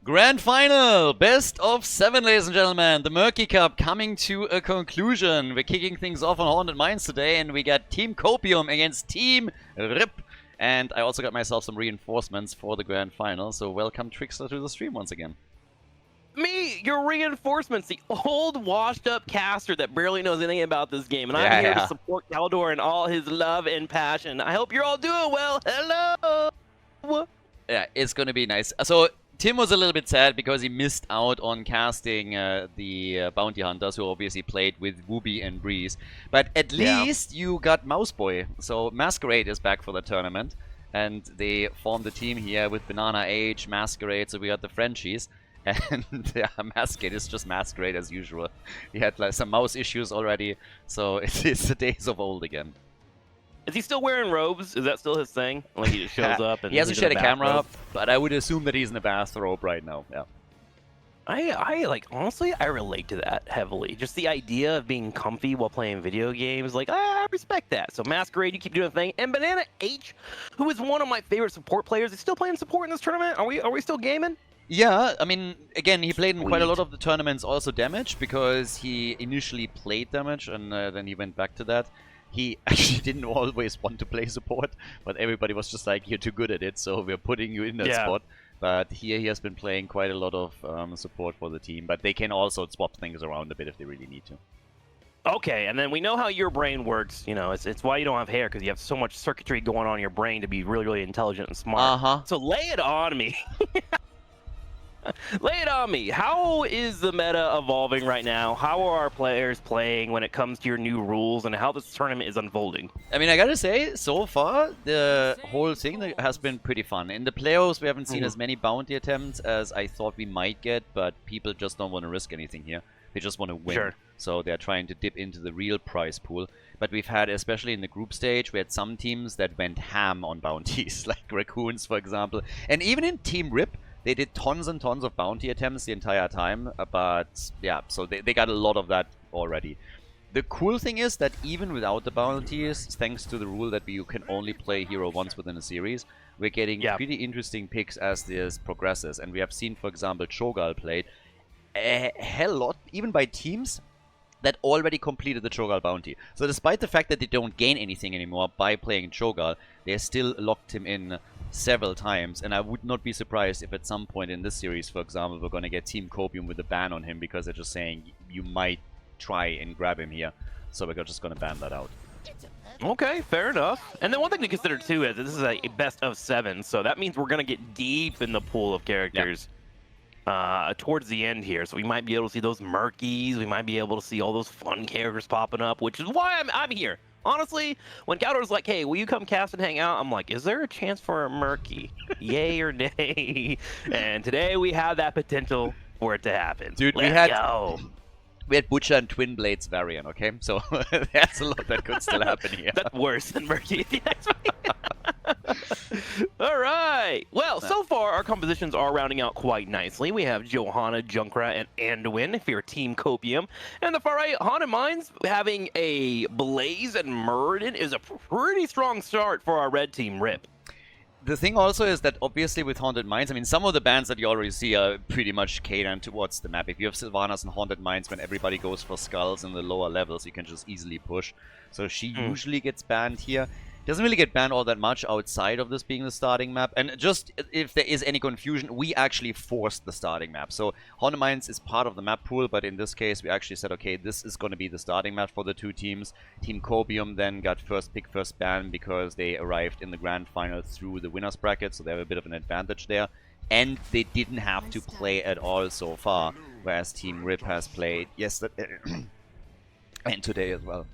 Grand final, best of 7, ladies and gentlemen. The Murky Cup coming to a conclusion. We're kicking things off on Haunted Mines today, and we got Team Copium against Team RIP. And I also got myself some reinforcements for the grand final, so welcome Trickster to the stream once again. Me, your reinforcements, the old washed-up caster that barely knows anything about this game, and I'm here to support Khaldor and all his love and passion. I hope you're all doing well. Hello! Yeah, it's gonna be nice. So, Tim was a little bit sad because he missed out on casting the Bounty Hunters, who obviously played with Wooby and Breeze. But at least you got Mouseboy. So Masquerade is back for the tournament. And they formed a team here with Banana Age, Masquerade, so we got the Frenchies. And yeah, Masquerade is just Masquerade as usual. He had like some mouse issues already, so it's the days of old again. Is he still wearing robes? Is that still his thing? Like he just shows up and he hasn't shed a camera up, bathrobe? but I would assume that he's in a bathrobe right now. Yeah. I like, honestly, I relate to that heavily. Just the idea of being comfy while playing video games, like, I respect that. So Masquerade, you keep doing the thing. And Banana H, who is one of my favorite support players, is still playing support in this tournament? Are we still gaming? Yeah, I mean, again, he played in quite a lot of the tournaments also damage, because he initially played damage, and then he went back to that. He actually didn't always want to play support, but everybody was just like, you're too good at it, so we're putting you in that spot. But here he has been playing quite a lot of support for the team, but they can also swap things around a bit if they really need to. Okay, and then we know how your brain works. You know, it's why you don't have hair, because you have so much circuitry going on in your brain to be really, really intelligent and smart. So lay it on me. Lay it on me. How is the meta evolving right now? How are our players playing when it comes to your new rules and how this tournament is unfolding? I mean, I gotta say, so far, the whole thing has been pretty fun. In the playoffs, we haven't seen as many bounty attempts as I thought we might get, but people just don't want to risk anything here. They just want to win. So they're trying to dip into the real prize pool. But we've had, especially in the group stage, we had some teams that went ham on bounties, like Raccoons, for example. And even in Team RIP, they did tons and tons of bounty attempts the entire time, but yeah, so they got a lot of that already. The cool thing is that even without the bounties, thanks to the rule that you can only play hero once within a series, we're getting pretty interesting picks as this progresses. And we have seen, for example, Cho'Gall played a hell lot, even by teams that already completed the Cho'Gall bounty. So despite the fact that they don't gain anything anymore by playing Cho'Gall, they still locked him in several times, and I would not be surprised if at some point in this series, for example, we're going to get Team Copium with a ban on him because they're just saying you might try and grab him here, so we're just going to ban that out. Okay, fair enough. And then one thing to consider too is that this is a best of 7, so that means we're going to get deep in the pool of characters towards the end here, so we might be able to see those Murkies, we might be able to see all those fun characters popping up, which is why I'm here. Honestly, when Khaldor's like, hey, will you come cast and hang out? I'm like, is there a chance for a Murky? Yay or nay? And today we have that potential for it to happen. Dude, we had Butcher and Twin Blades variant, okay? So that's a lot that could still happen here. That's worse than Murky. All right. Well, so far our compositions are rounding out quite nicely. We have Johanna, Junkrat, and Anduin if you're Team Copium. And the far right, Haunted Mines having a Blaze and Muradin is a pretty strong start for our red team, RIP. The thing also is that obviously with Haunted Mines, I mean, some of the bans that you already see are pretty much catered towards the map. If you have Sylvanas and Haunted Mines, when everybody goes for skulls in the lower levels, you can just easily push. So she usually gets banned here. Doesn't really get banned all that much outside of this being the starting map. And just if there is any confusion, we actually forced the starting map. So Haunted Mines is part of the map pool, but in this case we actually said, okay, this is going to be the starting map for the two teams. Team Copium then got first pick, first ban because they arrived in the grand final through the winners bracket, so they have a bit of an advantage there. And they didn't have to play at all so far, whereas Team RIP has played yesterday and today as well.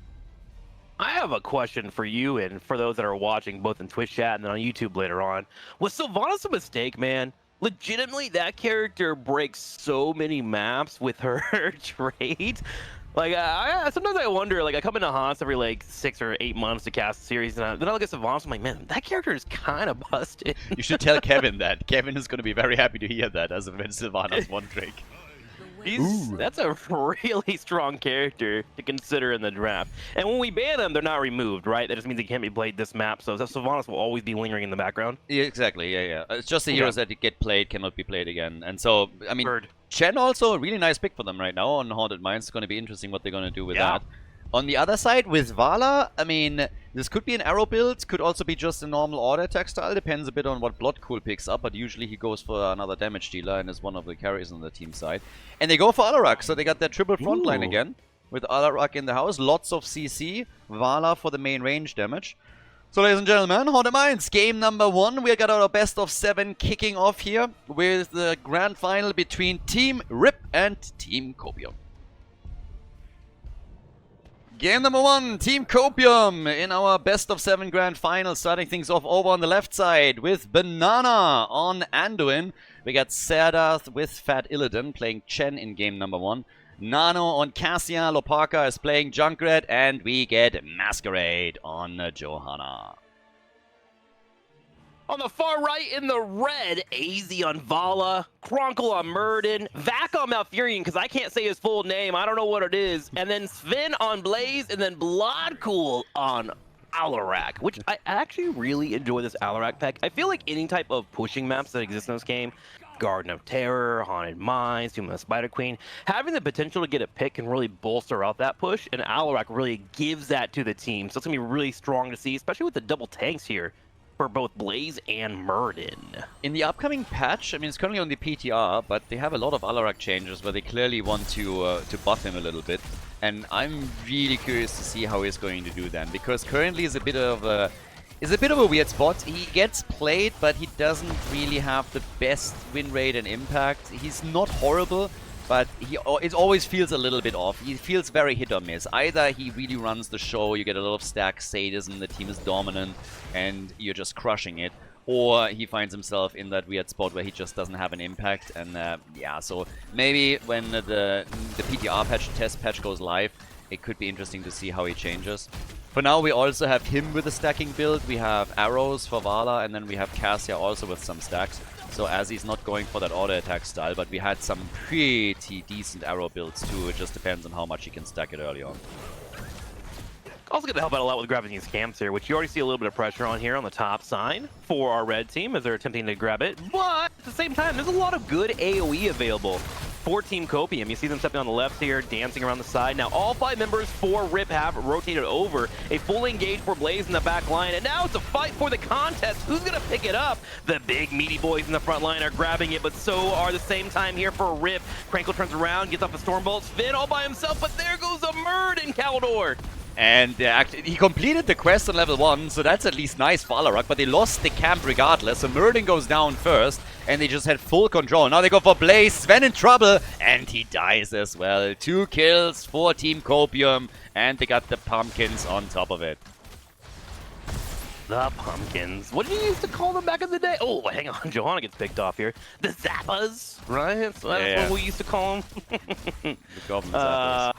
I have a question for you and for those that are watching both in Twitch chat and then on YouTube later on. Was Sylvanas a mistake, man? Legitimately, that character breaks so many maps with her trait. Like, sometimes I wonder, like, I come into Haunts every, like, 6 or 8 months to cast a series, and then I look at Sylvanas, I'm like, man, that character is kind of busted. You should tell Kevin that. Kevin is going to be very happy to hear that, as when Sylvanas won Drake. That's a really strong character to consider in the draft. And when we ban them, they're not removed, right? That just means they can't be played this map, so Sylvanas will always be lingering in the background. Yeah, exactly, yeah. It's just the heroes that get played cannot be played again. And so, I mean, Chen also a really nice pick for them right now on Haunted Mines. It's going to be interesting what they're going to do with that. On the other side, with Vala, I mean, this could be an arrow build, could also be just a normal auto attack style, depends a bit on what Bloodcool picks up, but usually he goes for another damage dealer and is one of the carries on the team side. And they go for Alarak, so they got their triple frontline again, with Alarak in the house, lots of CC, Vala for the main range damage. So ladies and gentlemen, Haunted Mines, game number 1, we got our best of 7 kicking off here, with the grand final between Team Rip and Team Copium. Game number 1, Team Copium in our best of 7 grand final, starting things off over on the left side with Banana on Anduin. We got Serdath with Fat Illidan playing Chen in game number 1. Nano on Cassia, Lopaka is playing Junkrat, and we get Masquerade on Johanna. On the far right in the red, AZ on Vala, Kronkle on Murden, Vac on Malfurion, because I can't say his full name, I don't know what it is, and then Sven on Blaze, and then Bloodcool on Alarak, which I actually really enjoy this Alarak pack. I feel like any type of pushing maps that exist in this game, Garden of Terror, Haunted Mines, Tomb of the Spider Queen, having the potential to get a pick can really bolster out that push, and Alarak really gives that to the team, so it's going to be really strong to see, especially with the double tanks here for both Blaze and Murden. In the upcoming patch, I mean, it's currently on the PTR, but they have a lot of Alarak changes where they clearly want to buff him a little bit. And I'm really curious to see how he's going to do then, because currently is a bit of a weird spot. He gets played, but he doesn't really have the best win rate and impact. He's not horrible, but it always feels a little bit off. He feels very hit or miss. Either he really runs the show, you get a lot of stack sadism, the team is dominant, and you're just crushing it. Or he finds himself in that weird spot where he just doesn't have an impact. And yeah, so maybe when the PTR patch, test patch goes live, it could be interesting to see how he changes. For now, we also have him with a stacking build. We have arrows for Vala, and then we have Cassia also with some stacks. So as he's not going for that auto attack style, but we had some pretty decent arrow builds too. It just depends on how much he can stack it early on. Also going to help out a lot with grabbing these camps here, which you already see a little bit of pressure on here on the top side for our red team as they're attempting to grab it. But at the same time, there's a lot of good AoE available for Team Copium. You see them stepping on the left here, dancing around the side. Now all 5 members for RIP have rotated over. A full engage for Blaze in the back line, and now it's a fight for the contest. Who's going to pick it up? The big meaty boys in the front line are grabbing it, but so are the same time here for RIP. Krankle turns around, gets off a Stormbolt, Finn all by himself, but there goes a Murd in Khaldor. And he completed the quest on level 1, so that's at least nice for Alarak, but they lost the camp regardless, so Murden goes down first, and they just had full control. Now they go for Blaze, Sven in trouble, and he dies as well. 2 kills for Team Copium, and they got the pumpkins on top of it. The pumpkins. What did you used to call them back in the day? Oh, hang on, Johanna gets picked off here. The Zappas, right? So that's what we used to call them. We call them the Zappas.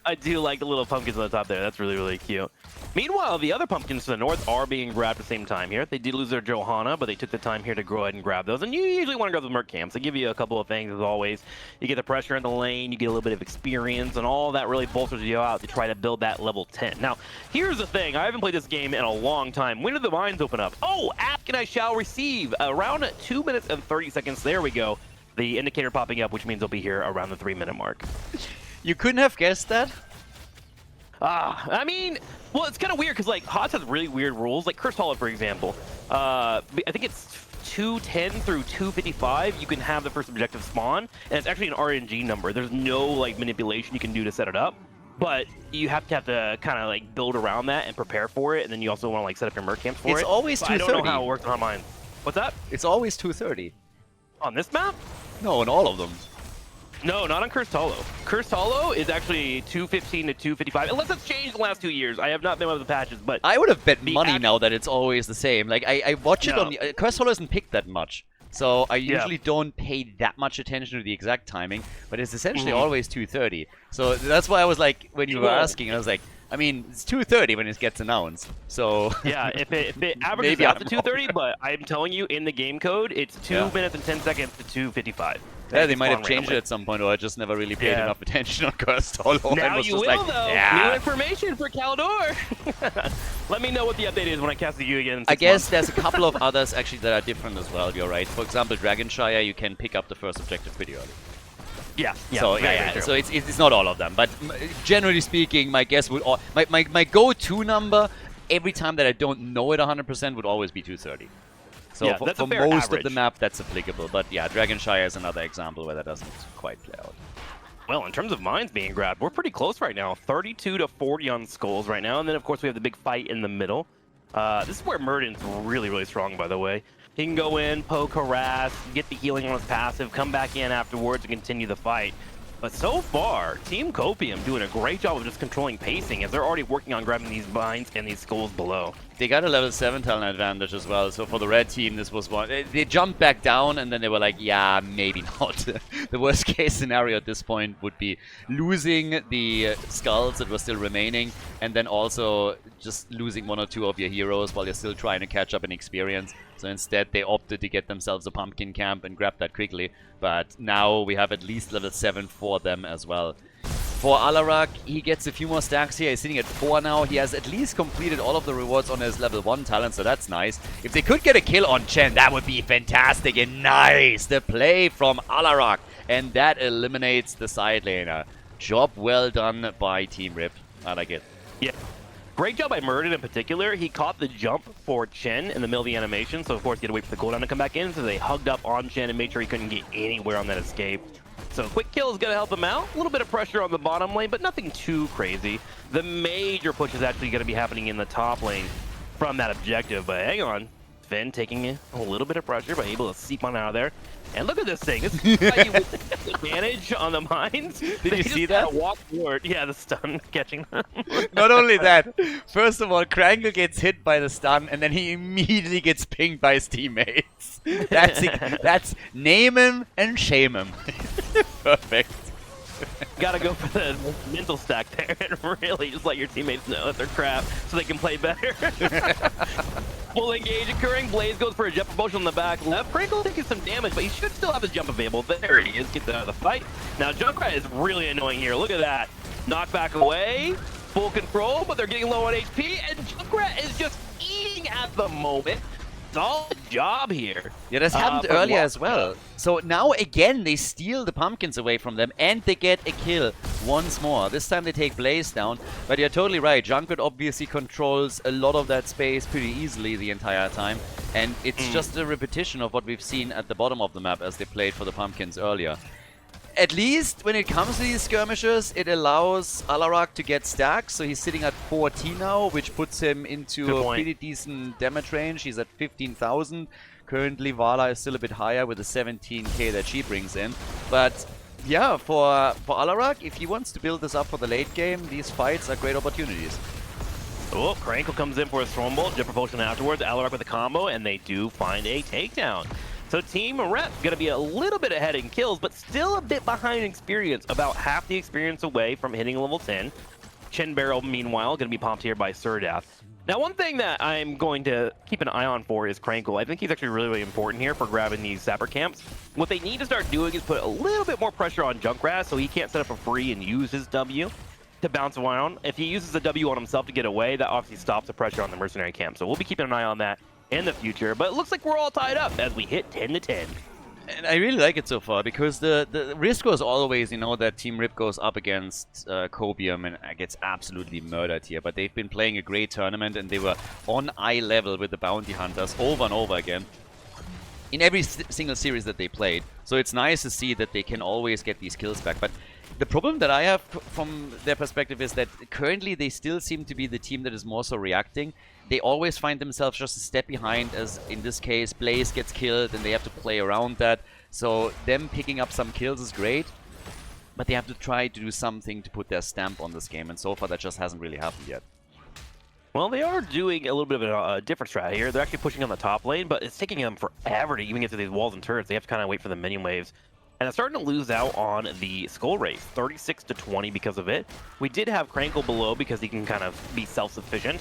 I do like the little pumpkins on the top there. That's really, really cute. Meanwhile, the other pumpkins to the north are being grabbed at the same time here. They did lose their Johanna, but they took the time here to go ahead and grab those. And you usually want to grab the Merc camps. They give you a couple of things, as always. You get the pressure in the lane, you get a little bit of experience, and all that really bolsters you out to try to build that level 10. Now, here's the thing. I haven't played this game in a long time. When did the mines open up? Oh, ask and I shall receive. Around 2 minutes and 30 seconds. There we go. The indicator popping up, which means they'll be here around the 3-minute mark. You couldn't have guessed that? I mean, well, it's kind of weird because, like, HOTS has really weird rules. Like, Cursed Hollow, for example. I think it's 210 through 255. You can have the first objective spawn, and it's actually an RNG number. There's no, like, manipulation you can do to set it up. But you have to kind of, like, build around that and prepare for it, and then you also want to, like, set up your Merc camps for it. It's always 230. I don't know how it works on mine. What's that? It's always 230. On this map? No, on all of them. No, not on Cursed Hollow. Cursed Hollow is actually 215 to 255, unless it's changed in the last 2 years. I have not been with the patches, but I would have bet money now that it's always the same. Like, I watch it on the... Cursed Hollow isn't picked that much, so I usually don't pay that much attention to the exact timing, but it's essentially always 230. So that's why I was like, when you were asking, I was like, I mean, it's 230 when it gets announced, so... Yeah, if it averages out to 230, but I'm telling you, in the game code, it's 2 minutes and 10 seconds to 255. Yeah, they might have changed it at some point, or I just never really paid enough attention on Cursed Hollow. Now was you just will, like, though. yeah. New information for Khaldor. Let me know what the update is when I cast you again in 6 I guess months. there's a couple of others actually that are different as well. You're right. For example, Dragonshire, you can pick up the first objective pretty early. Yeah. So so it's not all of them, but generally speaking, my guess would my go-to number every time that I don't know it 100% would always be 230. So yeah, for most of the map, that's applicable. But yeah, Dragonshire is another example where that doesn't quite play out. Well, in terms of mines being grabbed, we're pretty close right now. 32 to 40 on skulls right now, and then of course we have the big fight in the middle. This is where Murden's really, really strong, by the way. He can go in, poke, harass, get the healing on his passive, come back in afterwards and continue the fight. But so far, Team Copium doing a great job of just controlling pacing as they're already working on grabbing these mines and these skulls below. They got a level 7 talent advantage as well, so for the red team this was one. They jumped back down and then they were like, yeah, maybe not. The worst case scenario at this point would be losing the skulls that were still remaining and then also just losing 1 or 2 of your heroes while you're still trying to catch up in experience. So instead they opted to get themselves a pumpkin camp and grab that quickly. But now we have at least level 7 for them as well. For Alarak, he gets a few more stacks here. He's sitting at 4 now. He has at least completed all of the rewards on his level 1 talent, so that's nice. If they could get a kill on Chen, that would be fantastic and nice. The play from Alarak, and that eliminates the side laner. Job well done by Team Rip. I like it. Yeah. Great job by Murden in particular. He caught the jump for Chen in the middle of the animation, so of course he had to wait for the cooldown to come back in, so they hugged up on Chen and made sure he couldn't get anywhere on that escape. So quick kill is going to help him out. A little bit of pressure on the bottom lane, but nothing too crazy. The major push is actually going to be happening in the top lane from that objective, but hang on. Finn taking a little bit of pressure, but able to seep on out of there. And look at this thing. This is how you with advantage on the mines. Did you see that? Walk forward. Yeah, the stun catching them. Not only that, first of all, Krangle gets hit by the stun, and then he immediately gets pinged by his teammates. That's name him and shame him. Perfect. Gotta go for the mental stack there and really just let your teammates know that they're crap so they can play better. Full engage occurring. Blaze goes for a jump promotion on the back left. Krangle taking some damage, but he should still have his jump available. There he is. Gets out of the fight. Now Junkrat is really annoying here. Look at that. Knockback away. Full control, but they're getting low on HP, and Junkrat is just eating at the moment. Solid job here. Yeah, this happened earlier as well. So now again they steal the pumpkins away from them and they get a kill once more. This time they take Blaze down, but you're totally right. Junkrat obviously controls a lot of that space pretty easily the entire time, and it's just a repetition of what we've seen at the bottom of the map as they played for the pumpkins earlier. At least when it comes to these skirmishes, it allows Alarak to get stacks, so he's sitting at 14 now, which puts him into a pretty decent damage range. He's at 15,000. Currently, Vala is still a bit higher with the 17k that she brings in. But yeah, for Alarak, if he wants to build this up for the late game, these fights are great opportunities. Oh, Krangle comes in for a Stormbolt, jump propulsion afterwards, Alarak with a combo, and they do find a takedown. So Team Rep going to be a little bit ahead in kills, but still a bit behind in experience, about half the experience away from hitting level 10. Chin Barrel, meanwhile, going to be popped here by Surdath. Now, one thing that I'm going to keep an eye on for is Krangle. I think he's actually really, really important here for grabbing these Sapper camps. What they need to start doing is put a little bit more pressure on Junkrat so he can't set up a free and use his W to bounce around. If he uses the W on himself to get away, that obviously stops the pressure on the mercenary camp. So we'll be keeping an eye on that in the future, but it looks like we're all tied up as we hit 10 to 10. And I really like it so far because the risk was always, you know, that Team Rip goes up against Copium and gets absolutely murdered here. But they've been playing a great tournament and they were on eye level with the bounty hunters over and over again in every single series that they played. So it's nice to see that they can always get these kills back. But the problem that I have from their perspective is that currently they still seem to be the team that is more so reacting. They always find themselves just a step behind, as in this case Blaze gets killed and they have to play around that. So them picking up some kills is great, but they have to try to do something to put their stamp on this game, and so far that just hasn't really happened yet. Well, they are doing a little bit of a different strat here. They're actually pushing on the top lane, but it's taking them forever to even get to these walls and turrets. They have to kind of wait for the minion waves. And they're starting to lose out on the skull race, 36 to 20 because of it. We did have Krangle below because he can kind of be self-sufficient.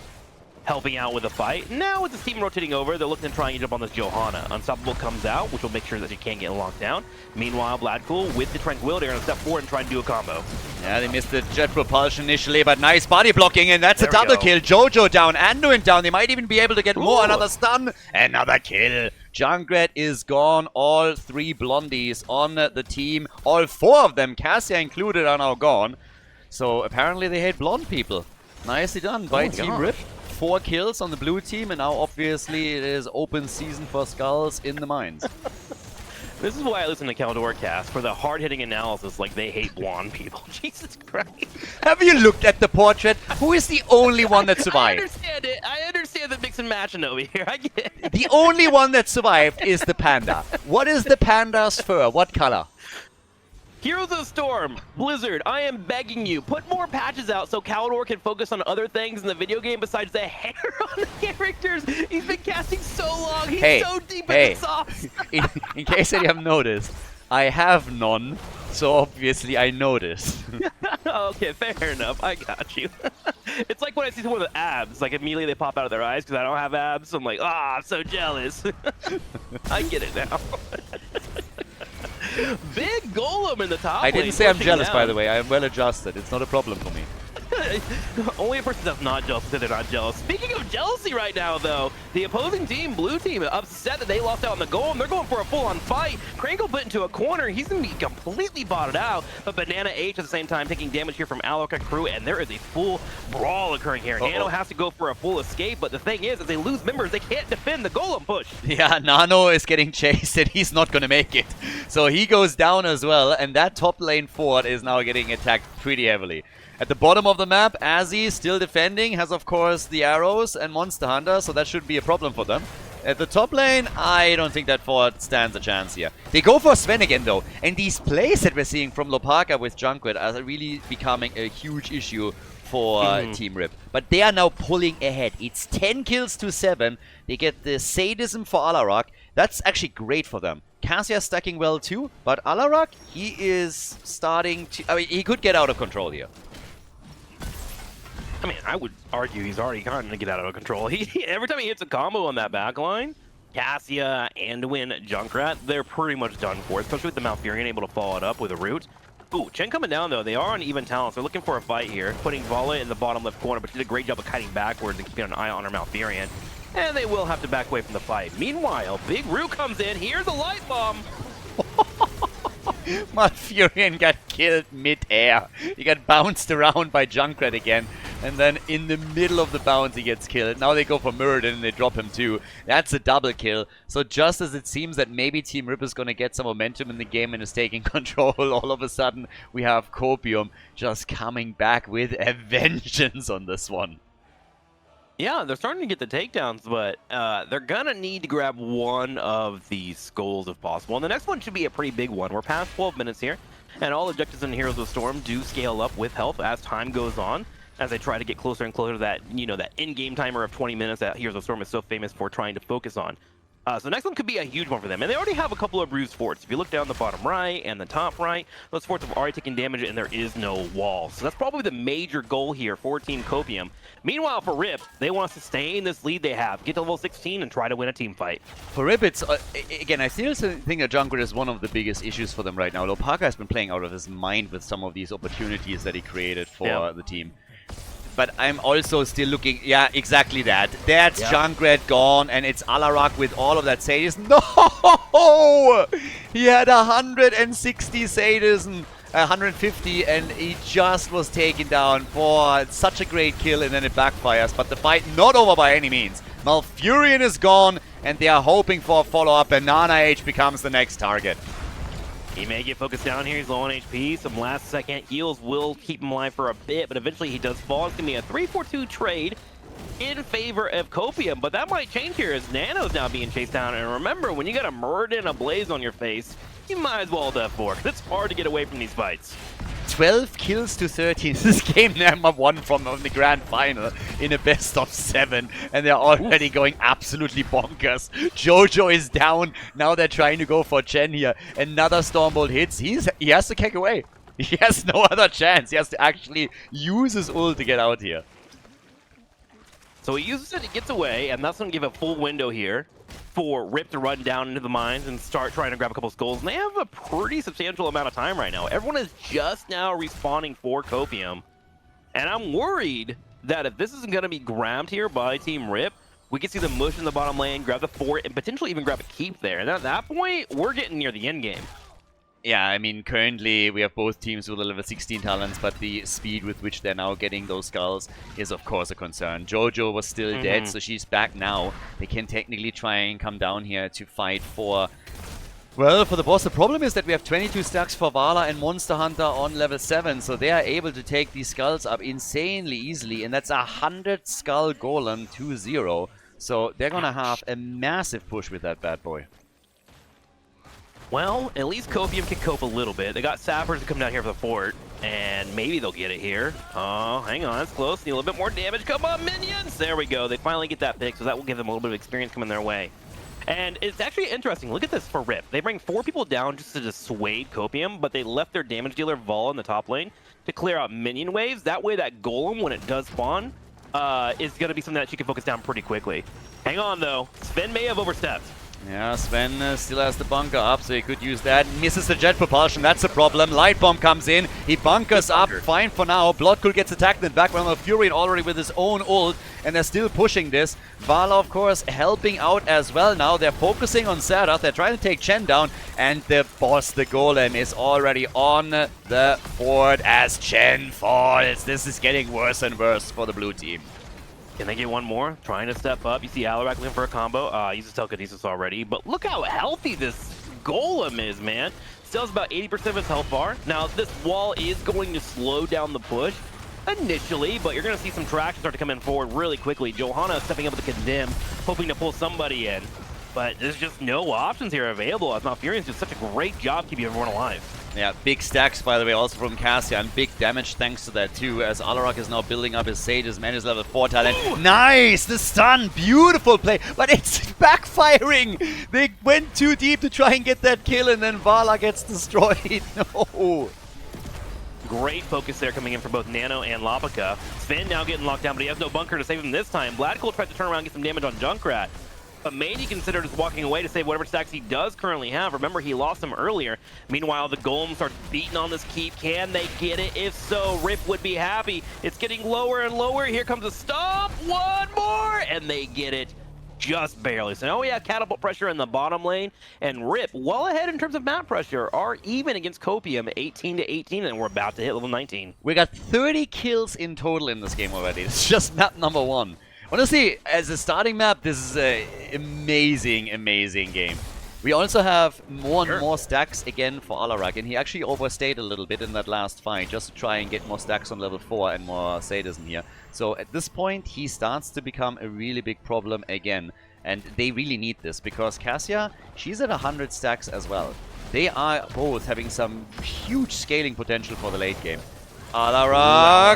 helping out with the fight. Now with this team rotating over, they're looking to try and get up on this Johanna. Unstoppable comes out, which will make sure that she can't get locked down. Meanwhile, Bladcool with the Tranquility are going to step forward and try and do a combo. Yeah, they missed the jet propulsion initially, but nice body blocking, and that's There a we double go. kill. Jojo down, Anduin down. They might even be able to get more. Ooh. Another stun, another kill. Junkrat is gone. All 3 blondies on the team. All 4 of them, Cassia included, are now gone. So apparently they hate blonde people. Nicely done by Team gosh. Rip. 4 kills on the blue team, and now obviously it is open season for skulls in the mines. This is why I listen to Khaldor cast, for the hard-hitting analysis like they hate blonde people. Jesus Christ. Have you looked at the portrait? Who is the only one that I survived? understand it. I understand the mix and matching over here. I get it. The only one that survived is the panda. What is the panda's fur? What color? Heroes of the Storm, Blizzard, I am begging you, put more patches out so Khaldor can focus on other things in the video game besides the hair on the characters. He's been casting so long. He's so deep in the sauce. In case you haven't noticed, I have none, so obviously I noticed. Okay, fair enough. I got you. It's like when I see someone with abs, like immediately they pop out of their eyes because I don't have abs. So I'm like, ah, I'm so jealous. I get it now. Big golem in the top I lane, didn't say I'm pushing jealous, down. by the way. I am well adjusted. It's not a problem for me. Only a person that's not jealous said they're not jealous. Speaking of jealousy right now, though, the opposing team, blue team, upset that they lost out on the golem. They're going for a full-on fight. Krinkle put into a corner. He's going to be completely botted out. But Banana H at the same time taking damage here from Aloka Crew, and there is a full brawl occurring here. Nano has to go for a full escape, but the thing is, if they lose members, they can't defend the golem push. Yeah, Nano is getting chased and he's not going to make it. So he goes down as well, and that top lane fort is now getting attacked pretty heavily. At the bottom of the map, Azzy still defending, has of course the arrows and Monster Hunter, so that shouldn't be a problem for them. At the top lane, I don't think that fort stands a chance here. They go for Sven again though, and these plays that we're seeing from Lopaka with Junkrat are really becoming a huge issue for Team Rip. But they are now pulling ahead. It's 10 kills to 7. They get the sadism for Alarak. That's actually great for them. Cassia stacking well too, but Alarak, he is starting to... I mean, he could get out of control here. I mean, I would argue he's already kind of get out of control. Every time he hits a combo on that backline, Cassia, Anduin, Junkrat, they're pretty much done for, especially with the Malfurion able to follow it up with a root. Ooh, Chen coming down though. They are on even talents. They're looking for a fight here, putting Vala in the bottom left corner, but she did a great job of kiting backwards and keeping an eye on her Malfurion. And they will have to back away from the fight. Meanwhile, Big Root comes in. Here's a light bomb. Malfurion got killed mid-air. He got bounced around by Junkrat again. And then in the middle of the bounce, he gets killed. Now they go for Muradin and they drop him too. That's a double kill. So just as it seems that maybe Team Rip is going to get some momentum in the game and is taking control, all of a sudden we have Copium just coming back with a vengeance on this one. Yeah, they're starting to get the takedowns, but they're going to need to grab one of these skulls if possible. And the next one should be a pretty big one. We're past 12 minutes here, and all objectives in Heroes of the Storm do scale up with health as time goes on, as they try to get closer and closer to that, you know, that in-game timer of 20 minutes that Heroes of the Storm is so famous for trying to focus on. So the next one could be a huge one for them. And they already have a couple of bruised forts. If you look down the bottom right and the top right, those forts have already taken damage and there is no wall. So that's probably the major goal here for Team Copium. Meanwhile, for Rip, they want to sustain this lead they have, get to level 16 and try to win a team fight. For Rip, it's, again, I still think that Junkrat is one of the biggest issues for them right now. Lopaka has been playing out of his mind with some of these opportunities that he created for the team. But I'm also still looking, yeah, exactly that. That's Junkrat gone, and it's Alarak with all of that sadism. No! He had 160 sadism, 150, and he just was taken down for such a great kill, and then it backfires. But the fight not over by any means. Malfurion is gone, and they are hoping for a follow-up. Banana H becomes the next target. He may get focused down here. He's low on HP. Some last-second heals will keep him alive for a bit, but eventually he does fall. It's going to be a 3-4-2 trade in favor of Copium, but that might change here as Nano's now being chased down. And remember, when you got a Muradin and a Blaze on your face, you might as well death for, because it's hard to get away from these fights. 12 kills to 13. This game number 1 from the grand final in a best of 7, and they're already going absolutely bonkers. Jojo is down. Now they're trying to go for Chen here. Another Stormbolt hits. He has to kick away. He has no other chance. He has to actually use his ult to get out here. So he uses it, it gets away, and that's going to give a full window here for Rip to run down into the mines and start trying to grab a couple skulls. And they have a pretty substantial amount of time right now. Everyone is just now respawning for Copium. And I'm worried that if this isn't going to be grabbed here by Team Rip, we can see them mush in the bottom lane, grab the fort, and potentially even grab a keep there. And at that point, we're getting near the end game. Yeah, I mean, currently we have both teams with a level 16 talents, but the speed with which they're now getting those skulls is, of course, a concern. Jojo was still dead, so she's back now. They can technically try and come down here to fight for, well, for the boss. The problem is that we have 22 stacks for Vala and Monster Hunter on level 7, so they are able to take these skulls up insanely easily, and that's a 100 skull golem 2-0. So they're gonna have a massive push with that bad boy. Well, at least Copium can cope a little bit. They got sappers to come down here for the fort, and maybe they'll get it here. Oh, hang on, it's close. Need a little bit more damage. Come on, minions! There we go. They finally get that pick, so that will give them a little bit of experience coming their way. And it's actually interesting. Look at this for Rip. They bring 4 people down just to dissuade Copium, but they left their damage dealer Vol in the top lane to clear out minion waves. That way that golem, when it does spawn, is going to be something that she can focus down pretty quickly. Hang on, though. Sven may have overstepped. Yeah, Sven still has the bunker up, so he could use that. Misses the jet propulsion, that's a problem. Light bomb comes in, he bunkers up, fine for now. Bloodcool gets attacked in the background of Fury already with his own ult, and they're still pushing this. Vala, of course, helping out as well now. They're focusing on Serath, they're trying to take Chen down, and the boss, the Golem, is already on the board as Chen falls. This is getting worse and worse for the blue team. Can they get one more? Trying to step up. You see Alarak looking for a combo. Uses telekinesis already. But look how healthy this golem is, man. Still has about 80% of his health bar. Now, this wall is going to slow down the push initially, but you're going to see some traction start to come in forward really quickly. Johanna stepping up with the Condemn, hoping to pull somebody in. But there's just no options here available, as Malfurion's just such a great job keeping everyone alive. Yeah, big stacks, by the way, also from Cassia, and big damage thanks to that, too, as Alarak is now building up his Sage, his man is level 4 talent. Ooh. Nice! The stun! Beautiful play! But it's backfiring! They went too deep to try and get that kill, and then Vala gets destroyed. No! Great focus there coming in for both Nano and Lapica. Sven now getting locked down, but he has no bunker to save him this time. Bloodcool tries to turn around and get some damage on Junkrat. But maybe considered just walking away to save whatever stacks he does currently have. Remember, he lost them earlier. Meanwhile, the Golem starts beating on this keep. Can they get it? If so, Rip would be happy. It's getting lower and lower. Here comes a stomp. One more! And they get it just barely. So now we have catapult pressure in the bottom lane. And Rip, well ahead in terms of map pressure, are even against Copium, 18-18, and we're about to hit level 19. We got 30 kills in total in this game already. It's just map number 1. Honestly, as a starting map, this is an amazing, amazing game. We also have more and more stacks again for Alarak, and he actually overstayed a little bit in that last fight just to try and get more stacks on level 4 and more sadism here. So at this point, he starts to become a really big problem again. And they really need this, because Cassia, she's at 100 stacks as well. They are both having some huge scaling potential for the late game. Alarak!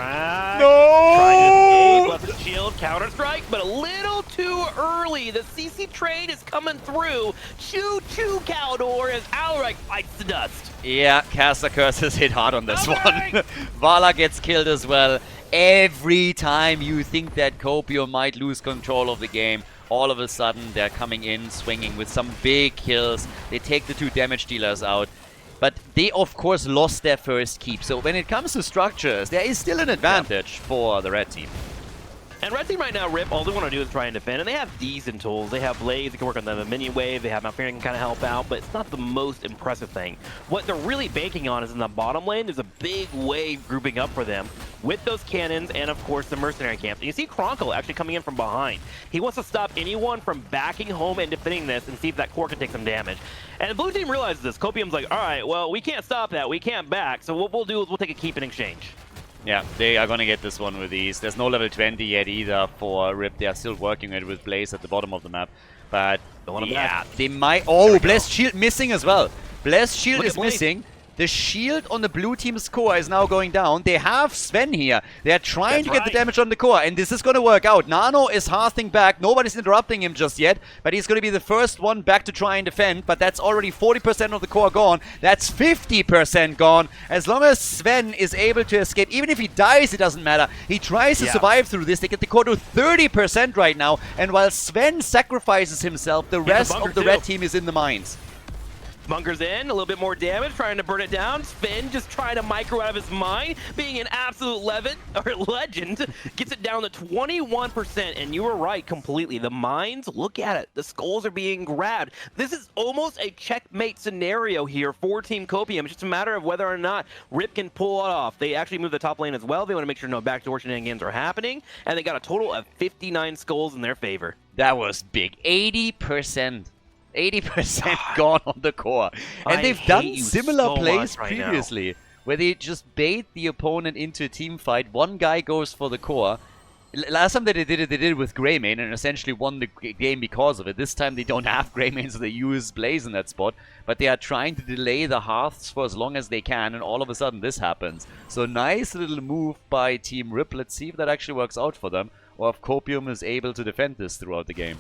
No! Trying to escape, left shield, counter-strike, but a little too early. The CC trade is coming through. Choo-choo, Khaldor, as Alarak fights the dust. Yeah, Caster Curses hit hard on this one. Vala gets killed as well. Every time you think that Copium might lose control of the game, all of a sudden they're coming in, swinging with some big kills. They take the 2 damage dealers out. But they, of course, lost their first keep. So when it comes to structures, there is still an advantage for the red team. And red team right now, Rip, all they want to do is try and defend. And they have decent tools. They have Blaze that can work on the minion wave. They have Malfurion can kind of help out. But it's not the most impressive thing. What they're really banking on is in the bottom lane, there's a big wave grouping up for them with those cannons and, of course, the mercenary camp. And you see Kronkle actually coming in from behind. He wants to stop anyone from backing home and defending this and see if that core can take some damage. And the blue team realizes this. Copium's like, all right, well, we can't stop that. We can't back. So what we'll do is we'll take a keep in exchange. Yeah, they are going to get this one with ease. There's no level 20 yet either for Rip. They are still working it with Blaze at the bottom of the map. But yeah, they might... Oh, Blessed Shield missing as well. Blessed Shield is missing. The shield on the blue team's core is now going down. They have Sven here. They're trying to get the damage on the core, and this is going to work out. Nano is hearthing back. Nobody's interrupting him just yet, but he's going to be the first one back to try and defend, but that's already 40% of the core gone. That's 50% gone. As long as Sven is able to escape, even if he dies, it doesn't matter. He tries to survive through this. They get the core to 30% right now, and while Sven sacrifices himself, the rest of the red team is in the mines. Bunkers in, a little bit more damage, trying to burn it down. Sven just trying to micro out of his mind, being an absolute legend, gets it down to 21%, and you were right completely. The mines, look at it. The skulls are being grabbed. This is almost a checkmate scenario here for Team Copium. It's just a matter of whether or not Rip can pull it off. They actually move the top lane as well. They want to make sure no backdoor shenanigans are happening, and they got a total of 59 skulls in their favor. That was big. 80%. 80% gone on the core. And they've done similar plays previously, where they just bait the opponent into a team fight. One guy goes for the core. Last time they did it with Greymane and essentially won the game because of it. This time they don't have Greymane, so they use Blaze in that spot. But they are trying to delay the hearths for as long as they can, and all of a sudden this happens. So nice little move by Team Rip. Let's see if that actually works out for them, or if Copium is able to defend this throughout the game.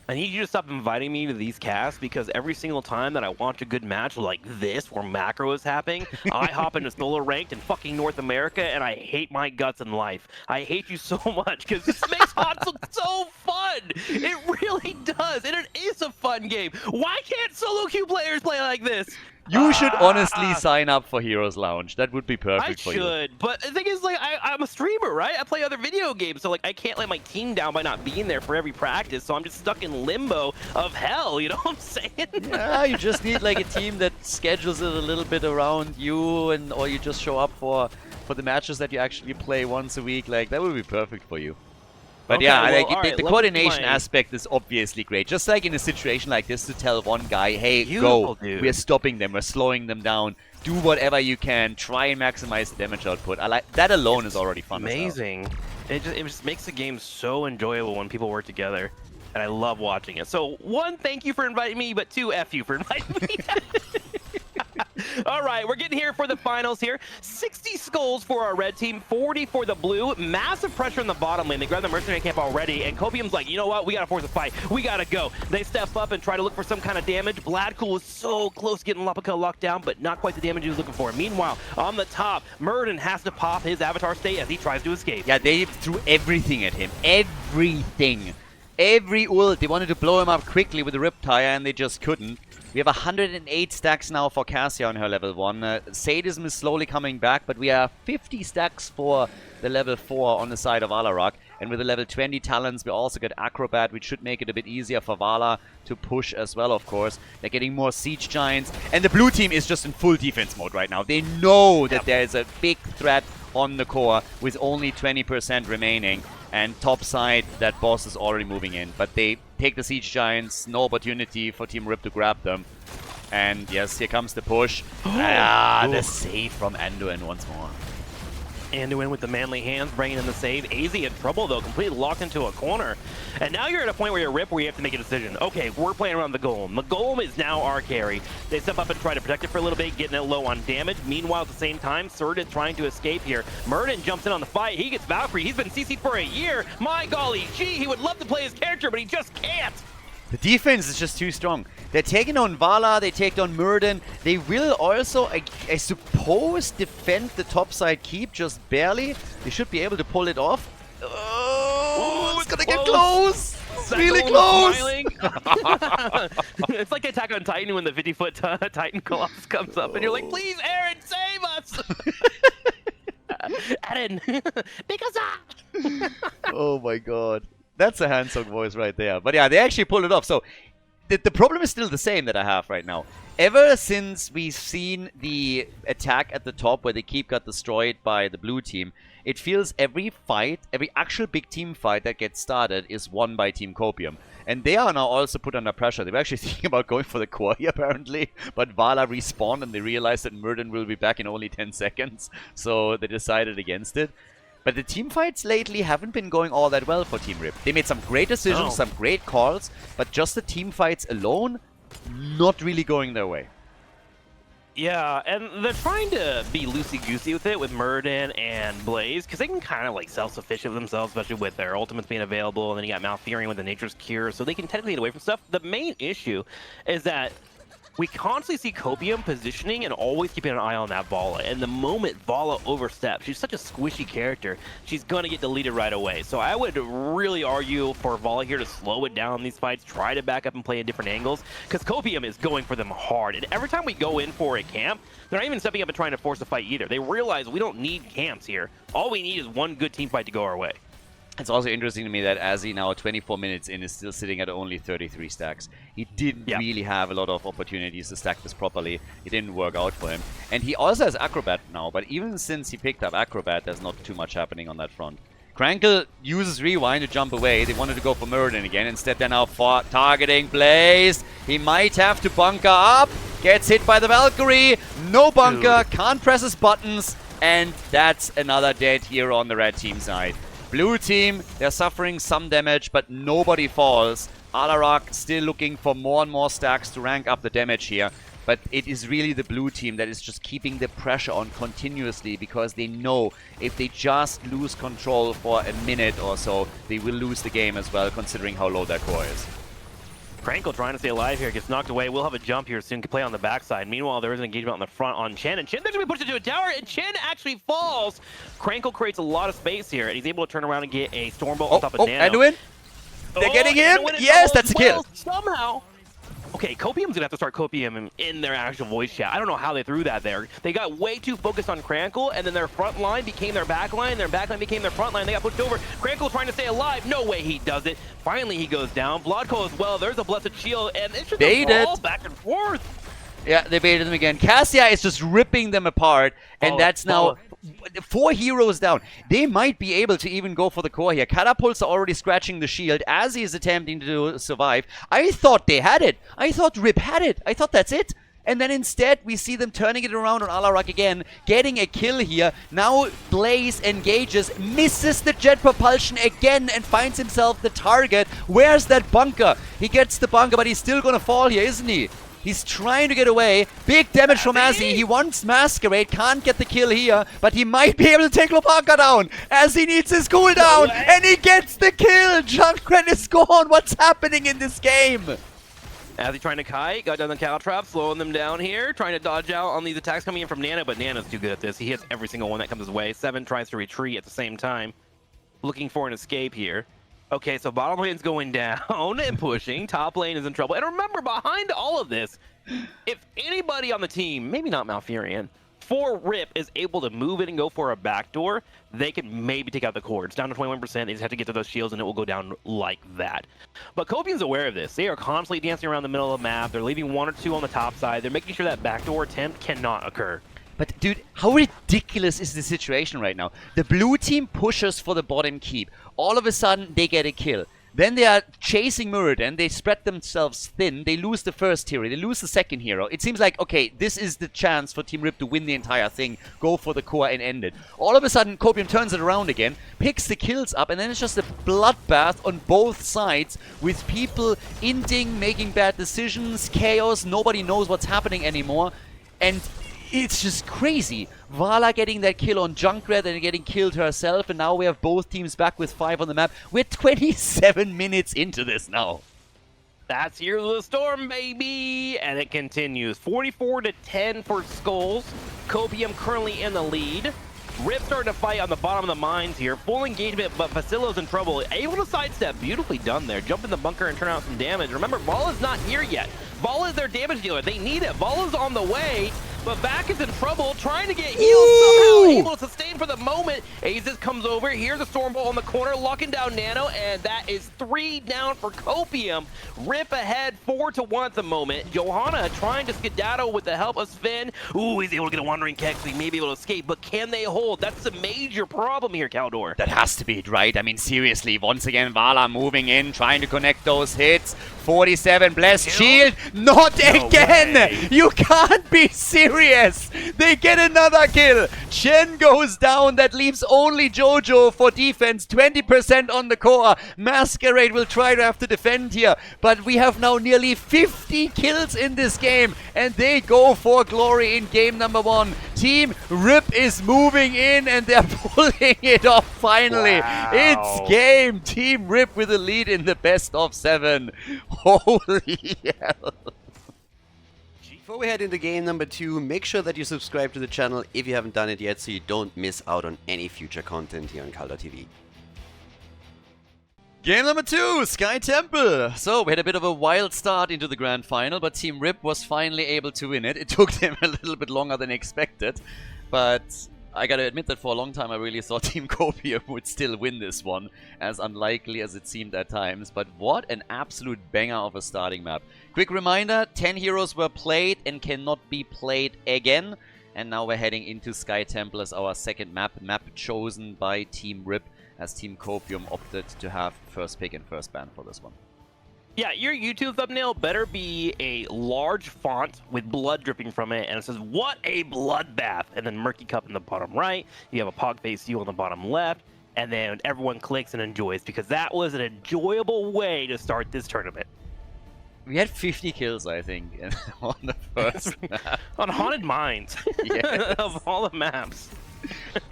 I need you to stop inviting me to these casts, because every single time that I watch a good match like this, where macro is happening, I hop into solo ranked in fucking North America, and I hate my guts in life. I hate you so much, because this makes HOTS look so fun! It really does, and it is a fun game! Why can't solo queue players play like this? You should honestly sign up for Heroes Lounge. That would be perfect for you. I should, but the thing is, like, I'm a streamer, right? I play other video games, so, like, I can't let my team down by not being there for every practice, so I'm just stuck in limbo of hell, you know what I'm saying? Yeah, you just need, like, a team that schedules it a little bit around you, and or you just show up for the matches that you actually play once a week. Like, that would be perfect for you. But okay, yeah, well, like, the coordination aspect is obviously great. Just like in a situation like this, to tell one guy, hey, go, we're stopping them, we're slowing them down, do whatever you can, try and maximize the damage output. I like that alone is already fun. Amazing. It just makes the game so enjoyable when people work together, and I love watching it. So one, thank you for inviting me, but two, F you for inviting me. All right, we're getting here for the finals here. 60 skulls for our red team, 40 for the blue. Massive pressure in the bottom lane. They grab the mercenary camp already, and Copium's like, you know what? We gotta force a fight. We gotta go. They step up and try to look for some kind of damage. Bladcool was so close to getting Lapica locked down, but not quite the damage he was looking for. Meanwhile, on the top, Murden has to pop his avatar state as he tries to escape. Yeah, they threw everything at him. Everything. Every ult. They wanted to blow him up quickly with the Riptire, and they just couldn't. We have 108 stacks now for Cassia on her level 1. Sadism is slowly coming back, but we have 50 stacks for the level 4 on the side of Alarak. And with the level 20 talents, we also get Acrobat, which should make it a bit easier for Vala to push as well, of course. They're getting more Siege Giants. And the blue team is just in full defense mode right now. They know that there is a big threat on the core with only 20% remaining. And top side, that boss is already moving in. But they take the Siege Giants, no opportunity for Team Rip to grab them. And yes, here comes the push. The save from Anduin once more. Anduin with the manly hands, bringing in the save. AZ in trouble, though, completely locked into a corner. And now you're at a point where you're Rip, where you have to make a decision. Okay, we're playing around the Golem. The Golem is now our carry. They step up and try to protect it for a little bit, getting it low on damage. Meanwhile, at the same time, Surdin trying to escape here. Murden jumps in on the fight. He gets Valkyrie. He's been CC'd for a year. My golly, gee, he would love to play his character, but he just can't. The defense is just too strong. They're taking on Vala, they take on Murden. They will also, I suppose, defend the topside keep, just barely. They should be able to pull it off. Oh, it's gonna get close! It's really close! It's like Attack on Titan when the 50-foot Titan Colossus comes up and you're like, please, Aaron, save us! Aaron, because oh my god. That's a Hansong voice right there. But yeah, they actually pulled it off. So the problem is still the same that I have right now. Ever since we've seen the attack at the top where the keep got destroyed by the blue team, it feels every fight, every actual big team fight that gets started is won by Team Copium. And they are now also put under pressure. They were actually thinking about going for the core here, apparently. But Vala respawned and they realized that Murden will be back in only 10 seconds. So they decided against it. But the team fights lately haven't been going all that well for Team Rip. They made some great decisions, some great calls, but just the team fights alone, not really going their way. Yeah, and they're trying to be loosey-goosey with it with Muradin and Blaze, because they can kind of like self-sufficient themselves, especially with their ultimates being available, and then you got Malfurion with the Nature's Cure, so they can technically get away from stuff. The main issue is that we constantly see Copium positioning and always keeping an eye on that Vala. And the moment Vala oversteps, she's such a squishy character, she's going to get deleted right away. So I would really argue for Vala here to slow it down in these fights, try to back up and play at different angles, because Copium is going for them hard. And every time we go in for a camp, they're not even stepping up and trying to force a fight either. They realize we don't need camps here. All we need is one good team fight to go our way. It's also interesting to me that Azzy now 24 minutes in is still sitting at only 33 stacks. He didn't really have a lot of opportunities to stack this properly. It didn't work out for him. And he also has Acrobat now, but even since he picked up Acrobat, there's not too much happening on that front. Krankle uses Rewind to jump away. They wanted to go for Muradin again. Instead, they're now targeting Blaze. He might have to bunker up. Gets hit by the Valkyrie. No bunker. Can't press his buttons. And that's another dead hero on the red team side. Blue team, they're suffering some damage, but nobody falls. Alarak still looking for more and more stacks to rank up the damage here. But it is really the blue team that is just keeping the pressure on continuously, because they know if they just lose control for a minute or so, they will lose the game as well, considering how low their core is. Krankle trying to stay alive here, gets knocked away. We'll have a jump here soon, can play on the backside. Meanwhile, there is an engagement on the front on Chen, and Chen, they're going to be pushed into a tower, and Chen actually falls. Krankle creates a lot of space here, and he's able to turn around and get a Stormbolt on top of Nano. Anduin? They're getting him? Yes, that's a kill. Somehow. Okay, Copium's gonna have to start Copium in their actual voice chat. I don't know how they threw that there. They got way too focused on Krankle, and then their front line became their back line, their back line became their front line. They got pushed over. Krankle trying to stay alive. No way he does it. Finally, he goes down. Bloodco as well. There's a Blessed Shield, and it's just a brawl back and forth. Yeah, they baited them again. Cassia is just ripping them apart, and that's now 4 heroes down. They might be able to even go for the core here. Catapults are already scratching the shield as he is attempting to survive. I thought they had it. I thought Rip had it. I thought that's it. And then instead, we see them turning it around on Alarak again, getting a kill here. Now Blaze engages, misses the jet propulsion again, and finds himself the target. Where's that bunker? He gets the bunker, but he's still gonna fall here, isn't he? He's trying to get away. Big damage from Azzy. He wants Masquerade. Can't get the kill here. But he might be able to take Lopaka down. Azzy needs his cooldown. And he gets the kill. Junkrat is gone. What's happening in this game? Azzy trying to kite. Got down the Caltrap. Slowing them down here. Trying to dodge out on these attacks coming in from Nano. But Nano's too good at this. He hits every single one that comes his way. 7 tries to retreat at the same time. Looking for an escape here. Okay, so bottom lane's going down and pushing. Top lane is in trouble. And remember, behind all of this, if anybody on the team, maybe not Malfurion, for Rip is able to move it and go for a backdoor, they can maybe take out the core. It's down to 21%. They just have to get to those shields, and it will go down like that. But Copium's aware of this. They are constantly dancing around the middle of the map. They're leaving 1 or 2 on the top side. They're making sure that backdoor attempt cannot occur. But dude, how ridiculous is the situation right now? The blue team pushes for the bottom keep. All of a sudden, they get a kill. Then they are chasing Muradin. They spread themselves thin. They lose the first hero. They lose the second hero. It seems like, okay, this is the chance for Team Rip to win the entire thing, go for the core and end it. All of a sudden, Copium turns it around again, picks the kills up, and then it's just a bloodbath on both sides with people inting, making bad decisions, chaos. Nobody knows what's happening anymore. And it's just crazy. Vala getting that kill on Junkrat and getting killed herself, and now we have both teams back with 5 on the map. We're 27 minutes into this now. That's Heroes of the Storm, baby! And it continues. 44-10 for Skulls. Copium currently in the lead. Rip starting to fight on the bottom of the mines here. Full engagement, but Facilo's in trouble. Able to sidestep. Beautifully done there. Jump in the bunker and turn out some damage. Remember, Vala's not here yet. Vala is their damage dealer. They need it. Vala's on the way, but back is in trouble, trying to get healed somehow, able to sustain for the moment. Aziz comes over. Here's a Stormbolt on the corner, locking down Nano, and that is 3 down for Copium. Rip ahead 4-1 at the moment. Johanna trying to skedaddle with the help of Sven. Ooh, he's able to get a Wandering Keck, so he may be able to escape, but can they hold? That's a major problem here, Khaldor. That has to be it, right? I mean, seriously, once again, Vala moving in, trying to connect those hits. 47 blessed shield. Not again! You can't be serious! serious? They get another kill. Chen goes down. That leaves only Jojo for defense. 20% on the core. Masquerade will try to have to defend here. But we have now nearly 50 kills in this game. And they go for glory in game number 1. Team Rip is moving in and they're pulling it off finally. Wow. It's game. Team Rip with a lead in the best of 7. Holy hell. Before we head into game number 2, make sure that you subscribe to the channel if you haven't done it yet so you don't miss out on any future content here on Khaldor TV. Game number 2, Sky Temple. So we had a bit of a wild start into the grand final, but Team Rip was finally able to win it. It took them a little bit longer than expected, but I gotta admit that for a long time I really thought Team Copium would still win this one, as unlikely as it seemed at times. But what an absolute banger of a starting map. Quick reminder, 10 heroes were played and cannot be played again. And now we're heading into Sky Temple as our second map chosen by Team Rip, as Team Copium opted to have first pick and first ban for this one. Yeah, your YouTube thumbnail better be a large font with blood dripping from it, and it says, "What a bloodbath!" And then Murky Cup in the bottom right. You have a pog face you on the bottom left, and then everyone clicks and enjoys, because that was an enjoyable way to start this tournament. We had 50 kills, I think, on the first map. On Haunted Mines. Yes. Of all the maps.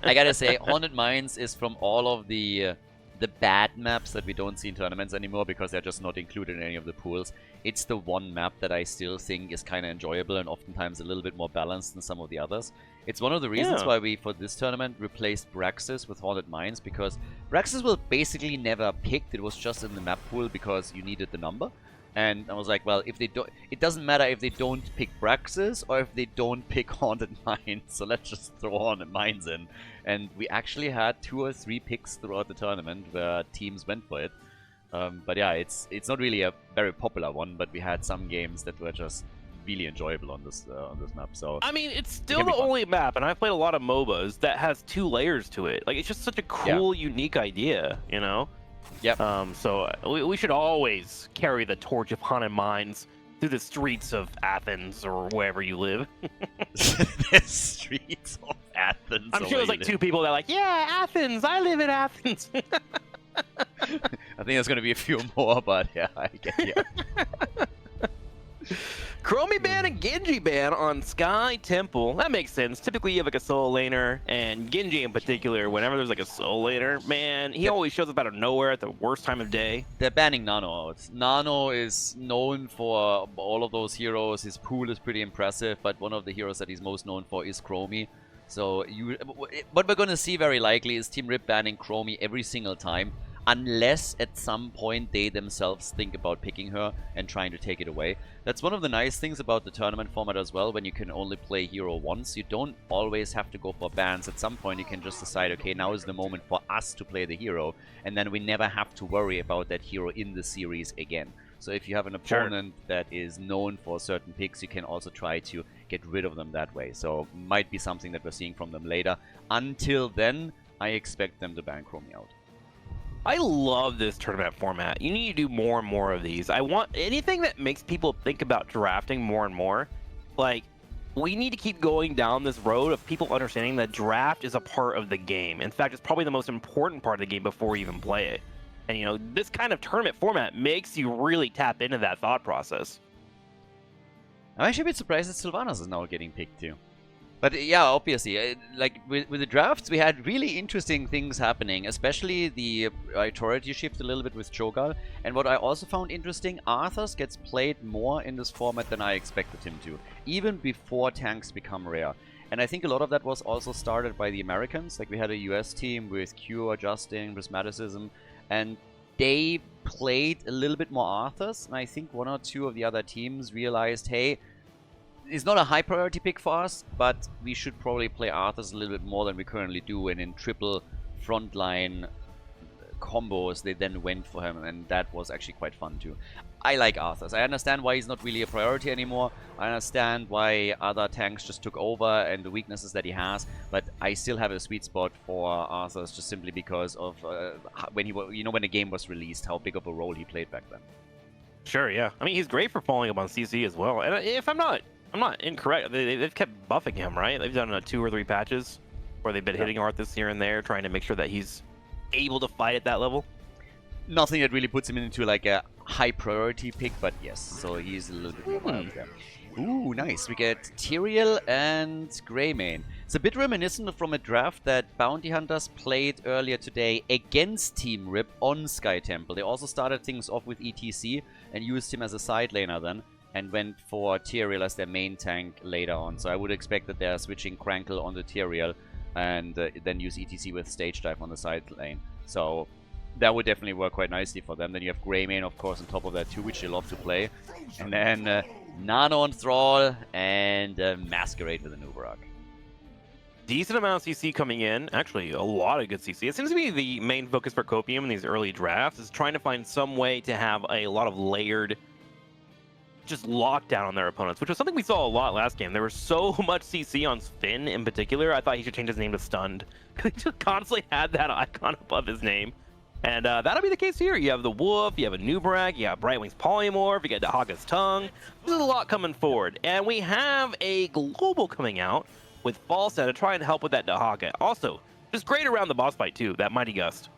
I gotta say, Haunted Mines is from all of the bad maps that we don't see in tournaments anymore because they're just not included in any of the pools. It's the one map that I still think is kind of enjoyable and oftentimes a little bit more balanced than some of the others. It's one of the reasons why we, for this tournament, replaced Braxis with Haunted Mines, because Braxis was basically never picked. It was just in the map pool because you needed the number. And I was like, well, if they don't, it doesn't matter if they don't pick Braxis or if they don't pick Haunted Mines. So let's just throw Haunted Mines in. And we actually had 2 or 3 picks throughout the tournament where teams went for it. But yeah, it's not really a very popular one, but we had some games that were just really enjoyable on this map. So I mean, it's still the only map, and I've played a lot of MOBAs that has 2 layers to it. Like, it's just such a cool, unique idea, you know? Yep. So we should always carry the torch of Haunted Mines through the streets of Athens or wherever you live. The streets of Athens. I'm sure there's like 2 people that are like, yeah, Athens, I live in Athens. I think there's going to be a few more, but yeah, I get you. Chromie ban and Genji ban on Sky Temple. That makes sense. Typically, you have like a solo laner, and Genji in particular, whenever there's like a solo laner, man, he always shows up out of nowhere at the worst time of day. They're banning Nano out. Nano is known for all of those heroes. His pool is pretty impressive, but one of the heroes that he's most known for is Chromie. So what we're going to see very likely is Team Rip banning Chromie every single time, unless at some point they themselves think about picking her and trying to take it away. That's one of the nice things about the tournament format as well. When you can only play hero once, you don't always have to go for bans. At some point you can just decide, okay, now is the moment for us to play the hero, and then we never have to worry about that hero in the series again. So if you have an opponent that is known for certain picks, you can also try to get rid of them that way. So might be something that we're seeing from them later. Until then, I expect them to ban Chromie out. I love this tournament format. You need to do more and more of these. I want anything that makes people think about drafting more and more. Like, we need to keep going down this road of people understanding that draft is a part of the game. In fact, it's probably the most important part of the game before you even play it. And, you know, this kind of tournament format makes you really tap into that thought process. I'm actually a bit surprised that Sylvanas is now getting picked too. But yeah, obviously, like with the drafts, we had really interesting things happening, especially the priority shift a little bit with Cho'Gall. And what I also found interesting, Arthas gets played more in this format than I expected him to, even before tanks become rare. And I think a lot of that was also started by the Americans. Like, we had a US team with Cure, Justin, Prismaticism, and they played a little bit more Arthas. And I think 1 or 2 of the other teams realized, hey, it's not a high priority pick for us, but we should probably play Arthas a little bit more than we currently do. And in triple frontline combos, they then went for him, and that was actually quite fun too. I like Arthas. I understand why he's not really a priority anymore. I understand why other tanks just took over and the weaknesses that he has, but I still have a sweet spot for Arthas just simply because of when the game was released, how big of a role he played back then. Sure, yeah. I mean, he's great for following up on CC as well. And if I'm not I'm not incorrect. They've kept buffing him, right? They've done 2 or 3 patches where they've been hitting Arthas here and there, trying to make sure that he's able to fight at that level. Nothing that really puts him into like a high priority pick, but yes, so he's a little bit more viable there. Ooh, nice. We get Tyrael and Greymane. It's a bit reminiscent from a draft that Bounty Hunters played earlier today against Team Rip on Sky Temple. They also started things off with ETC and used him as a side laner then, and went for Tyrael as their main tank later on. So I would expect that they're switching Crankle onto Tyrael and then use ETC with Stage Dive on the side lane. So that would definitely work quite nicely for them. Then you have Greymane, of course, on top of that too, which they love to play. And then Nano on Thrall and Masquerade with a Nubarak. Decent amount of CC coming in. Actually, a lot of good CC. It seems to be the main focus for Copium in these early drafts is trying to find some way to have a lot of layered just lockdown on their opponents, which was something we saw a lot last game. There was so much CC on Finn in particular. I thought he should change his name to Stunned. He just constantly had that icon above his name. And that'll be the case here. You have the Wolf, you have a Nubarak, you have Brightwing's Polymorph, you got Dahaka's Tongue. There's a lot coming forward. And we have a global coming out with Falstad to try and help with that Dahaka. Also, just great around the boss fight too, that Mighty Gust.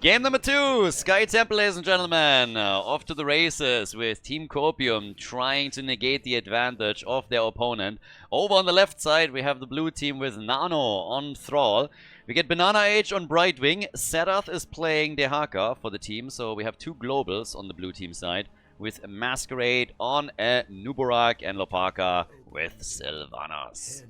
Game number 2, Sky Temple, ladies and gentlemen, off to the races with Team Copium trying to negate the advantage of their opponent. Over on the left side, we have the blue team with Nano on Thrall. We get Banana Age on Brightwing. Serath is playing Dehaka for the team, so we have 2 globals on the blue team side, with Masquerade on a Nubarak and Lopaka with Sylvanas.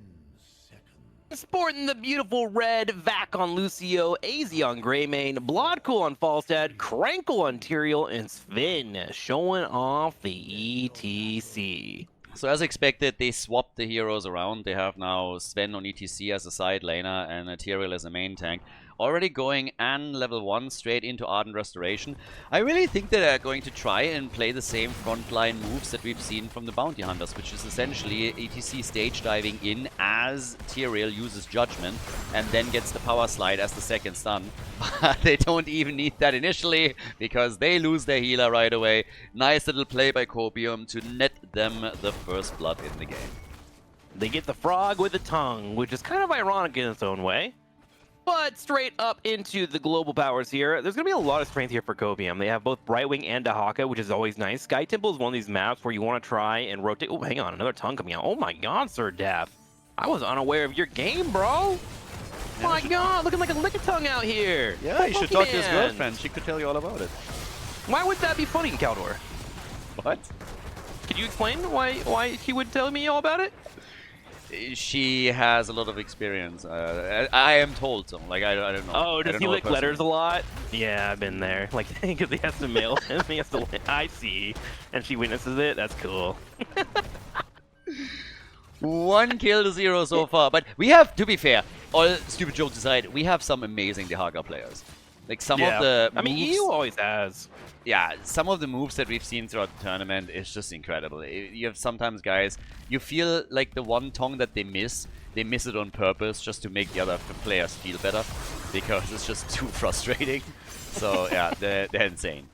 Sporting the beautiful red Vac on Lucio, AZ on Greymane, Bloodcool on Falstad, Crankle on Tyrael, and Sven showing off the ETC. So as expected, they swapped the heroes around. They have now Sven on ETC as a side laner and Tyrael as a main tank. Already going and level 1 straight into Ardent Restoration. I really think that they're going to try and play the same frontline moves that we've seen from the Bounty Hunters, which is essentially ETC stage diving in as Tyrael uses Judgment and then gets the power slide as the second stun. But they don't even need that initially because they lose their healer right away. Nice little play by Copium to net them the first blood in the game. They get the frog with the tongue, which is kind of ironic in its own way. But straight up into the global powers here, there's going to be a lot of strength here for Copium. They have both Brightwing and Dahaka, which is always nice. Sky Temple is one of these maps where you want to try and rotate. Oh, hang on, another tongue coming out. Oh my god, Sir Death. I was unaware of your game, bro. Yeah, my god, looking like a lick of tongue out here. Yeah, you should talk to his girlfriend. She could tell you all about it. Why would that be funny, Khaldor? What? Could you explain why she would tell me all about it? She has a lot of experience. I am told so. Like I don't know. Oh, does he lick letters a lot? Yeah, I've been there. Like because he has to mail him. He has to. I see, and she witnesses it. That's cool. 1 kill to 0 so far. But we have, to be fair, all stupid jokes aside, we have some amazing Dehaka players. Like some of the moves, I mean, EU always has. Yeah, some of the moves that we've seen throughout the tournament is just incredible. You have sometimes guys, you feel like the one tongue that they miss it on purpose just to make the other players feel better because it's just too frustrating. So yeah, they're insane.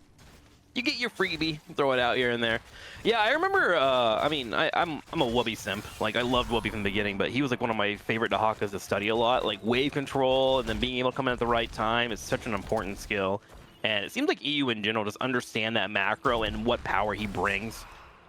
You get your freebie, throw it out here and there. Yeah, I remember, I mean, I'm a Wubby simp. Like, I loved Wubby from the beginning, but he was like one of my favorite Dahakas to study a lot. Like, wave control and then being able to come in at the right time is such an important skill. And it seems like EU in general just understand that macro and what power he brings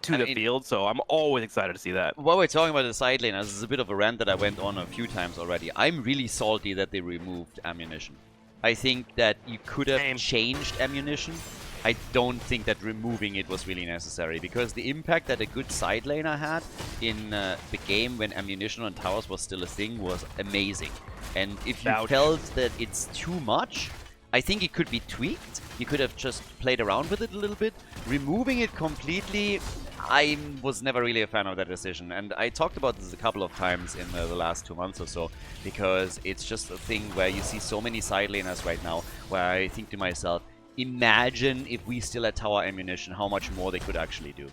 to the field, so I'm always excited to see that. While we're talking about the side laners, this is a bit of a rant that I went on a few times already. I'm really salty that they removed ammunition. I think that you could have changed ammunition. I don't think that removing it was really necessary, because the impact that a good side laner had in the game when ammunition on towers was still a thing was amazing. And if you felt that it's too much, I think it could be tweaked. You could have just played around with it a little bit. Removing it completely, I was never really a fan of that decision. And I talked about this a couple of times in the last 2 months or so, because it's just a thing where you see so many side laners right now, where I think to myself, imagine if we still had tower ammunition, how much more they could actually do.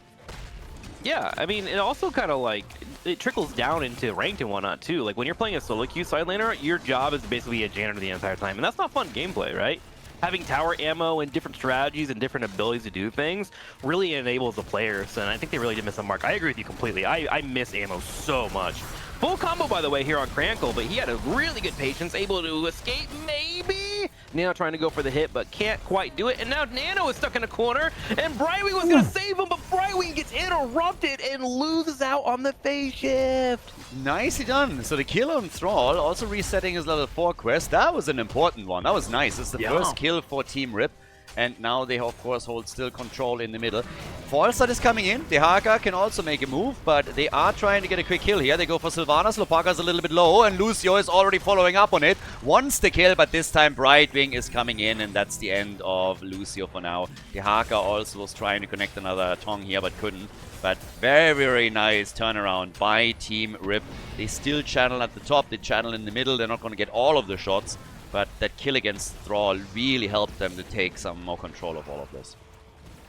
Yeah, I mean, it also kind of like, it trickles down into ranked and whatnot too. Like when you're playing a solo queue side laner, your job is basically a janitor the entire time, and that's not fun gameplay, right? having tower ammo and different strategies and different abilities to do things really enables the players, and I think they really did miss the mark. I agree with you completely. I miss ammo so much. Full combo, by the way, here on Crankle, but he had a really good patience, able to escape, maybe? Nano trying to go for the hit, but can't quite do it, and now Nano is stuck in a corner, and Brightwing was going to save him, but Brightwing gets interrupted and loses out on the phase shift. Nicely done. So the kill on Thrall, also resetting his level 4 quest, that was an important one. That was nice. It's the first kill for Team Rip. And now they, of course, hold still control in the middle. Falstad is coming in. Dehaka can also make a move, but they are trying to get a quick kill here. They go for Sylvanas. Lopaka's a little bit low, and Lucio is already following up on it. Wants the kill, but this time Brightwing is coming in, and that's the end of Lucio for now. Dehaka also was trying to connect another Tong here, but couldn't. But very, very nice turnaround by Team Rip. They still channel at the top. They channel in the middle. They're not going to get all of the shots. But that kill against Thrall really helped them to take some more control of all of this.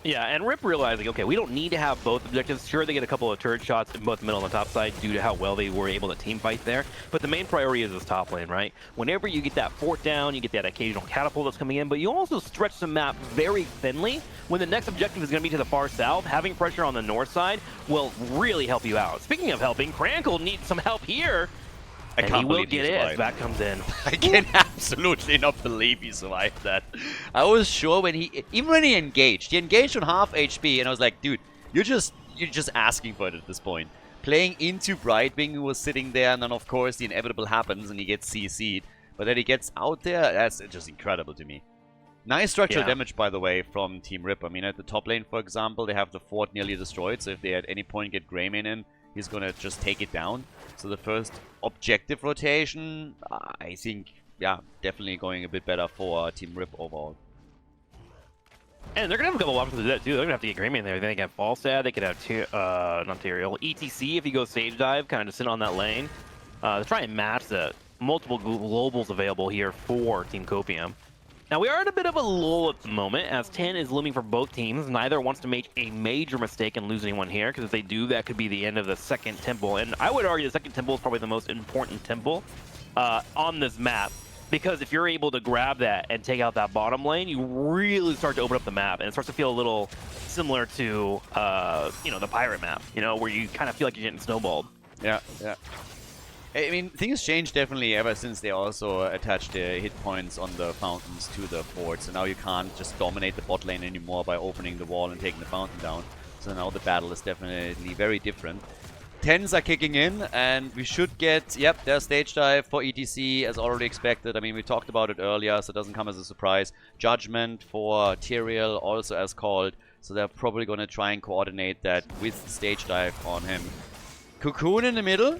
Yeah, and Rip realizing, okay, we don't need to have both objectives. Sure, they get a couple of turret shots in both the middle and the top side due to how well they were able to team fight there. But the main priority is this top lane, right? Whenever you get that fort down, you get that occasional catapult that's coming in, but you also stretch the map very thinly. When the next objective is going to be to the far south, having pressure on the north side will really help you out. Speaking of helping, Crankle needs some help here. And he will get it as Vac comes in. I can absolutely not believe he survived that. I was sure when even when he engaged on half HP, and I was like, dude, you're just asking for it at this point. Playing into Brightwing, who was sitting there, and then of course the inevitable happens and he gets CC'd. But then he gets out there, that's just incredible to me. Nice structural damage, by the way, from Team Rip. I mean, at the top lane, for example, they have the fort nearly destroyed, so if they at any point get Greymane in, he's gonna just take it down. So the first objective rotation, I think, yeah, definitely going a bit better for Team Rip overall. And they're gonna have a couple of options to do that too. They're gonna have to get Greymane there. They can have Falstad, they could have not Tyrael, ETC if you go Sage Dive, kind of sit on that lane. To try and match the multiple globals available here for Team Copium. Now, we are at a bit of a lull at the moment, as 10 is looming for both teams. Neither wants to make a major mistake and lose anyone here, because if they do, that could be the end of the second temple. And I would argue the second temple is probably the most important temple on this map, because if you're able to grab that and take out that bottom lane, you really start to open up the map, and it starts to feel a little similar to, you know, the pirate map, you know, where you kind of feel like you're getting snowballed. Yeah, yeah. I mean, things changed definitely ever since they also attached the hit points on the fountains to the forts. So now you can't just dominate the bot lane anymore by opening the wall and taking the fountain down. So now the battle is definitely very different. 10s are kicking in, and we should get, yep, their stage dive for ETC as already expected. I mean, we talked about it earlier, so it doesn't come as a surprise. Judgment for Tyrael also as called, so they're probably going to try and coordinate that with stage dive on him. Cocoon in the middle.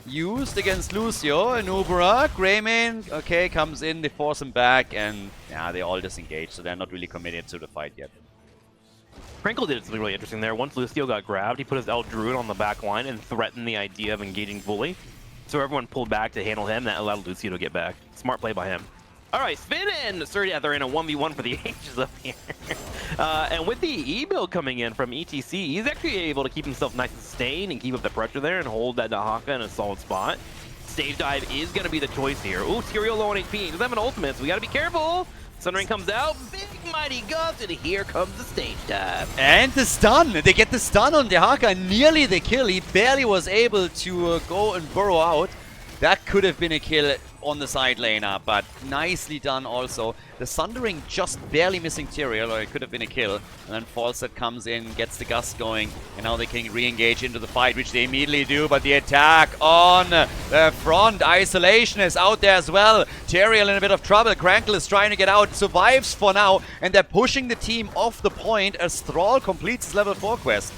Used against Lucio, Anubra, Greymane, okay, comes in, they force him back, and yeah, they all disengage, so they're not really committed to the fight yet. Crankle did something really interesting there. Once Lucio got grabbed, he put his Druid on the back line and threatened the idea of engaging fully. So everyone pulled back to handle him, that allowed Lucio to get back. Smart play by him. Alright, Spin and Surya, they're in a 1v1 for the ages up here. And with the E-build coming in from ETC, he's actually able to keep himself nice and sustained and keep up the pressure there and hold that Dahaka in a solid spot. Stage Dive is going to be the choice here. Ooh, Tyrael low on HP. He doesn't have an ultimate, so we got to be careful. Sunring comes out, big mighty gust, and here comes the Stage Dive. And the stun! They get the stun on Dahaka, nearly the kill. He barely was able to go and burrow out. That could have been a kill on the side laner, but nicely done also. The Sundering just barely missing Tyrael, or it could have been a kill. And then Falstad comes in, gets the gust going, and now they can re-engage into the fight, which they immediately do. But the attack on the front, Isolation is out there as well. Tyrael in a bit of trouble. Crankle is trying to get out, survives for now, and they're pushing the team off the point as Thrall completes his level 4 quest.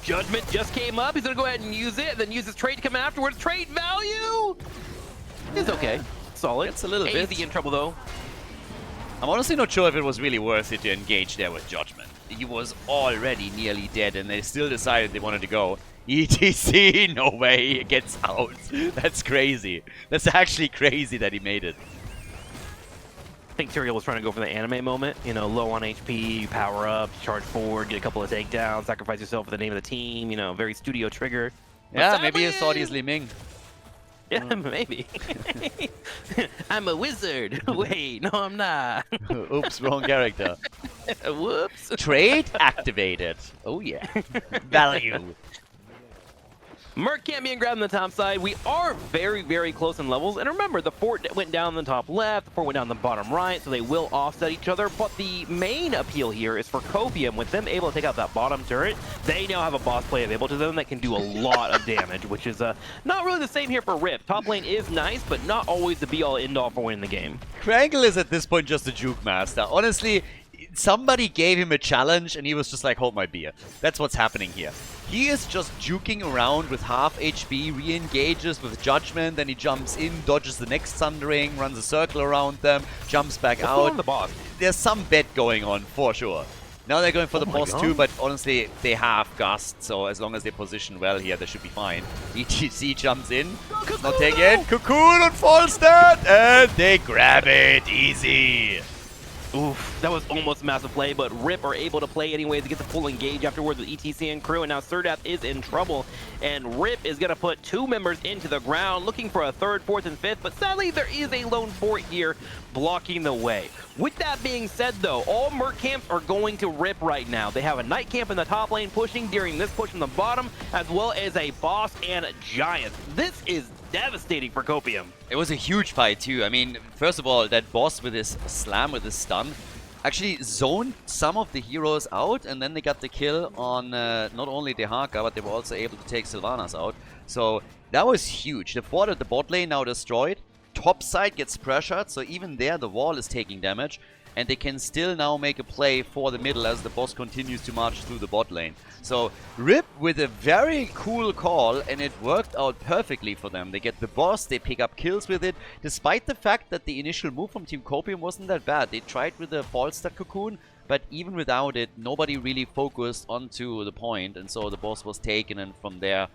Judgment just came up. He's going to go ahead and use it, then use his trade to come afterwards. Trade value is okay. Solid. It's a little bit. in trouble, though. I'm honestly not sure if it was really worth it to engage there with Judgment. He was already nearly dead, and they still decided they wanted to go. ETC, no way, he gets out. That's crazy. That's actually crazy that he made it. I think Tyrael was trying to go for the anime moment. You know, low on HP, power up, charge forward, get a couple of takedowns, sacrifice yourself for the name of the team. You know, very studio trigger. Yeah, maybe he saw these Li Ming. Yeah, maybe. I'm a wizard. Wait, no, I'm not. Oops, wrong character. Whoops. Trade activated. Oh yeah. Value. Merc can't be grabbed on the top side. We are very, very close in levels. And remember, the fort went down the top left, the fort went down the bottom right, so they will offset each other. But the main appeal here is for Copium. With them able to take out that bottom turret, they now have a boss play available to them that can do a lot of damage, which is not really the same here for Rip. Top lane is nice, but not always the be-all, end-all for winning the game. Krangle is at this point just a juke master. Honestly, somebody gave him a challenge and he was just like, hold my beer. That's what's happening here. He is just juking around with half HP, re-engages with Judgment, then he jumps in, dodges the next Sundering, runs a circle around them, jumps back out. The boss. There's some bet going on, for sure. Now they're going for the boss too, but honestly, they have Gust, so as long as they position well here, they should be fine. ETC jumps in, not taking it, Cocoon and falls dead, and they grab it, easy. Oof, that was almost a massive play, but Rip are able to play anyways to get the full engage afterwards with ETC and crew, and now Surdath is in trouble, and Rip is going to put 2 members into the ground, looking for a 3rd, 4th, and 5th, but sadly there is a lone fort here blocking the way. With that being said though, all Merc camps are going to Rip right now. They have a Knight camp in the top lane pushing during this push in the bottom, as well as a boss and a giant. This is devastating for Copium. It was a huge fight too. I mean, first of all, that boss with his slam, with his stun, actually zoned some of the heroes out, and then they got the kill on not only Dehaka, but they were also able to take Sylvanas out. So that was huge. The fort at the bot lane now destroyed. Top side gets pressured, so even there the wall is taking damage. And they can still now make a play for the middle as the boss continues to march through the bot lane. So Rip with a very cool call, and it worked out perfectly for them. They get the boss, they pick up kills with it, despite the fact that the initial move from Team Copium wasn't that bad. They tried with the Falstad Cocoon, but even without it, nobody really focused onto the point, and so the boss was taken, and from there,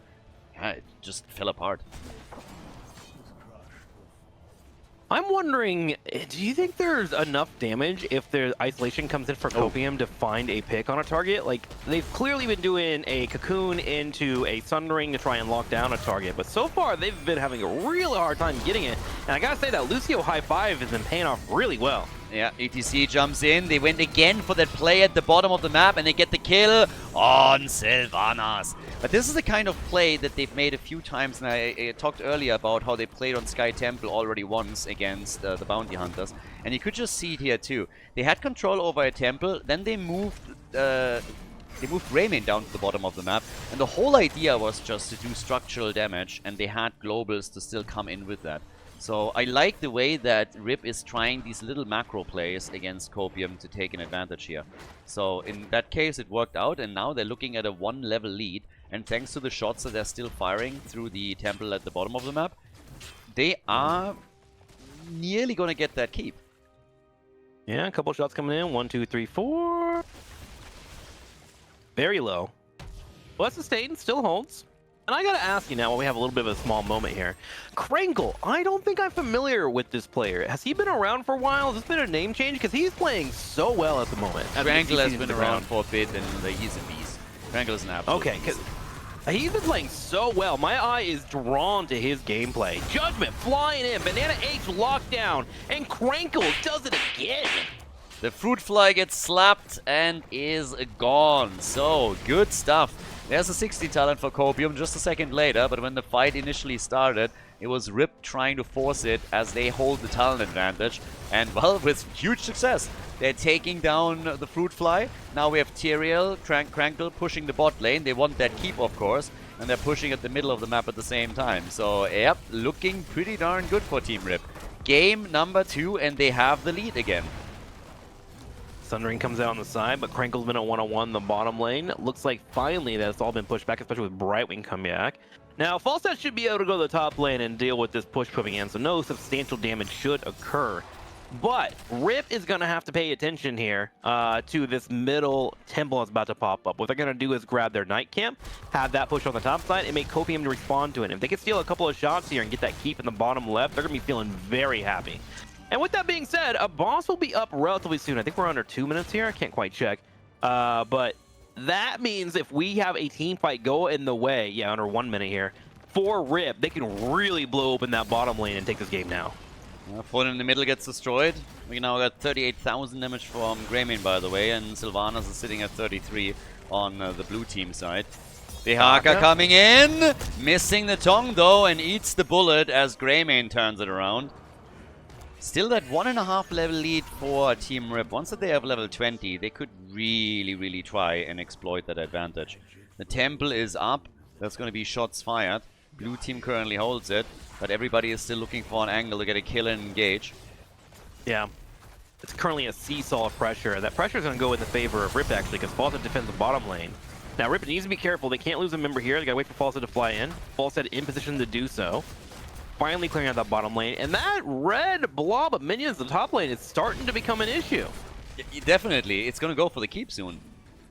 it just fell apart. I'm wondering, do you think there's enough damage if their isolation comes in for Copium to find a pick on a target? Like, they've clearly been doing a cocoon into a Sundering to try and lock down a target, but so far they've been having a really hard time getting it. And I gotta say that Lucio High 5 has been paying off really well. Yeah, ETC jumps in. They went again for that play at the bottom of the map, and they get the kill on Sylvanas. But this is the kind of play that they've made a few times, and I talked earlier about how they played on Sky Temple already once against the Bounty Hunters. And you could just see it here too. They had control over a temple, then they moved Rayman down to the bottom of the map, and the whole idea was just to do structural damage, and they had globals to still come in with that. So I like the way that Rip is trying these little macro plays against Copium to take an advantage here. So in that case it worked out, and now they're looking at a 1-level lead, and thanks to the shots that they're still firing through the temple at the bottom of the map, they are nearly gonna get that keep. Yeah, a couple shots coming in. 1, 2, 3, 4. Very low. Well, that's sustained, still holds. And I gotta ask you now, while we have a little bit of a small moment here. Krangle, I don't think I'm familiar with this player. Has he been around for a while? Has this been a name change? Because he's playing so well at the moment. Krangle has been around for a bit, and he's a beast. Krangle is an absolute beast. Because he's been playing so well. My eye is drawn to his gameplay. Judgment flying in, Banana H locked down, and Krangle does it again. The fruit fly gets slapped and is gone. So, good stuff. There's a 60 talent for Copium just a second later, but when the fight initially started, it was Rip trying to force it as they hold the talent advantage. And, well, with huge success. They're taking down the fruit fly. Now we have Tyrael, Krangle pushing the bot lane. They want that keep, of course, and they're pushing at the middle of the map at the same time. So, yep, looking pretty darn good for Team Rip. Game number 2, and they have the lead again. Sundering comes out on the side, but Krangle's been a one-on-one in the bottom lane. Looks like finally that's all been pushed back, especially with Brightwing coming back. Now, Falstad should be able to go to the top lane and deal with this push coming in, so no substantial damage should occur. But Rip is going to have to pay attention here to this middle temple that's about to pop up. What they're going to do is grab their Knight camp, have that push on the top side, and make Copium to respond to it. If they can steal a couple of shots here and get that keep in the bottom left, they're going to be feeling very happy. And with that being said, a boss will be up relatively soon. I think we're under 2 minutes here. I can't quite check. But that means if we have a team fight go in the way, yeah, under 1 minute here, for Rip, they can really blow open that bottom lane and take this game now. Ford in the middle gets destroyed. We now got 38,000 damage from Greymane, by the way, and Sylvanas is sitting at 33 on the blue team side. The Haka coming in, missing the tongue though, and eats the bullet as Greymane turns it around. Still that 1.5 level lead for Team Rip. Once that they have level 20, they could really try and exploit that advantage. The temple is up. That's going to be shots fired. Blue team currently holds it, but everybody is still looking for an angle to get a kill and engage. Yeah. It's currently a seesaw of pressure. That pressure is going to go in the favor of Rip, actually, because Falset defends the bottom lane. Now, Rip needs to be careful. They can't lose a member here. They got to wait for Falset to fly in. Falset in position to do so. Finally clearing out that bottom lane. And that red blob of minions in the top lane is starting to become an issue. Definitely. It's going to go for the keep soon.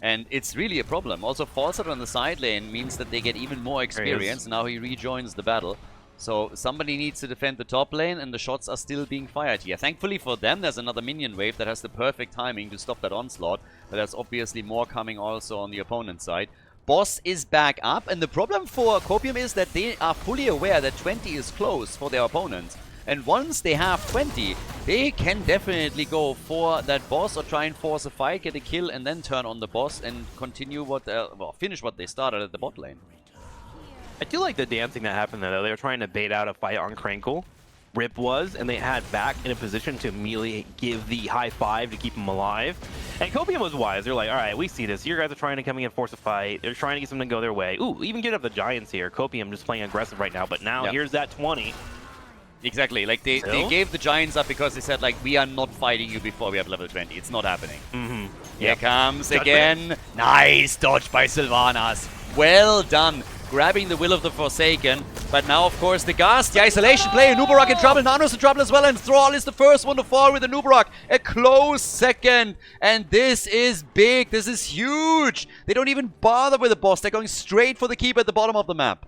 And it's really a problem. Also, Falset on the side lane means that they get even more experience. Now he rejoins the battle. So somebody needs to defend the top lane, and the shots are still being fired here. Thankfully for them, there's another minion wave that has the perfect timing to stop that onslaught. But there's obviously more coming also on the opponent's side. Boss is back up, and the problem for Copium is that they are fully aware that 20 is close for their opponents. And once they have 20, they can definitely go for that boss or try and force a fight, get a kill, and then turn on the boss and continue what, finish what they started at the bot lane. I do like the dancing that happened there, though. They were trying to bait out a fight on Krankle. Rip was, and they had back in a position to immediately give the high five to keep him alive. And Copium was wise. They're like, all right, we see this. You guys are trying to come in and force a fight. They're trying to get something to go their way. Ooh, even get up the Giants here. Copium just playing aggressive right now, but now here's that 20. Exactly, like they gave the Giants up because they said, like, we are not fighting you before we have level 20. It's not happening. Here comes again. Nice dodge by Sylvanas. Well done. Grabbing the Will of the Forsaken. But now, of course, the Ghast, the isolation play. Nubarak in trouble. Nano's in trouble as well. And Thrall is the first one to fall with the Nubarak. A close second. And this is big. This is huge. They don't even bother with the boss. They're going straight for the keep at the bottom of the map.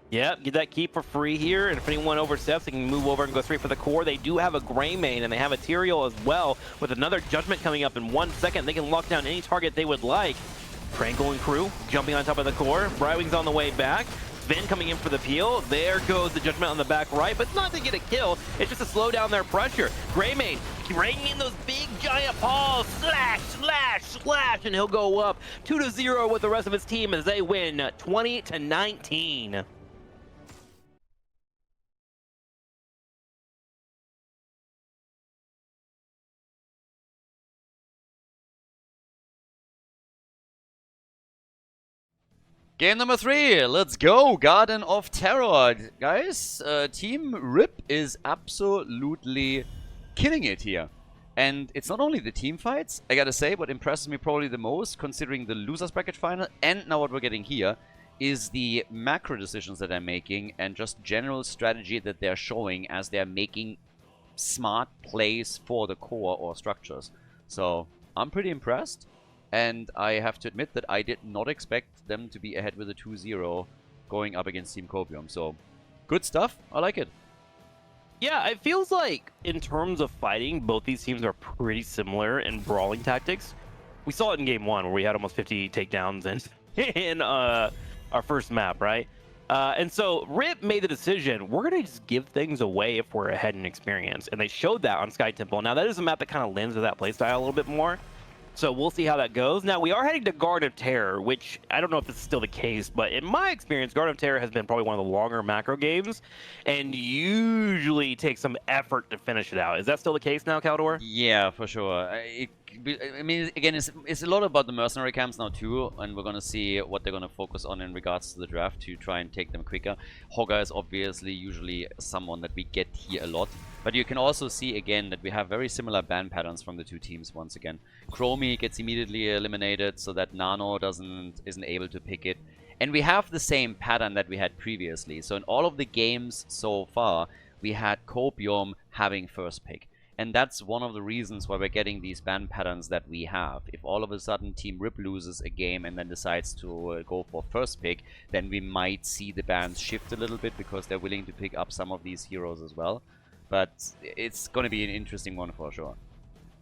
Yeah, get that keep for free here, and if anyone oversteps, they can move over and go straight for the core. They do have a Greymane, and they have a Tyrael as well, with another Judgment coming up in 1 second. They can lock down any target they would like. Krankle and crew jumping on top of the core. Brightwing's on the way back. Sven coming in for the peel. There goes the Judgment on the back right, but not to get a kill. It's just to slow down their pressure. Greymane bringing in those big giant paws. Slash, slash, slash, and he'll go up 2-0 with the rest of his team as they win 20-19. Game number 3, let's go, Garden of Terror. Guys, Team Rip is absolutely killing it here. And it's not only the team fights, I gotta say, what impresses me probably the most, considering the losers bracket final, and now what we're getting here, is the macro decisions that they're making, and just general strategy that they're showing as they're making smart plays for the core or structures. So, I'm pretty impressed. And I have to admit that I did not expect them to be ahead with a 2-0 going up against Team Copium. So, good stuff. I like it. Yeah, it feels like in terms of fighting, both these teams are pretty similar in brawling tactics. We saw it in Game 1 where we had almost 50 takedowns in our first map, right? And so Rip made the decision, we're going to just give things away if we're ahead in experience. And they showed that on Sky Temple. Now, that is a map that kind of lends to that playstyle a little bit more. So we'll see how that goes. Now, we are heading to Garden of Terror, which I don't know if this is still the case, but in my experience, Garden of Terror has been probably one of the longer macro games and usually takes some effort to finish it out. Is that still the case now, Khaldor? Yeah, for sure. I mean, again, it's a lot about the mercenary camps now too, and we're going to see what they're going to focus on in regards to the draft to try and take them quicker. Hogger is obviously usually someone that we get here a lot. But you can also see, again, that we have very similar ban patterns from the two teams once again. Chromie gets immediately eliminated so that Nano isn't able to pick it. And we have the same pattern that we had previously. So in all of the games so far, we had Copium having first pick. And that's one of the reasons why we're getting these ban patterns that we have. If all of a sudden Team Rip loses a game and then decides to go for first pick, then we might see the bans shift a little bit because they're willing to pick up some of these heroes as well. But it's going to be an interesting one for sure.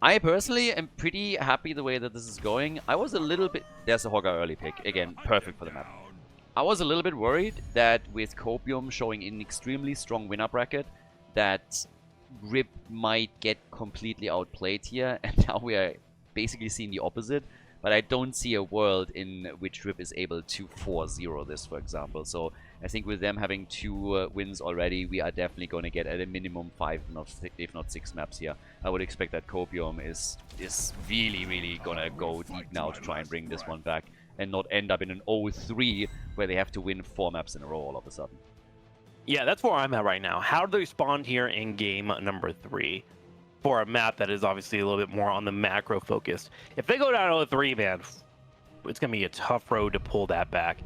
I personally am pretty happy the way that this is going. I was a little bit... There's a Hogger early pick. Again, perfect for the map. I was a little bit worried that with Copium showing an extremely strong winner bracket, that Rip might get completely outplayed here, and now we are basically seeing the opposite. But I don't see a world in which Rip is able to 4-0 this, for example. So I think with them having 2 wins already, we are definitely going to get at a minimum 5, if not 6 maps here. I would expect that Copium is really, really going to go deep now to try and bring this one back and not end up in an 0-3 where they have to win 4 maps in a row all of a sudden. Yeah, that's where I'm at right now. How do they respond here in game number 3? For a map that is obviously a little bit more on the macro focused. If they go down 0-3, man, it's going to be a tough road to pull that back.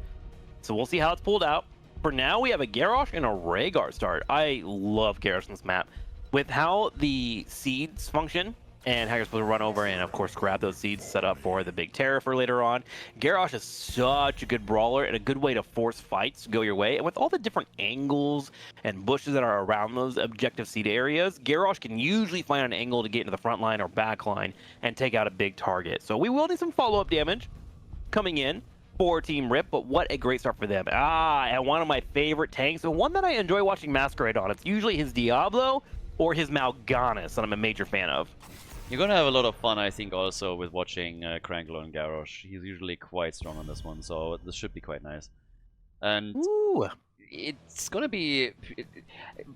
So we'll see how it's pulled out. For now, we have a Garrosh and a Rhaegar start. I love Garrosh in this map. With how the seeds function, and how you're supposed to run over and, of course, grab those seeds set up for the big terror for later on. Garrosh is such a good brawler and a good way to force fights to go your way. And with all the different angles and bushes that are around those objective seed areas, Garrosh can usually find an angle to get into the front line or back line and take out a big target. So we will need some follow-up damage coming in for Team Rip, but what a great start for them. And one of my favorite tanks, and one that I enjoy watching Masquerade on. It's usually his Diablo or his Mal'Ganis that I'm a major fan of. You're going to have a lot of fun, I think, also with watching Kranglo and Garrosh. He's usually quite strong on this one, so this should be quite nice. And Ooh. It's going to be...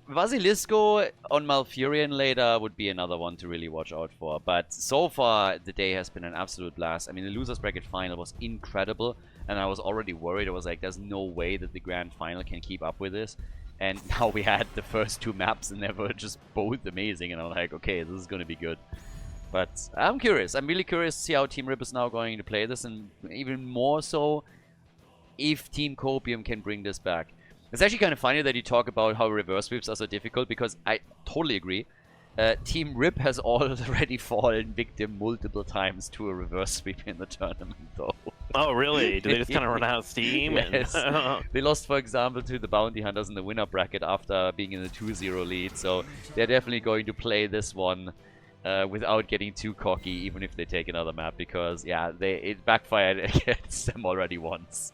Vasilisco on Malfurion later would be another one to really watch out for. But so far, the day has been an absolute blast. I mean, the Losers Bracket final was incredible, and I was already worried. I was like, there's no way that the Grand Final can keep up with this. And now we had the first 2 maps, and they were just both amazing. And I'm like, okay, this is going to be good. But I'm curious. I'm really curious to see how Team Rip is now going to play this, and even more so if Team Copium can bring this back. It's actually kind of funny that you talk about how reverse sweeps are so difficult, because I totally agree. Team Rip has already fallen victim multiple times to a reverse sweep in the tournament, though. Oh, really? Do they just kind of run out of steam? Yes. They lost, for example, to the Bounty Hunters in the winner bracket after being in a 2-0 lead, so they're definitely going to play this one without getting too cocky, even if they take another map, because, yeah, it backfired against them already once.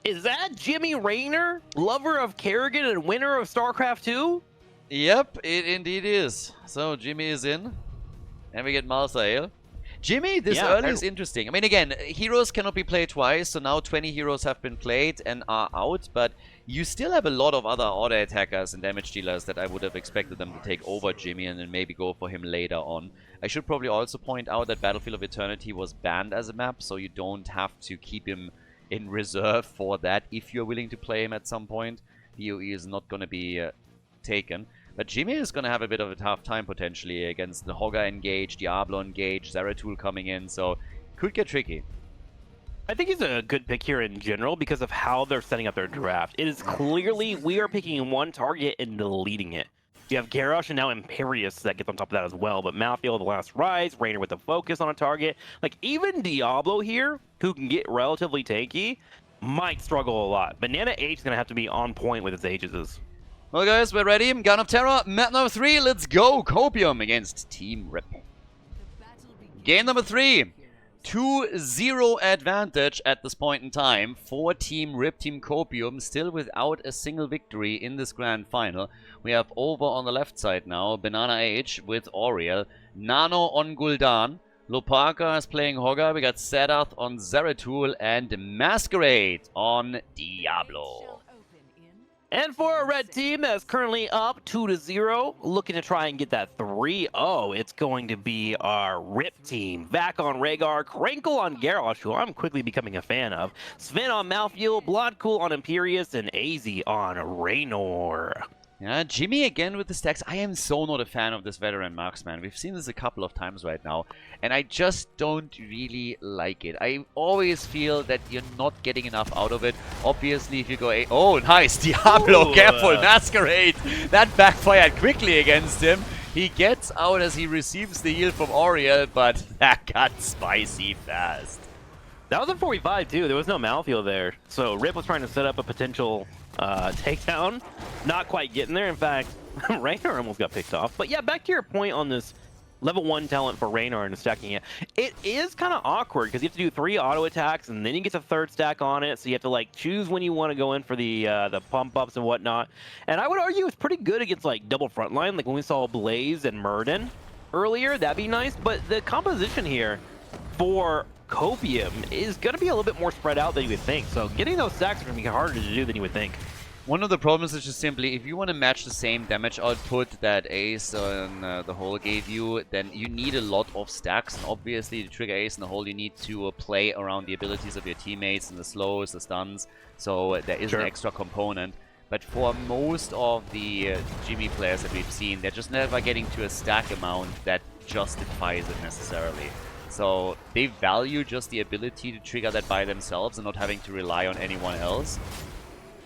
Is that Jimmy Raynor, lover of Kerrigan and winner of StarCraft 2? Yep, it indeed is. So, Jimmy is in, and we get Malsael. Jimmy, this early is interesting. I mean, again, heroes cannot be played twice, so now 20 heroes have been played and are out, but you still have a lot of other auto attackers and damage dealers that I would have expected them to take over Jimmy and then maybe go for him later on. I should probably also point out that Battlefield of Eternity was banned as a map, so you don't have to keep him in reserve for that if you're willing to play him at some point. DOE is not going to be taken. But Jimmy is going to have a bit of a tough time potentially against the Hogger engage, Diablo engage, Zeratul coming in, so could get tricky. I think he's a good pick here in general because of how they're setting up their draft. It is clearly we are picking one target and deleting it. You have Garrosh and now Imperius that gets on top of that as well, but Malthael, the Last Rise, Raynor with the focus on a target. Like, even Diablo here, who can get relatively tanky, might struggle a lot. Banana H is going to have to be on point with its Aegis. Well, guys, we're ready. Gun of Terror, map number 3. Let's go. Copium against Team Rip. Game number 3. 2-0 advantage at this point in time for Team Rip. Team Copium still without a single victory in this grand final. We have over on the left side now Banana H with Auriel, Nano on Gul'dan, Lopaka is playing Hogger, we got Sadath on Zeratul, and Masquerade on Diablo. And for a red team that's currently up 2-0, looking to try and get that 3-0, it's going to be our Rip team. Back on Rhaegar, Krankle on Garrosh, who I'm quickly becoming a fan of, Sven on Malthael, Bloodcool on Imperius, and AZ on Raynor. Yeah, Jimmy again with the stacks. I am so not a fan of this veteran marksman. We've seen this a couple of times right now, and I just don't really like it. I always feel that you're not getting enough out of it. Obviously, if you go... Oh, nice! Diablo, careful! Masquerade! That backfired quickly against him. He gets out as he receives the heal from Auriel, but that got spicy fast. That was a 45 too. There was no Malthael there. So Rip was trying to set up a potential takedown. Not quite getting there. In fact, Raynor almost got picked off. But yeah, back to your point on this level 1 talent for Reynard and stacking it. It is kind of awkward because you have to do 3 auto attacks and then you get the 3rd stack on it. So you have to like choose when you want to go in for the pump ups and whatnot. And I would argue it's pretty good against like double frontline, like when we saw Blaze and Murden earlier. That'd be nice. But the composition here for Copium is going to be a little bit more spread out than you would think. So getting those stacks are going to be harder to do than you would think. One of the problems is just simply, if you want to match the same damage output that Ace and the Hole gave you, then you need a lot of stacks. And obviously, to trigger Ace in the Hole, you need to play around the abilities of your teammates and the slows, the stuns. So there is an extra component. But for most of the Jimmy players that we've seen, they're just never getting to a stack amount that justifies it necessarily. So they value just the ability to trigger that by themselves and not having to rely on anyone else.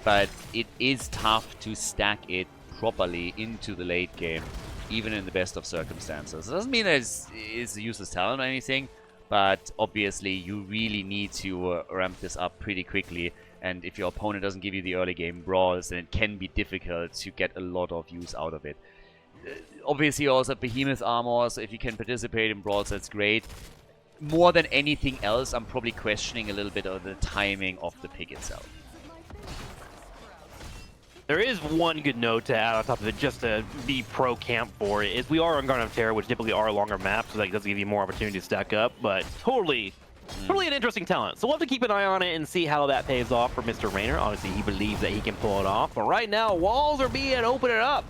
But it is tough to stack it properly into the late game, even in the best of circumstances. It doesn't mean that it's a useless talent or anything, but obviously you really need to ramp this up pretty quickly. And if your opponent doesn't give you the early game brawls, then it can be difficult to get a lot of use out of it. Obviously also Behemoth armor, so if you can participate in brawls, that's great. More than anything else, I'm probably questioning a little bit of the timing of the pick itself. There is one good note to add on top of it, just to be pro camp for it, is we are on Garden of Terror, which typically are longer maps, so that does give you more opportunity to stack up, but totally an interesting talent. So we'll have to keep an eye on it and see how that pays off for Mr. Raynor. Obviously, he believes that he can pull it off, but right now, walls are being opened up.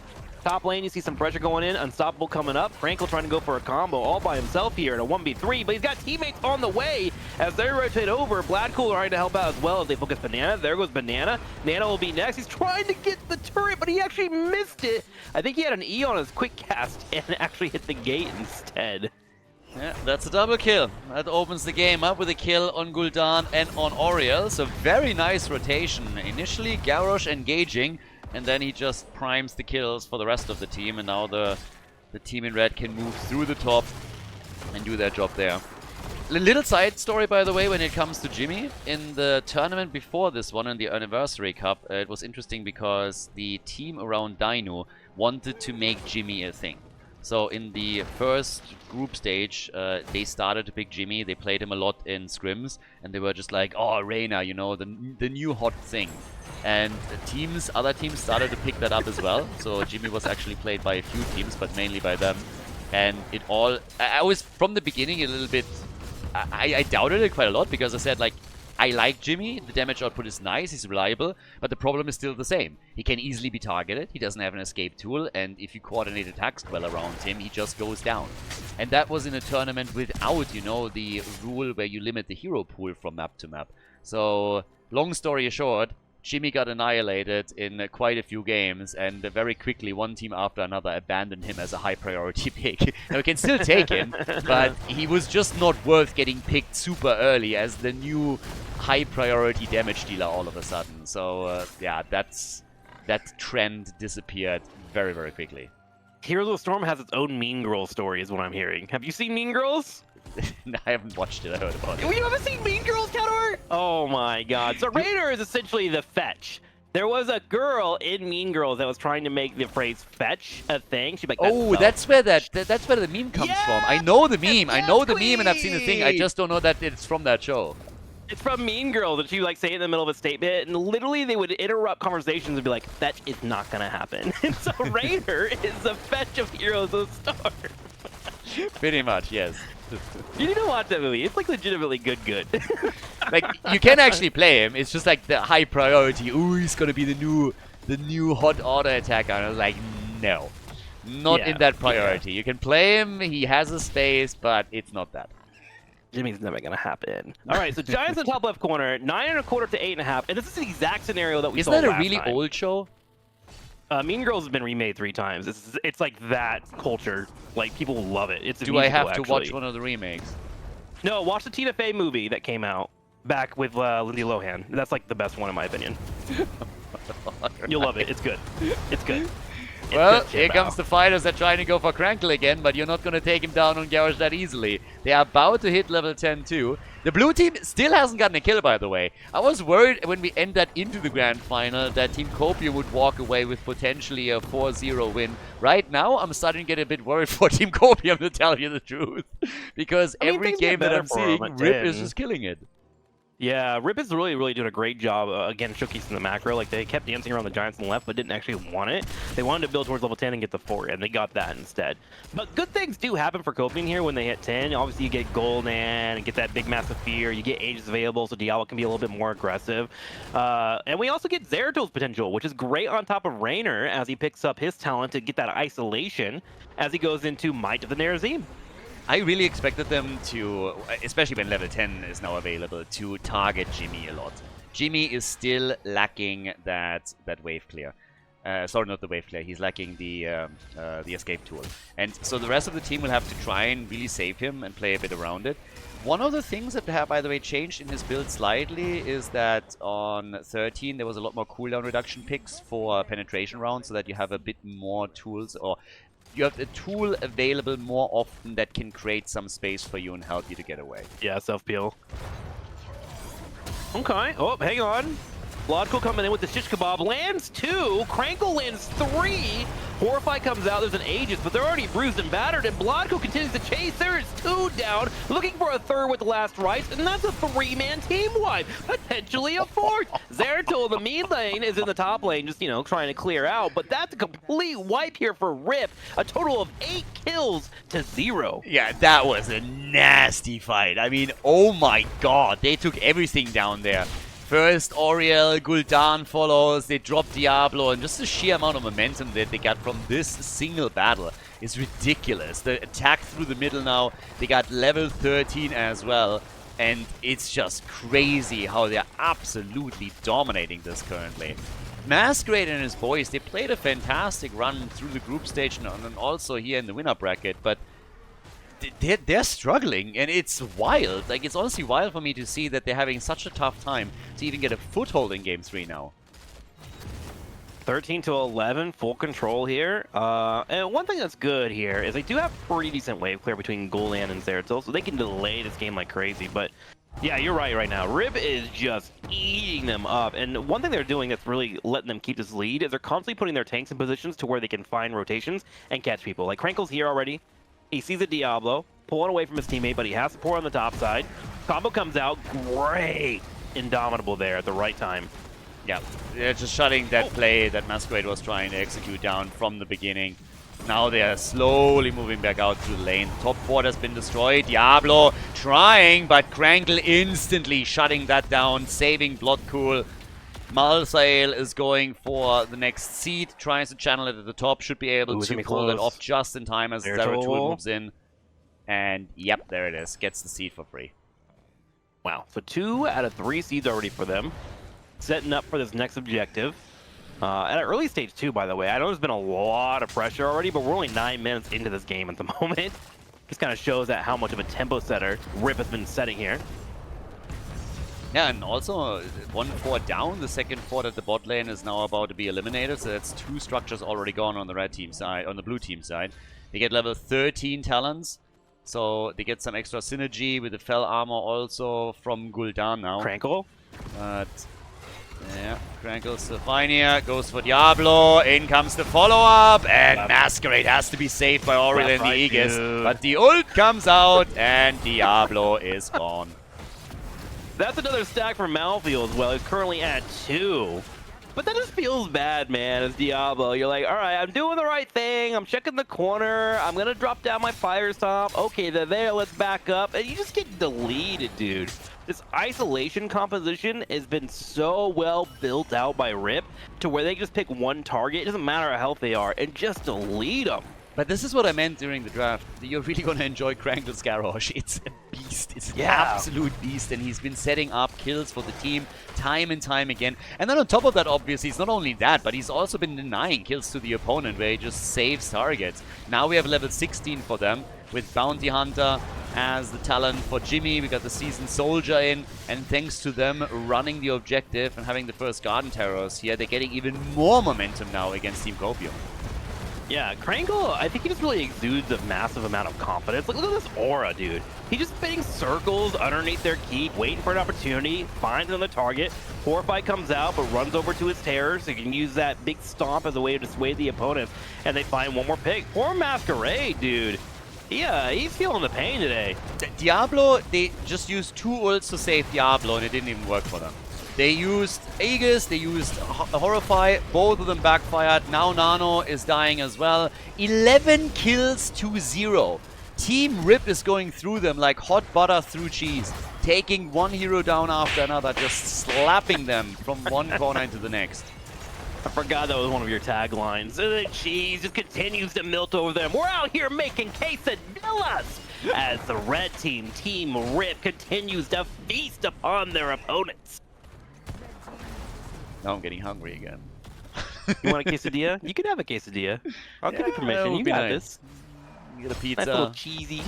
Top lane, you see some pressure going in. Unstoppable coming up. Frankel trying to go for a combo all by himself here in a 1v3, but he's got teammates on the way as they rotate over. Bladcool trying to help out as well as they focus Banana. There goes Banana. Nana will be next. He's trying to get the turret, but he actually missed it. I think he had an E on his quick cast and actually hit the gate instead. Yeah, that's a double kill. That opens the game up with a kill on Gul'dan and on Oriel. So very nice rotation. Initially, Garrosh engaging, and then he just primes the kills for the rest of the team, and now the team in red can move through the top and do their job there. A little side story, by the way, when it comes to Jimmy. In the tournament before this one, in the Anniversary Cup, it was interesting because the team around Dino wanted to make Jimmy a thing. So in the first group stage, they started to pick Jimmy. They played him a lot in scrims, and they were just like, "Oh, Reyna, you know, the new hot thing." And other teams started to pick that up as well. So Jimmy was actually played by a few teams, but mainly by them. And it all, I was from the beginning a little bit, I doubted it quite a lot because I said, like, I like Jimmy, the damage output is nice, he's reliable, but the problem is still the same. He can easily be targeted, he doesn't have an escape tool, and if you coordinate attacks well around him, he just goes down. And that was in a tournament without, you know, the rule where you limit the hero pool from map to map. So, long story short, Jimmy got annihilated in quite a few games, and very quickly one team after another abandoned him as a high priority pick. Now we can still take him, but he was just not worth getting picked super early as the new high priority damage dealer all of a sudden. So yeah, that trend disappeared very, very quickly. Heroes of the Storm has its own Mean Girls story is what I'm hearing. Have you seen Mean Girls? No, I haven't watched it, I heard about it. You haven't seen Mean Girls, Khaldor? Oh my god. So Raider is essentially the fetch. There was a girl in Mean Girls that was trying to make the phrase fetch a thing. She'd be like, oh, that's where that's where the meme comes from. I know the meme. I know the meme and I've seen the thing. I just don't know that it's from that show. It's from Mean Girls, and she would like say it in the middle of a statement, and literally they would interrupt conversations and be like, "Fetch is not gonna happen." And so Raider is the fetch of Heroes of the Storm. Pretty much, yes. You need to watch that movie. It's like legitimately good. Like, you can actually play him. It's just like the high priority. Ooh, he's gonna be the new hot auto attacker. And I was like, no, not in that priority. You can play him. He has a space, but it's not that. Jimmy's never gonna happen. All right, so Giants in the top left corner, 9.25 to 8.5, and this is the exact scenario that we saw last time. Isn't that a really old show? Mean Girls has been remade 3 times. It's like that culture. Like, people love it. It's Do I have to watch one of the remakes? No, watch the Tina Fey movie that came out back with Lindsay Lohan. That's like the best one in my opinion. You'll love it. It's good. It's good. Well, here comes the fighters that are trying to go for Krankle again, but you're not going to take him down on Garage that easily. They are about to hit level 10 too. The blue team still hasn't gotten a kill, by the way. I was worried when we entered into the grand final that Team Copium would walk away with potentially a 4-0 win. Right now, I'm starting to get a bit worried for Team Copium, to tell you the truth. Because every game that I'm seeing, Rip is just killing it. Yeah, Rip is really doing a great job, again, showcasing the macro. Like, they kept dancing around the Giants on the left, but didn't actually want it. They wanted to build towards level 10 and get the 4, and they got that instead. But good things do happen for Copium here when they hit 10. Obviously, you get Golden and get that big massive fear. You get Aegis available, so Diablo can be a little bit more aggressive. And we also get Zeratil's potential, which is great on top of Raynor as he picks up his talent to get that isolation as he goes into Might of the Nerazim. I really expected them to, especially when level 10 is now available, to target Jimmy a lot. Jimmy is still lacking that wave clear. Sorry, not the wave clear. He's lacking the escape tool. And so the rest of the team will have to try and really save him and play a bit around it. One of the things that have, by the way, changed in his build slightly is that on 13 there was a lot more cooldown reduction picks for penetration rounds, so that you have a bit more tools, or you have a tool available more often that can create some space for you and help you to get away. Yeah, self-peel. Okay. Oh, hang on. Logical coming in with the shish kebab. Lands 2. Krankle lands 3. Horrify comes out. There's an Aegis, but they're already bruised and battered. And Blodko continues to chase. There is 2 down. Looking for a 3rd with the last rice. And that's a 3-man team wipe. Potentially a 4th. Zeratil in the mid lane is in the top lane, just, you know, trying to clear out. But that's a complete wipe here for Rip. A total of 8 kills to 0. Yeah, that was a nasty fight. I mean, oh my god. They took everything down there. First, Oriel, Gul'dan follows, they drop Diablo, and just the sheer amount of momentum that they got from this single battle is ridiculous. The attack through the middle now, they got level 13 as well, and it's just crazy how they're absolutely dominating this currently. Masquerade and his boys, they played a fantastic run through the group stage and also here in the winner bracket, but they're struggling, and it's wild. Like, it's honestly wild for me to see that they're having such a tough time to even get a foothold in Game 3 now. 13 to 11, full control here. And one thing that's good here is they do have pretty decent wave clear between Gul'dan and Zeratil, so they can delay this game like crazy. But yeah, you're right now. Rip is just eating them up. And one thing they're doing that's really letting them keep this lead is they're constantly putting their tanks in positions to where they can find rotations and catch people. Like, Krankle's here already. He sees a Diablo, pulling away from his teammate, but he has support on the top side. Combo comes out, great Indomitable there at the right time. Yeah, they're just shutting that play that Masquerade was trying to execute down from the beginning. Now they are slowly moving back out through the lane. Top fort has been destroyed. Diablo trying, but Krankle instantly shutting that down, saving Bloodcool. Malsael is going for the next seed, tries to channel it at the top, should be able to pull it off just in time as Zeratul moves in. And yep, there it is. Gets the seed for free. Wow, so 2 out of 3 seeds already for them. Setting up for this next objective. At an early stage too, by the way. I know there's been a lot of pressure already, but we're only 9 minutes into this game at the moment. Just kind of shows that how much of a tempo setter Rip has been setting here. Yeah, and also 1 fort down. The second fort at the bot lane is now about to be eliminated, so that's 2 structures already gone on the red team side, on the blue team side. They get level 13 talents, so they get some extra synergy with the fell armor also from Gul'dan now. Krankle. But yeah, Krankle's fine here, goes for Diablo, in comes the follow-up, and Masquerade has to be saved by Oriel and the Aegis. But the ult comes out, and Diablo is gone. That's another stack for Malfield as well. He's currently at 2. But that just feels bad, man, as Diablo. You're like, all right, I'm doing the right thing. I'm checking the corner. I'm going to drop down my fire stomp. Okay, they're there. Let's back up. And you just get deleted, dude. This isolation composition has been so well built out by Rip to where they just pick one target. It doesn't matter how healthy they are, and just delete them. But this is what I meant during the draft. You're really going to enjoy Krankle's Garrosh. It's a beast. It's an absolute beast. And he's been setting up kills for the team time and time again. And then on top of that, obviously, it's not only that, but he's also been denying kills to the opponent where he just saves targets. Now we have level 16 for them with Bounty Hunter as the talent for Jimmy. We got the Seasoned Soldier in. And thanks to them running the objective and having the first Garden Terrors here, they're getting even more momentum now against Team Copium. Yeah, Krangle, I think he just really exudes a massive amount of confidence. Like, look at this aura, dude. He's just spinning circles underneath their keep, waiting for an opportunity, finds another target. Horrify comes out, but runs over to his terror, so he can use that big stomp as a way to dissuade the opponent. And they find one more pick. Poor Masquerade, dude. Yeah, he's feeling the pain today. Diablo, they just used 2 ults to save Diablo, and it didn't even work for them. They used Aegis, they used Horrify, both of them backfired. Now Nano is dying as well. 11 kills to 0. Team Rip is going through them like hot butter through cheese. Taking one hero down after another, just slapping them from one corner into the next. I forgot that was one of your taglines. The cheese just continues to melt over them. We're out here making quesadillas as the red team, Team Rip, continues to feast upon their opponents. Now I'm getting hungry again. You want a quesadilla? You can have a quesadilla. I'll give you permission. You got this. You get a pizza. Nice little cheesy.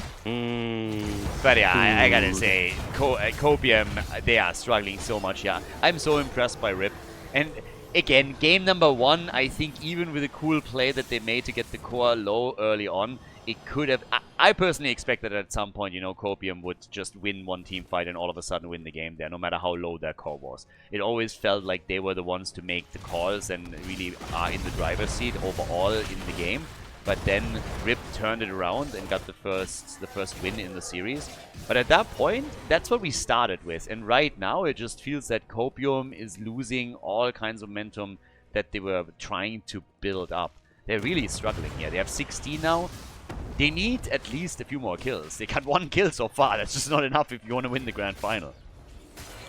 But yeah, I gotta say, Copium, they are struggling so much. Yeah, I'm so impressed by Rip. And again, game number 1, I think even with a cool play that they made to get the core low early on, it could have... I personally expected that at some point, you know, Copium would just win one team fight and all of a sudden win the game there, no matter how low their core was. It always felt like they were the ones to make the calls and really are in the driver's seat overall in the game. But then Rip turned it around and got the first win in the series. But at that point, that's what we started with. And right now, it just feels that Copium is losing all kinds of momentum that they were trying to build up. They're really struggling here. They have 16 now. They need at least a few more kills. They got 1 kill so far. That's just not enough if you want to win the grand final.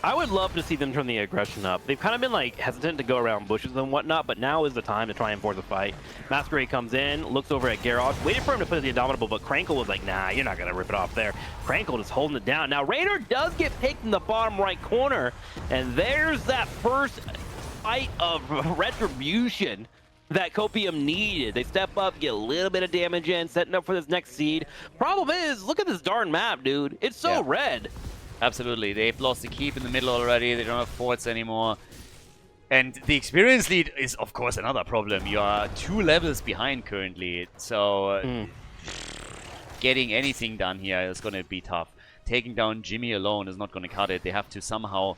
I would love to see them turn the aggression up. They've kind of been like hesitant to go around bushes and whatnot, but now is the time to try and force a fight. Masquerade comes in, looks over at Garrosh, waited for him to put the Indomitable, but Krankle was like, nah, you're not going to rip it off there. Krankle just holding it down. Now, Raider does get picked in the bottom right corner, and there's that first fight of retribution that Copium needed. They step up, get a little bit of damage in, setting up for this next seed. Problem is, look at this darn map, dude. It's so red. Absolutely. They've lost the keep in the middle already. They don't have forts anymore. And the experience lead is, of course, another problem. You are 2 levels behind currently. So getting anything done here is going to be tough. Taking down Jimmy alone is not going to cut it. They have to somehow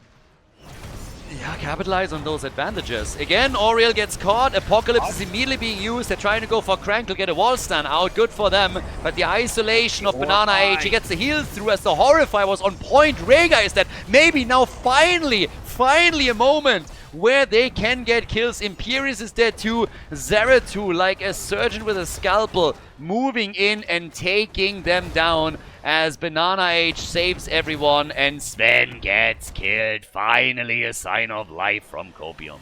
capitalize on those advantages. Again, Oriel gets caught. Apocalypse is immediately being used. They're trying to go for Krankle, get a wall stun out. Good for them. But the isolation of Banana Age, he gets the heal through as the Horrify was on point. Rhaegar is that maybe now finally a moment where they can get kills. Imperius is dead too. Zeratul, like a surgeon with a scalpel, moving in and taking them down as Banana Age saves everyone and Sven gets killed. Finally a sign of life from Copium.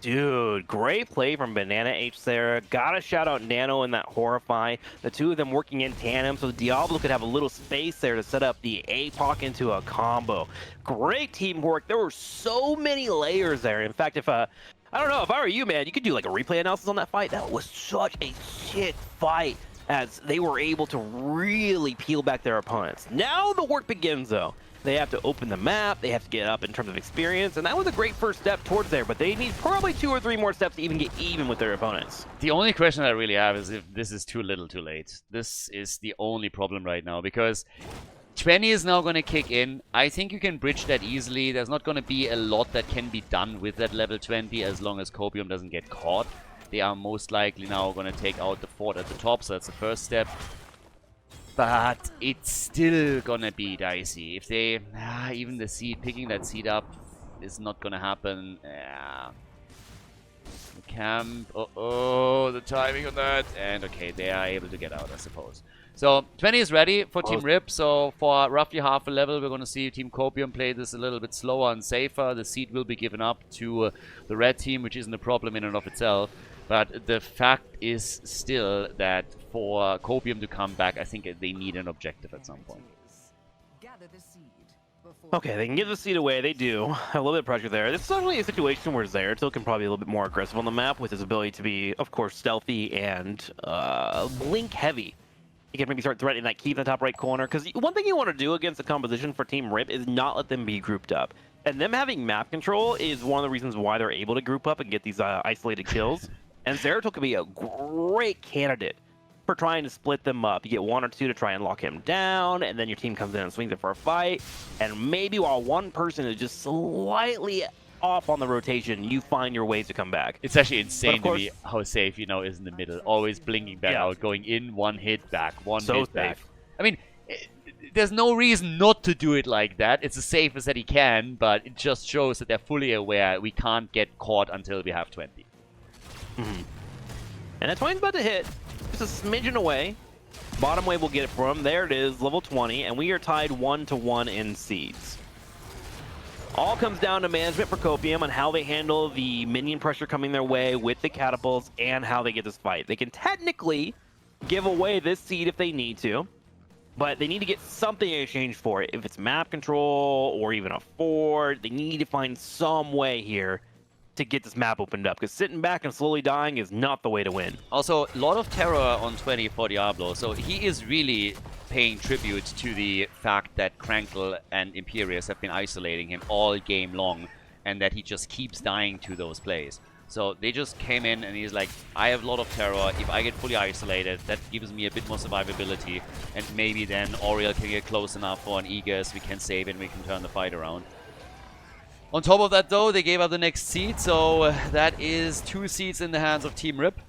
Dude, great play from Banana H there. Gotta shout out Nano and that Horrify. The two of them working in tandem so Diablo could have a little space there to set up the APOC into a combo. Great teamwork. There were so many layers there. In fact, if I don't know, if I were you, man, you could do like a replay analysis on that fight. That was such a shit fight as they were able to really peel back their opponents. Now the work begins, though. They have to open the map, they have to get up in terms of experience, and that was a great first step towards there, but they need probably 2 or 3 more steps to even get even with their opponents. The only question I really have is if this is too little too late. This is the only problem right now, because 20 is now going to kick in. I think you can bridge that easily. There's not going to be a lot that can be done with that level 20 as long as Copium doesn't get caught. They are most likely now going to take out the fort at the top, so that's the first step. But it's still gonna be dicey. If they, even the seed, picking that seed up is not gonna happen. The camp, the timing on that. And okay, they are able to get out, I suppose. So 20 is ready for Team Rip. So for roughly half a level, we're gonna see Team Copium play this a little bit slower and safer. The seed will be given up to the red team, which isn't a problem in and of itself. But the fact is still that for Copium to come back, I think they need an objective at some point. Okay, they can give the seed away. They do. A little bit of pressure there. This is certainly a situation where Zeratul can probably be a little bit more aggressive on the map with his ability to be, of course, stealthy and blink heavy. He can maybe start threatening that keep in the top right corner. Because one thing you want to do against the composition for Team Rip is not let them be grouped up. And them having map control is one of the reasons why they're able to group up and get these isolated kills. And Zeratul could be a great candidate for trying to split them up. You get 1 or 2 to try and lock him down, and then your team comes in and swings it for a fight. And maybe while one person is just slightly off on the rotation, you find your ways to come back. It's actually insane to me how safe, you know, is in the middle. Always blinking back out, going in, 1 hit back, 1 hit back. I mean, there's no reason not to do it like that. It's the safest that he can, but it just shows that they're fully aware we can't get caught until we have 20. And that 20's about to hit. Just a smidgen away. Bottom wave will get it for him. There it is, level 20, and we are tied 1-1 in seeds. All comes down to management for Copium on how they handle the minion pressure coming their way with the catapults and how they get this fight. They can technically give away this seed if they need to, but they need to get something in exchange for it. If it's map control or even a fort, they need to find some way here to get this map opened up, because sitting back and slowly dying is not the way to win. Also, a lot of terror on 20 for Diablo, so he is really paying tribute to the fact that Krankle and Imperius have been isolating him all game long, and that he just keeps dying to those plays. So they just came in and he's like, I have a lot of terror. If I get fully isolated, that gives me a bit more survivability, and maybe then Oriel can get close enough for an Aegis, we can save and we can turn the fight around. On top of that, though, they gave up the next seed, so that is 2 seeds in the hands of Team Rip.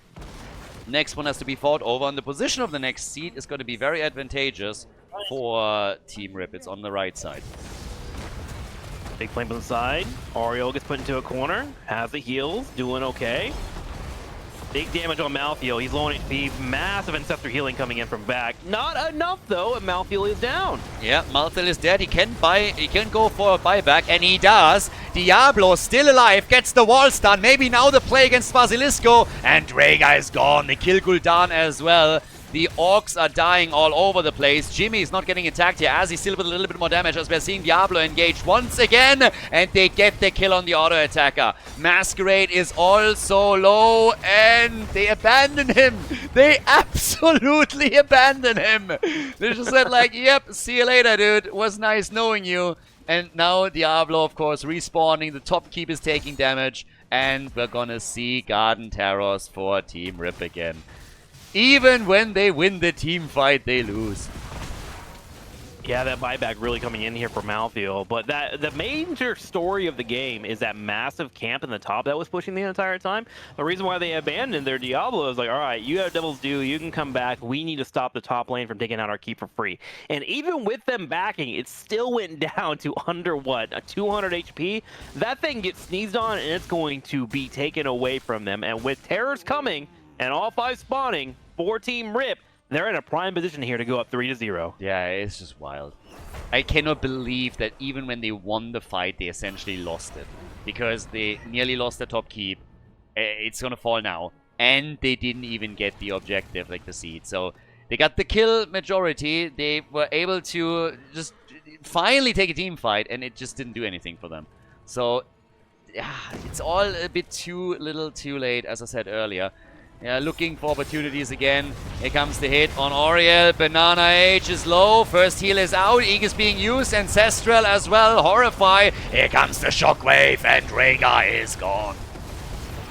Next one has to be fought over, and the position of the next seed is going to be very advantageous for Team Rip. It's on the right side. Big flame on the side. Oriel gets put into a corner, has the heals, doing okay. Big damage on Malthael. He's low on HP. Massive Ancestor healing coming in from back. Not enough, though, and Malthael is down. Yeah, Malthael is dead. He can go for a buyback, and he does. Diablo still alive, gets the wall stun. Maybe now the play against Basilisco. And Rhaegar is gone. They kill Gul'dan as well. The orcs are dying all over the place. Jimmy is not getting attacked here, as he's still with a little bit more damage, as we're seeing Diablo engage once again, and they get the kill on the auto attacker. Masquerade is also low, and they abandon him. They absolutely abandon him. They just said like, yep, see you later, dude. It was nice knowing you. And now Diablo, of course, respawning. The top keep is taking damage, and we're gonna see Garden Terrors for Team Rip again. Even when they win the team fight, they lose. Yeah, that buyback really coming in here for Malthael. But the major story of the game is that massive camp in the top that was pushing the entire time. The reason why they abandoned their Diablo is like, all right, you have Devil's Due, you can come back. We need to stop the top lane from taking out our keep for free. And even with them backing, it still went down to under, what, a 200 HP? That thing gets sneezed on, and it's going to be taken away from them. And with Terrors coming, and all 5 spawning, for Team Rip, they're in a prime position here to go up 3-0. Yeah, it's just wild. I cannot believe that even when they won the fight, they essentially lost it. Because they nearly lost the top keep. It's gonna fall now. And they didn't even get the objective, like the seed. So they got the kill majority. They were able to just finally take a team fight, and it just didn't do anything for them. So, yeah, it's all a bit too little too late, as I said earlier. Yeah, looking for opportunities again. Here comes the hit on Oriel. Banana Age is low. First heal is out. Aegis being used. Ancestral as well. Horrify. Here comes the shockwave, and Rhaegar is gone.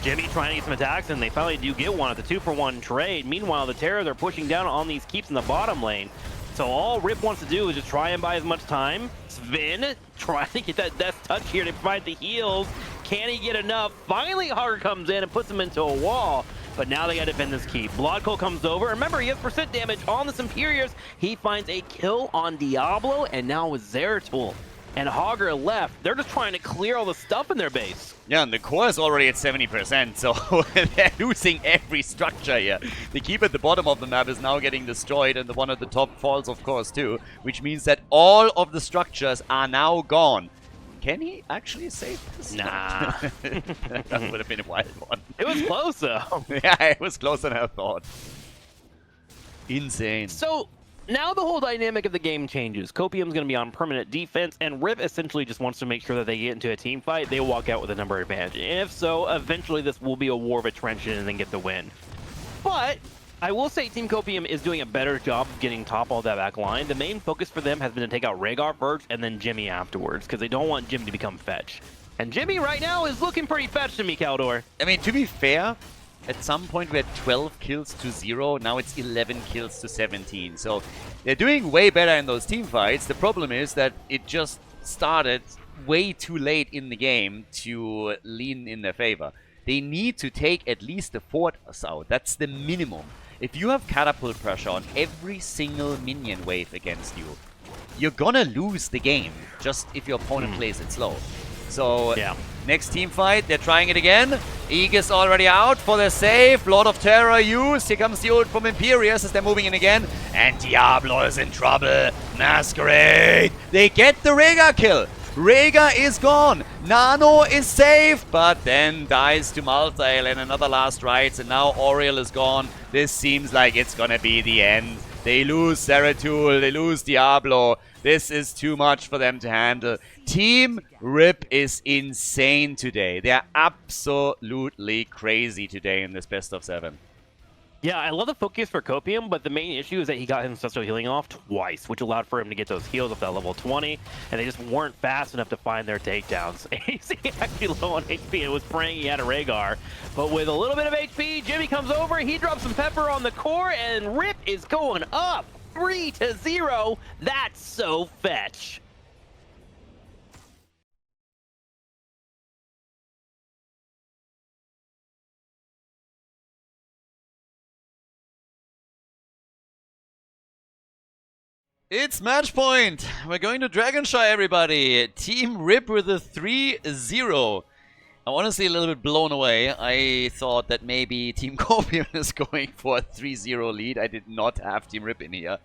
Jimmy trying to get some attacks, and they finally do get one at the 2-for-1 trade. Meanwhile, the Terrors are pushing down on these keeps in the bottom lane. So all Rip wants to do is just try and buy as much time. Sven trying to get that death touch here to provide the heals. Can he get enough? Finally, Hard comes in and puts him into a wall. But now they gotta defend this keep. Bloodcoal comes over. Remember, he has % damage on the Imperius. He finds a kill on Diablo, and now with Zeratul and Hogger left, they're just trying to clear all the stuff in their base. Yeah, and the core is already at 70%, so they're losing every structure here. The keep at the bottom of the map is now getting destroyed, and the one at the top falls, of course, too, which means that all of the structures are now gone. Can he actually save this? Nah. That would have been a wild one. It was close, though. Yeah, it was closer than I thought. Insane. So, now the whole dynamic of the game changes. Copium's going to be on permanent defense, and Rip essentially just wants to make sure that they get into a team fight, they walk out with a number advantage. If so, eventually this will be a war of attrition and then get the win. But I will say Team Copium is doing a better job of getting top all that back line. The main focus for them has been to take out Rhaegar first and then Jimmy afterwards, because they don't want Jimmy to become fetch. And Jimmy right now is looking pretty fetch to me, Khaldor. I mean, to be fair, at some point we had 12 kills to 0, now it's 11 kills to 17. So they're doing way better in those team fights. The problem is that it just started way too late in the game to lean in their favor. They need to take at least the fortress out. That's the minimum. If you have catapult pressure on every single minion wave against you, you're gonna lose the game, just if your opponent plays it slow. So, next team fight, they're trying it again. Aegis already out for the save. Lord of Terror used. Here comes the ult from Imperius as they're moving in again. And Diablo is in trouble. Masquerade. They get the Rhaegar kill. Rhaegar is gone. Nano is safe, but then dies to Malthael and another last rites. And now Oriel is gone. This seems like it's gonna be the end. They lose Zeratul. They lose Diablo. This is too much for them to handle. Team Rip is insane today. They are absolutely crazy today in this best of 7. Yeah, I love the focus for Copium, but the main issue is that he got his ancestral healing off twice, which allowed for him to get those heals up to level 20, and they just weren't fast enough to find their takedowns. He's actually low on HP and was praying he had a Rhaegar. But with a little bit of HP, Jimmy comes over, he drops some pepper on the core, and Rip is going up 3-0. That's so fetch. It's match point! We're going to Dragonshy, everybody! Team Rip with a 3-0. I'm honestly a little bit blown away. I thought that maybe Team Copium is going for a 3-0 lead. I did not have Team Rip in here.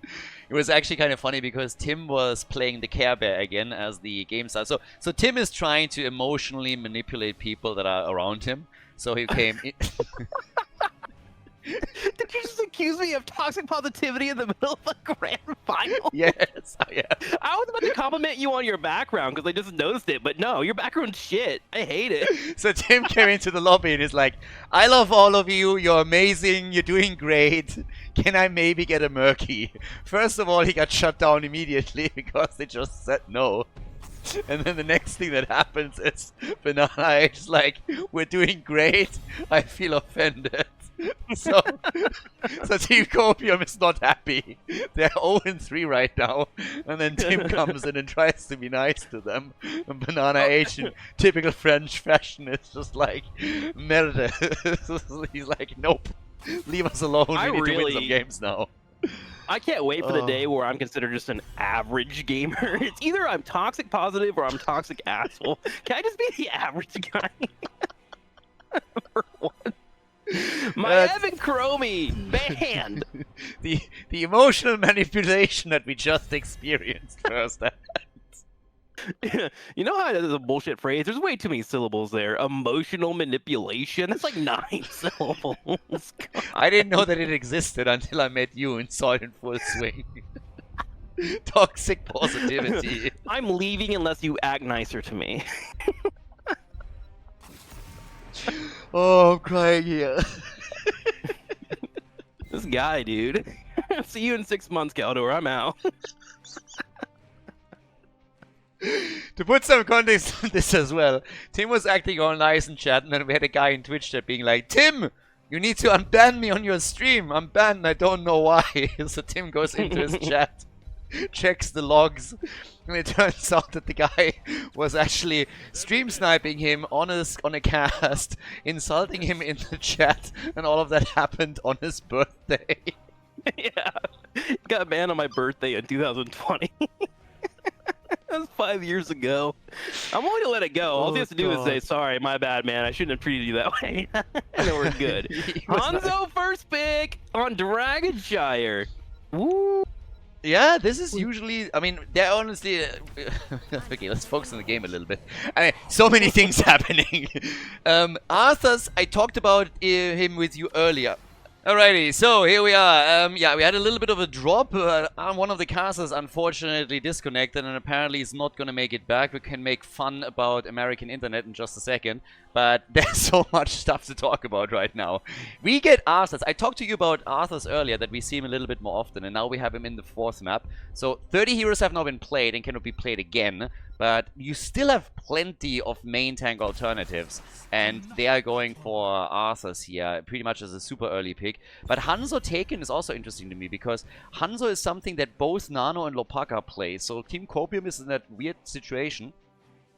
It was actually kind of funny because Tim was playing the Care Bear again as the game starts. So Tim is trying to emotionally manipulate people that are around him. So he came in. Did you just accuse me of toxic positivity in the middle of a grand final? Yes, yeah. I was about to compliment you on your background because I just noticed it, but no, your background's shit. I hate it. So Tim came into the lobby and is like, I love all of you, you're amazing, you're doing great. Can I maybe get a Murky? First of all, he got shut down immediately because they just said no. And then the next thing that happens is Banana is like, we're doing great, I feel offended. So Team Copium is not happy. They're 0-3 right now. And then Tim comes in and tries to be nice to them. And Banana H, in typical French fashion, is just like, merde. He's like, nope, leave us alone. We need to win some games now. I can't wait for the day where I'm considered just an average gamer. It's either I'm toxic positive or I'm toxic asshole. Can I just be the average guy? For once. My Evan Chromie banned. the emotional manipulation that we just experienced first. You know how there's a bullshit phrase? There's way too many syllables there. Emotional manipulation. That's like 9 syllables. I didn't know that it existed until I met you and saw it in full swing. Toxic positivity. I'm leaving unless you act nicer to me. Oh, I'm crying here. This guy, dude. See you in 6 months, Khaldor. I'm out. To put some context on this as well, Tim was acting all nice in chat, and then we had a guy in Twitch chat being like, Tim, you need to unban me on your stream. I'm banned, I don't know why. So Tim goes into his chat, checks the logs, and it turns out that the guy was actually stream sniping him on a cast, insulting him in the chat, and all of that happened on his birthday. Yeah, got banned on my birthday in 2020. That was 5 years ago. I'm willing to let it go. All he has to do is say, sorry, my bad, man. I shouldn't have treated you that way. And then we're good. Hanzo first pick on Dragonshire. Woo. Yeah, this is usually, I mean, they're honestly, okay, let's focus on the game a little bit. I mean, so many things happening. Arthas, I talked about him with you earlier. Alrighty, so here we are. Yeah, we had a little bit of a drop. One of the casters unfortunately disconnected and apparently is not going to make it back. We can make fun about American internet in just a second, but there's so much stuff to talk about right now. We get Arthas. I talked to you about Arthas earlier, that we see him a little bit more often, and now we have him in the 4th map. So 30 heroes have now been played and cannot be played again, But you still have plenty of main tank alternatives, and they are going for Arthas here, pretty much as a super early pick. But Hanzo taken is also interesting to me, because Hanzo is something that both Nano and Lopaka play, so Team Copium is in that weird situation,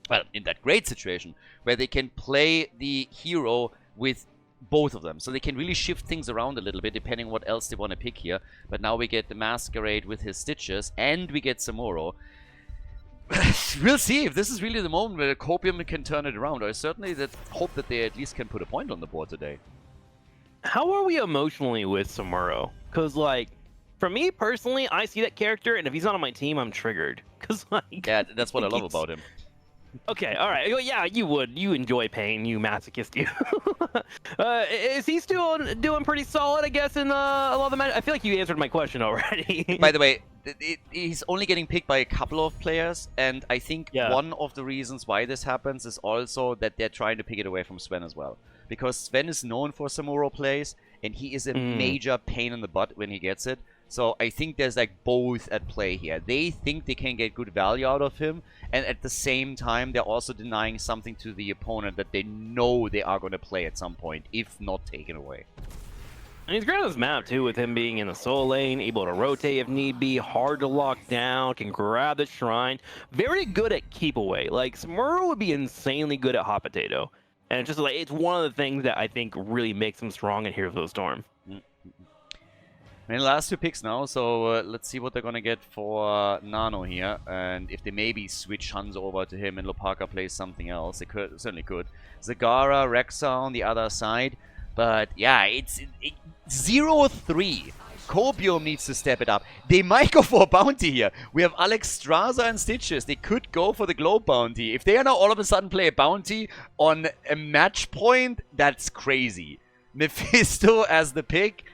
well, in that great situation, where they can play the hero with both of them. So they can really shift things around a little bit, depending on what else they want to pick here. But now we get the Masquerade with his Stitches, and we get Samuro. We'll see if this is really the moment where Copium can turn it around. I certainly hope that they at least can put a point on the board today. How are we emotionally with Samuro? Because, like, for me personally, I see that character, and if he's not on my team, I'm triggered. Because, like... Yeah, that's what I love about him. Okay, all right. Yeah, you would. You enjoy pain, you masochist, you. Is he still doing pretty solid, I guess, in a lot of the matches? I feel like you answered my question already. By the way, he's only getting picked by a couple of players, and I think one of the reasons why this happens is also that they're trying to pick it away from Sven as well. Because Sven is known for Samuro plays, and he is a major pain in the butt when he gets it. So I think there's like both at play here. They think they can get good value out of him, and at the same time they're also denying something to the opponent that they know they are going to play at some point, if not taken away. And he's great on this map too, with him being in the soul lane, able to rotate if need be, hard to lock down, can grab the shrine. Very good at keep away. Like, Samuro would be insanely good at hot potato. And it's just like, it's one of the things that I think really makes him strong in Heroes of the Storm. I mean, last two picks now, so let's see what they're going to get for Nano here. And if they maybe switch Hanzo over to him and Lopaka plays something else, they certainly could. Zagara, Rexa on the other side. But yeah, it's 0-3. Copium needs to step it up. They might go for a bounty here. We have Alex Straza and Stitches. They could go for the Globe bounty. If they are now all of a sudden play a bounty on a match point, that's crazy. Mephisto as the pick.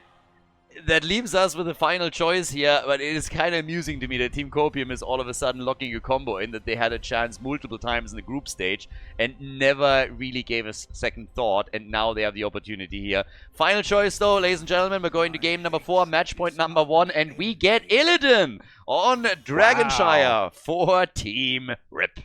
That leaves us with a final choice here, but it is kind of amusing to me that Team Copium is all of a sudden locking a combo in, that they had a chance multiple times in the group stage and never really gave a second thought, and now they have the opportunity here. Final choice though, ladies and gentlemen, we're going to game number 4, match point number 1, and we get Illidan on Dragonshire for Team Rip.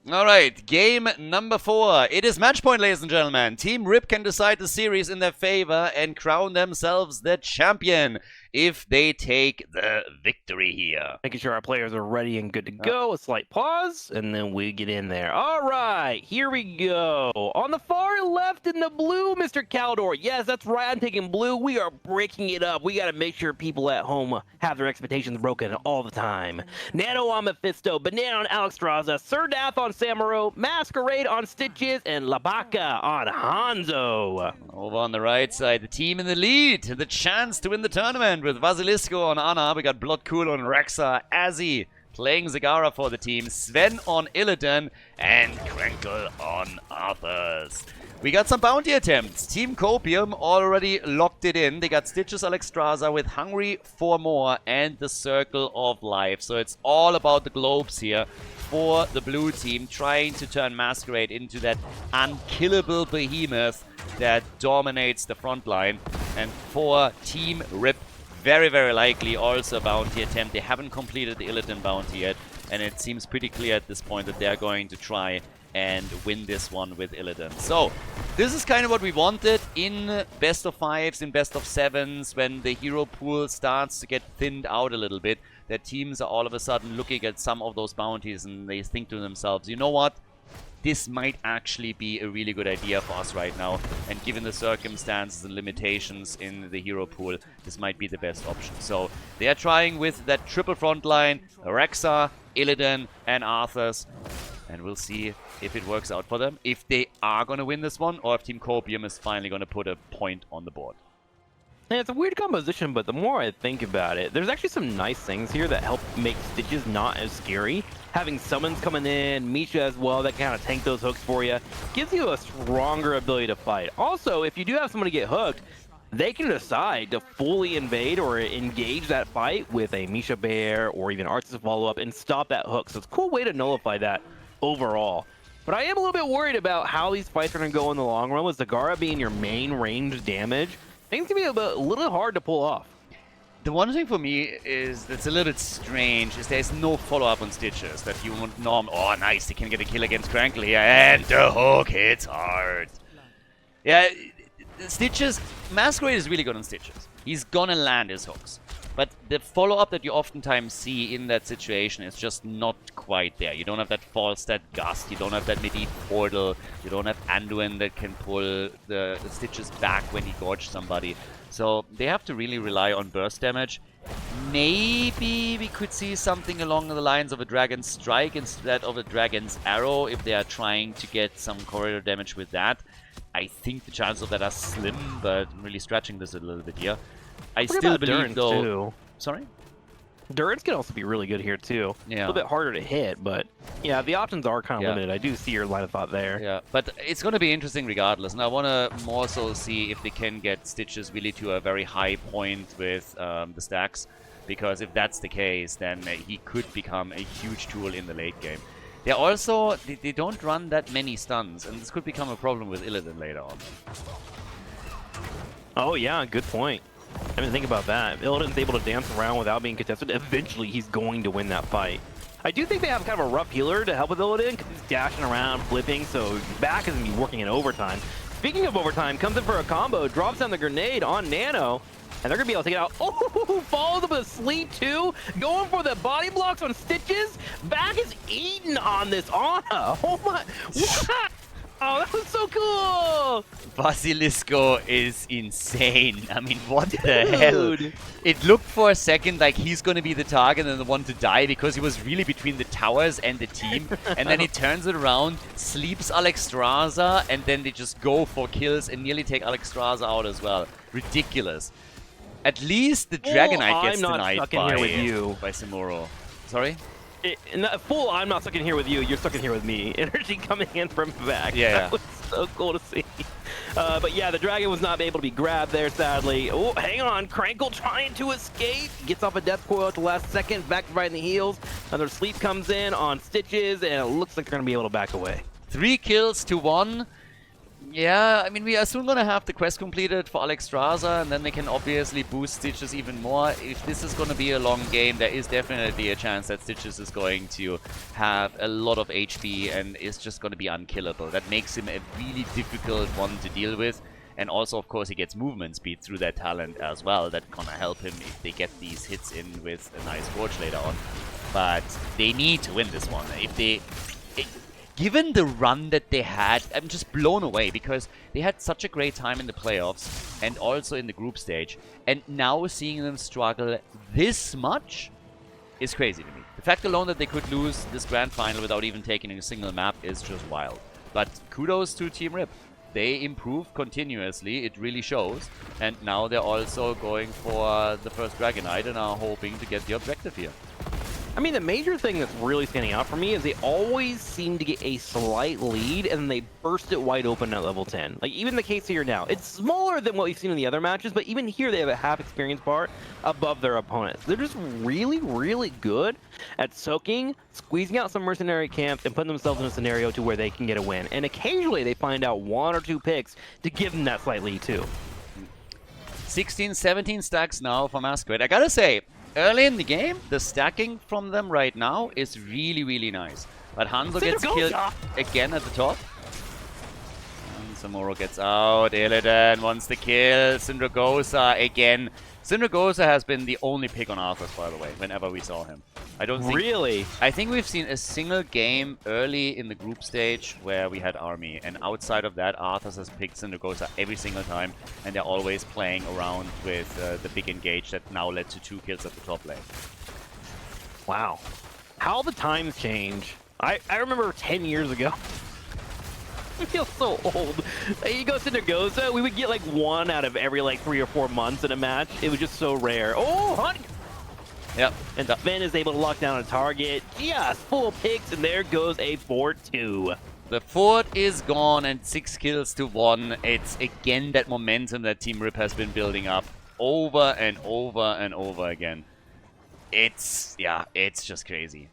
Alright, game number 4. It is match point, ladies and gentlemen. Team Rip can decide the series in their favor and crown themselves the champion if they take the victory here. Making sure our players are ready and good to go. A slight pause, and then we get in there. All right, here we go. On the far left in the blue, Mr. Khaldor. Yes, that's right, I'm taking blue. We are breaking it up. We got to make sure people at home have their expectations broken all the time. Nano on Mephisto, Banana on Alex Straza, Surdath on Samuro, Masquerade on Stitches, and Labaka on Hanzo. Over on the right side, the team in the lead, the chance to win the tournament with Vasilisco on Ana. We got Bloodcool on Rexa, Azzy playing Zagara for the team, Sven on Illidan, and Krenkel on Arthas. We got some bounty attempts. Team Copium already locked it in. They got Stitches Alexstrasza with Hungry for More and the Circle of Life. So it's all about the globes here for the blue team, trying to turn Masquerade into that unkillable behemoth that dominates the front line. And for Team Rip, very, very likely also a bounty attempt. They haven't completed the Illidan bounty yet, and it seems pretty clear at this point that they're going to try and win this one with Illidan. So, this is kind of what we wanted in best of 5s, in best of 7s, when the hero pool starts to get thinned out a little bit, that teams are all of a sudden looking at some of those bounties and they think to themselves, you know what? This might actually be a really good idea for us right now, and given the circumstances and limitations in the hero pool, this might be the best option. So they are trying with that triple front line, Rexa, Illidan, and Arthas, and we'll see if it works out for them, if they are going to win this one, or if Team Copium is finally going to put a point on the board. And it's a weird composition, but the more I think about it, there's actually some nice things here that help make Stitches not as scary. Having summons coming in, Misha as well, that kind of tank those hooks for you, gives you a stronger ability to fight. Also, if you do have someone to get hooked, they can decide to fully invade or engage that fight with a Misha Bear or even Arts to follow up and stop that hook. So it's a cool way to nullify that overall. But I am a little bit worried about how these fights are going to go in the long run, with Zagara being your main range damage. Things can be a little hard to pull off. The one thing for me is that's a little bit strange is there's no follow-up on Stitches that you would oh nice, they can get a kill against Crankly and the hook hits hard. Yeah, Stitches, Masquerade is really good on Stitches. He's gonna land his hooks. But the follow-up that you oftentimes see in that situation is just not quite there. You don't have that false, that gust, you don't have that midi portal, you don't have Anduin that can pull the Stitches back when he gorged somebody. So they have to really rely on burst damage. Maybe we could see something along the lines of a Dragon's Strike instead of a Dragon's Arrow if they are trying to get some corridor damage with that. I think the chances of that are slim, but I'm really stretching this a little bit here. I still believe, though... Too. Sorry? Durance can also be really good here, too. Yeah. A little bit harder to hit, but yeah, the options are kind of limited. I do see your line of thought there. Yeah, but it's going to be interesting regardless. And I want to more so see if they can get Stitches really to a very high point with the stacks. Because if that's the case, then he could become a huge tool in the late game. They also, they don't run that many stuns, and this could become a problem with Illidan later on. Oh yeah, good point. I mean, think about that. Illidan's able to dance around without being contested. Eventually, he's going to win that fight. I do think they have kind of a rough healer to help with Illidan because he's dashing around, flipping, so back is going to be working in overtime. Speaking of overtime, comes in for a combo, drops down the grenade on Nano, and they're going to be able to take it out. Oh, follows up with a sleep too, going for the body blocks on Stitches. Back is eaten on this Ana. Oh my, what? Oh, that was so cool! Basilisco is insane. I mean, what the hell? It looked for a second like he's going to be the target and the one to die because he was really between the towers and the team. And then he turns it around, sleeps Alexstrasza, and then they just go for kills and nearly take Alexstrasza out as well. Ridiculous. At least the Dragonite gets denied by Simuro. Sorry? Full, I'm not stuck in here with you, you're stuck in here with me. Energy coming in from back. Yeah. That was so cool to see. But yeah, the dragon was not able to be grabbed there, sadly. Oh, hang on. Crankle trying to escape. Gets off a death coil at the last second, back right in the heels. Another sleep comes in on Stitches, and it looks like they're going to be able to back away. 3 kills to 1. Yeah, I mean, we are soon going to have the quest completed for Alexstrasza, and then they can obviously boost Stitches even more. If this is going to be a long game, there is definitely a chance that Stitches is going to have a lot of HP and is just going to be unkillable. That makes him a really difficult one to deal with. And also, of course, he gets movement speed through that talent as well. That's going to help him if they get these hits in with a nice Forge later on. But they need to win this one. If they... Given the run that they had, I'm just blown away because they had such a great time in the playoffs and also in the group stage. And now seeing them struggle this much is crazy to me. The fact alone that they could lose this grand final without even taking a single map is just wild. But kudos to Team Rip. They improve continuously, it really shows. And now they're also going for the first Dragonite and are hoping to get the objective here. I mean, the major thing that's really standing out for me is they always seem to get a slight lead and then they burst it wide open at level 10. Like, even the case here now, it's smaller than what we've seen in the other matches, but even here they have a half experience bar above their opponents. They're just really, really good at soaking, squeezing out some mercenary camps, and putting themselves in a scenario to where they can get a win. And occasionally they find out 1 or 2 picks to give them that slight lead too. 16, 17 stacks now for Masquerade. I gotta say, early in the game, the stacking from them right now is really, really nice. But Hanzo gets killed again at the top. And Samuro gets out. Illidan wants the kill. Syndragosa again. Syndragosa has been the only pick on Arthas, by the way, whenever we saw him. I don't think... Really? I think we've seen a single game early in the group stage where we had Army. And outside of that, Arthas has picked Syndragosa every single time. And they're always playing around with the big engage that now led to 2 kills at the top lane. Wow. How the times change. I remember 10 years ago. I feel so old. You go Syndragosa, we would get like 1 out of every like 3 or 4 months in a match. It was just so rare. Oh, honey! Yep. And Finn is able to lock down a target. Yes, full picks, and there goes a 4-2. The fort is gone and 6 kills to 1. It's again that momentum that Team Rip has been building up over and over and over again. It's just crazy.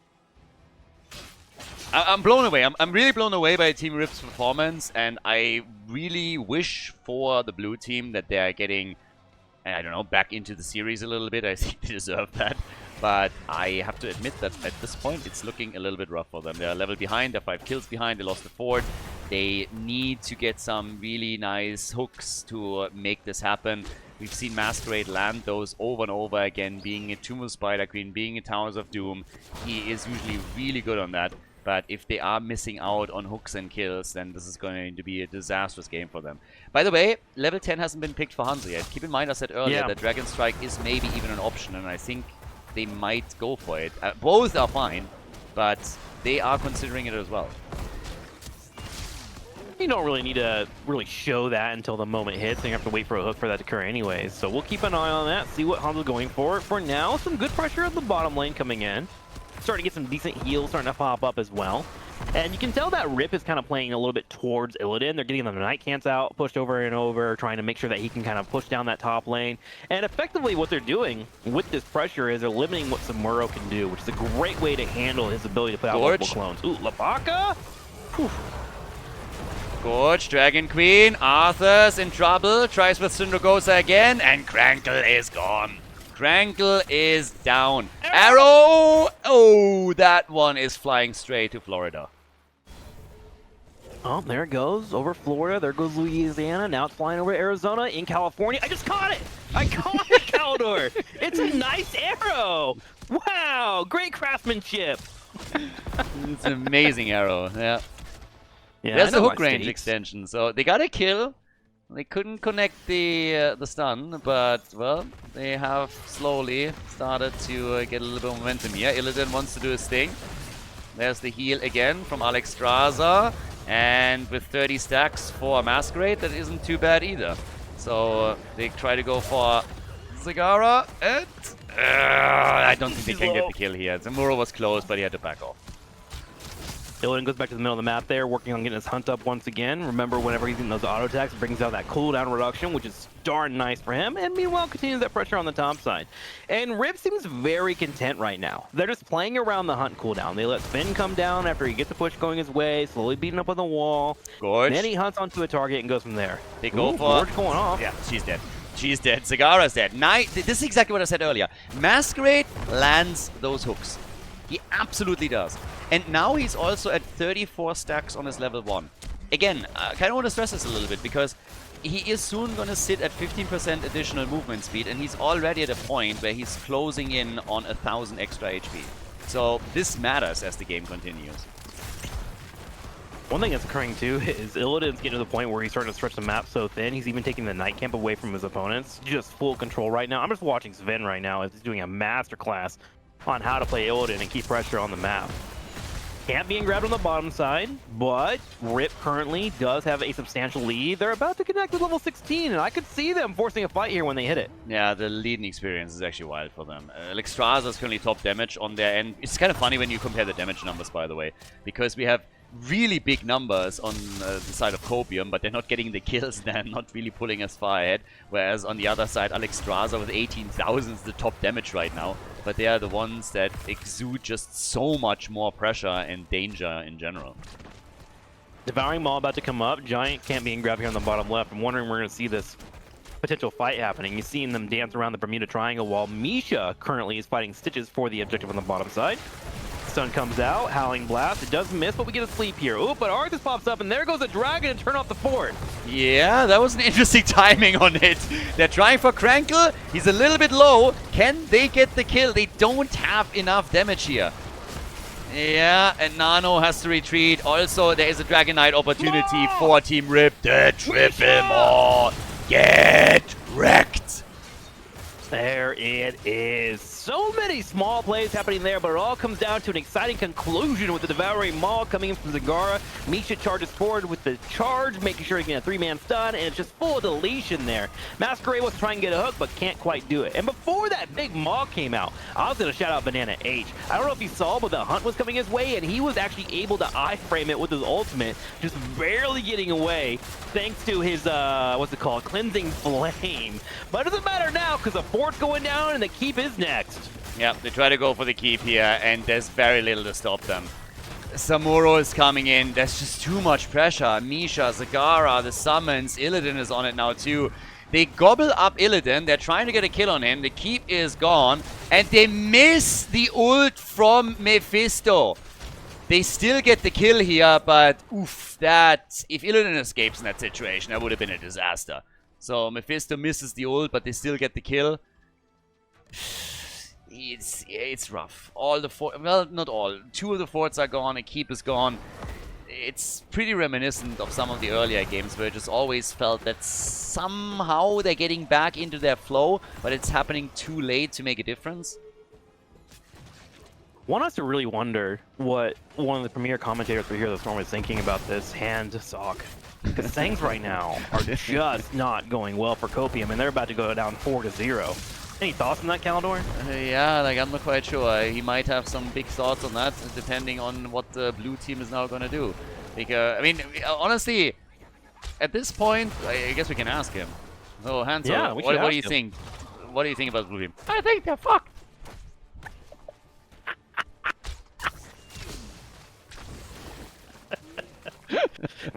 I'm blown away. I'm really blown away by Team Rip's performance, and I really wish for the blue team that they are getting I don't know, back into the series a little bit. I think they deserve that. But I have to admit that at this point, it's looking a little bit rough for them. They're a level behind, they're 5 kills behind, they lost the fort. They need to get some really nice hooks to make this happen. We've seen Masquerade land those over and over again, being a Tomb of Spider Queen, being a Towers of Doom. He is usually really good on that. But if they are missing out on hooks and kills, then this is going to be a disastrous game for them. By the way, level 10 hasn't been picked for Hanzo yet. Keep in mind, I said earlier that Dragon Strike is maybe even an option, and I think they might go for it. Both are fine, but they are considering it as well. You don't really need to show that until the moment hits, and you have to wait for a hook for that to occur anyways. So we'll keep an eye on that, see what Hanzo's going for. For now, some good pressure at the bottom lane coming in. Starting to get some decent heals starting to pop up as well. And you can tell that Rip is kind of playing a little bit towards Illidan. They're getting the Night Cants out, pushed over and over, trying to make sure that he can kind of push down that top lane. And effectively what they're doing with this pressure is they're limiting what Samuro can do, which is a great way to handle his ability to put out multiple clones. Ooh, Labaka? Whew. Gorge, Dragon Queen, Arthur's in trouble, tries with Syndragosa again, and Krankle is gone. Krankle is down. Arrow! Oh, that one is flying straight to Florida. Oh, there it goes. Over Florida. There goes Louisiana. Now it's flying over Arizona. In California. I just caught it! I caught it, Khaldor! It's a nice arrow! Wow! Great craftsmanship! It's an amazing arrow, yeah. Yeah, there's the hook range extension, so they got a kill. They couldn't connect the stun, but, well, they have slowly started to get a little bit of momentum here. Illidan wants to do his thing. There's the heal again from Alexstrasza, and with 30 stacks for Masquerade, that isn't too bad either. So they try to go for Zagara, and I don't think they can get the kill here. Samuro was close, but he had to back off. Illidan goes back to the middle of the map there, working on getting his hunt up once again. Remember, whenever he's getting those auto attacks, it brings out that cooldown reduction, which is darn nice for him, and meanwhile continues that pressure on the top side. And Rip seems very content right now. They're just playing around the hunt cooldown. They let Finn come down after he gets the push going his way, slowly beating up on the wall. Gorge. Then he hunts onto a target and goes from there. They go for... Gorge going off. Yeah, she's dead. She's dead. Zagara's dead. This is exactly what I said earlier. Masquerade lands those hooks. He absolutely does. And now he's also at 34 stacks on his level 1. Again, I kind of want to stress this a little bit because he is soon going to sit at 15% additional movement speed, and he's already at a point where he's closing in on 1,000 extra HP. So this matters as the game continues. One thing that's occurring too is Illidan's getting to the point where he's starting to stretch the map so thin, he's even taking the Night Camp away from his opponents. Just full control right now. I'm just watching Sven right now as he's doing a masterclass on how to play Illidan and keep pressure on the map. Camp being grabbed on the bottom side, but Rip currently does have a substantial lead. They're about to connect with level 16, and I could see them forcing a fight here when they hit it. Yeah, the leading experience is actually wild for them. Alexstrasza is currently top damage on their end. It's kind of funny when you compare the damage numbers, by the way, because we have really big numbers on the side of Copium, but they're not getting the kills then, not really pulling us far ahead. Whereas on the other side, Alexstrasza with 18,000 is the top damage right now. But they are the ones that exude just so much more pressure and danger in general. Devouring Maw about to come up. Giant Camp being grabbed here on the bottom left. I'm wondering we're going to see this potential fight happening. You're seeing them dance around the Bermuda Triangle while Misha currently is fighting Stitches for the objective on the bottom side. Sun comes out, Howling Blast. It does miss, but we get a sleep here. Ooh, but Arthas pops up, and there goes a dragon to turn off the fort. Yeah, that was an interesting timing on it. They're trying for Krankle. He's a little bit low. Can they get the kill? They don't have enough damage here. Yeah, and Nano has to retreat. Also, there is a Dragon Knight opportunity for Team Rip. The triple Maw. Get wrecked. There it is. So many small plays happening there, but it all comes down to an exciting conclusion with the Devouring Maw coming in from Zagara. Misha charges forward with the charge, making sure he can get a 3-man stun, and it's just full of deletion there. Masquerade wants to try and get a hook, but can't quite do it. And before that big Maw came out, I was going to shout out Banana H. I don't know if he saw, but the hunt was coming his way, and he was actually able to iframe it with his ultimate, just barely getting away, thanks to his, what's it called, Cleansing Flame. But it doesn't matter now, because the fort's going down, and the keep is next. Yeah, they try to go for the keep here, and there's very little to stop them. Samuro is coming in. There's just too much pressure. Misha, Zagara, the summons, Illidan is on it now too. They gobble up Illidan. They're trying to get a kill on him. The keep is gone. And they miss the ult from Mephisto. They still get the kill here, but oof, that... If Illidan escapes in that situation, that would have been a disaster. So Mephisto misses the ult, but they still get the kill. It's rough. All the forts... Well, not all. 2 of the forts are gone. A keep is gone. It's pretty reminiscent of some of the earlier games where I just always felt that somehow they're getting back into their flow, but it's happening too late to make a difference. Want us to really wonder what one of the premier commentators we hear this morning was thinking about this hand sock. Because things right now are just not going well for Copium, and they're about to go down 4-0. Any thoughts on that, Khaldor? Yeah, like I'm not quite sure. He might have some big thoughts on that, depending on what the blue team is now going to do. Because, I mean, honestly, at this point, I guess we can ask him. So, Hanzo, Yeah, what do you think? What do you think about the blue team? I think they're fucked.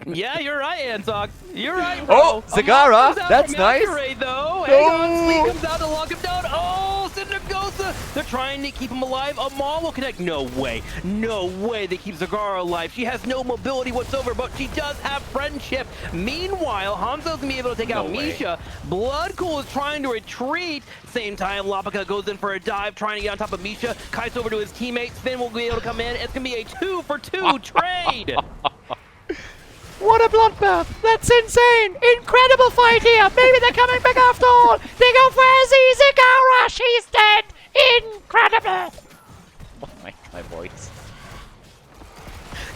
Yeah, you're right, Ansock. You're right, Oh, bro. Zagara, that's nice. Though. Hang on, Sleep comes out to lock him down. Oh, Cindergosa. They're trying to keep him alive. Amal will connect. No way. No way they keep Zagara alive. She has no mobility whatsoever, but she does have friendship. Meanwhile, Hanzo's going to be able to take out Misha. Bloodcool is trying to retreat. Same time, Lapika goes in for a dive, trying to get on top of Misha. Kite's over to his teammate. Spin will be able to come in. It's going to be a 2-for-2 trade. What a bloodbath! That's insane! Incredible fight here! Maybe they're coming back after all! They go for Ezzy Zagara! She's dead! Incredible! Oh my voice.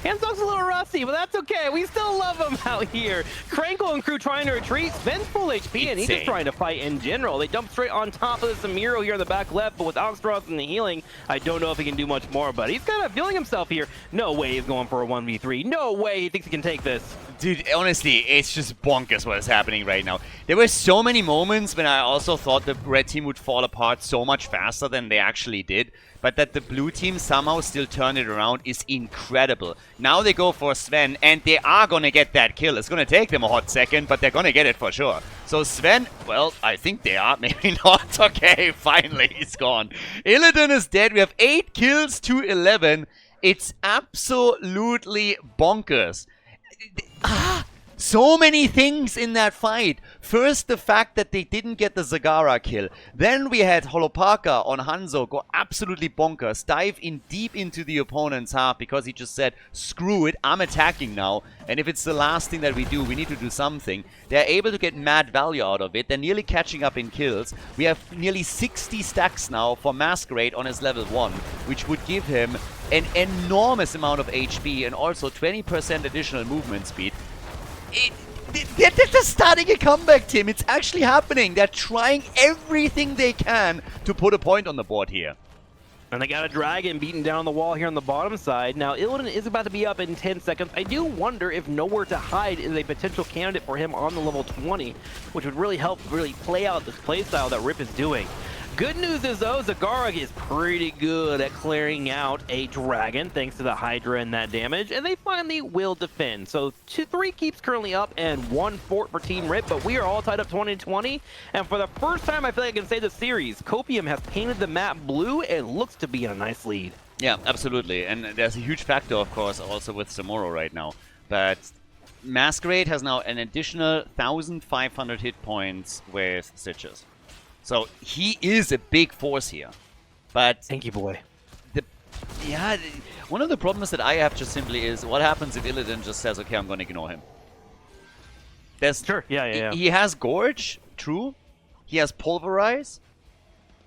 Hansock's a little rusty, but that's okay. We still love him out here. Crankle and crew trying to retreat. Sven's full HP, and he's just trying to fight in general. They dump straight on top of the Samiro here in the back left, but with Oxtros and the healing, I don't know if he can do much more, but he's kind of feeling himself here. No way he's going for a 1v3. No way he thinks he can take this. Dude, honestly, it's just bonkers what is happening right now. There were so many moments when I also thought the red team would fall apart so much faster than they actually did. But that the blue team somehow still turned it around is incredible. Now they go for Sven, and they are going to get that kill. It's going to take them a hot second, but they're going to get it for sure. So Sven, well, I think they are. Maybe not. Okay, finally, he's gone. Illidan is dead. We have 8 kills to 11. It's absolutely bonkers. So many things in that fight. First, the fact that they didn't get the Zagara kill. Then we had Holopaka on Hanzo go absolutely bonkers. Dive in deep into the opponent's half because he just said, screw it, I'm attacking now. And if it's the last thing that we do, we need to do something. They're able to get mad value out of it. They're nearly catching up in kills. We have nearly 60 stacks now for Masquerade on his level 1, which would give him an enormous amount of HP and also 20% additional movement speed. They're just starting a comeback, Tim. It's actually happening. They're trying everything they can to put a point on the board here. And they got a dragon beaten down the wall here on the bottom side. Now, Illidan is about to be up in 10 seconds. I do wonder if Nowhere to Hide is a potential candidate for him on the level 20, which would really help play out this playstyle that Rip is doing. Good news is, though, Zagara is pretty good at clearing out a dragon, thanks to the Hydra and that damage, and they finally will defend. So 3 keeps currently up and 1 fort for Team Rip, but we are all tied up 20-20, and for the first time I feel like I can say this series, Copium has painted the map blue and looks to be in a nice lead. Yeah, absolutely, and there's a huge factor, of course, also with Samuro right now, but Masquerade has now an additional 1,500 hit points with Stitches. So he is a big force here, but thank you, boy. One of the problems that I have just simply is what happens if Illidan just says, "Okay, I'm going to ignore him." Sure, yeah. He has Gorge, true. He has Pulverize,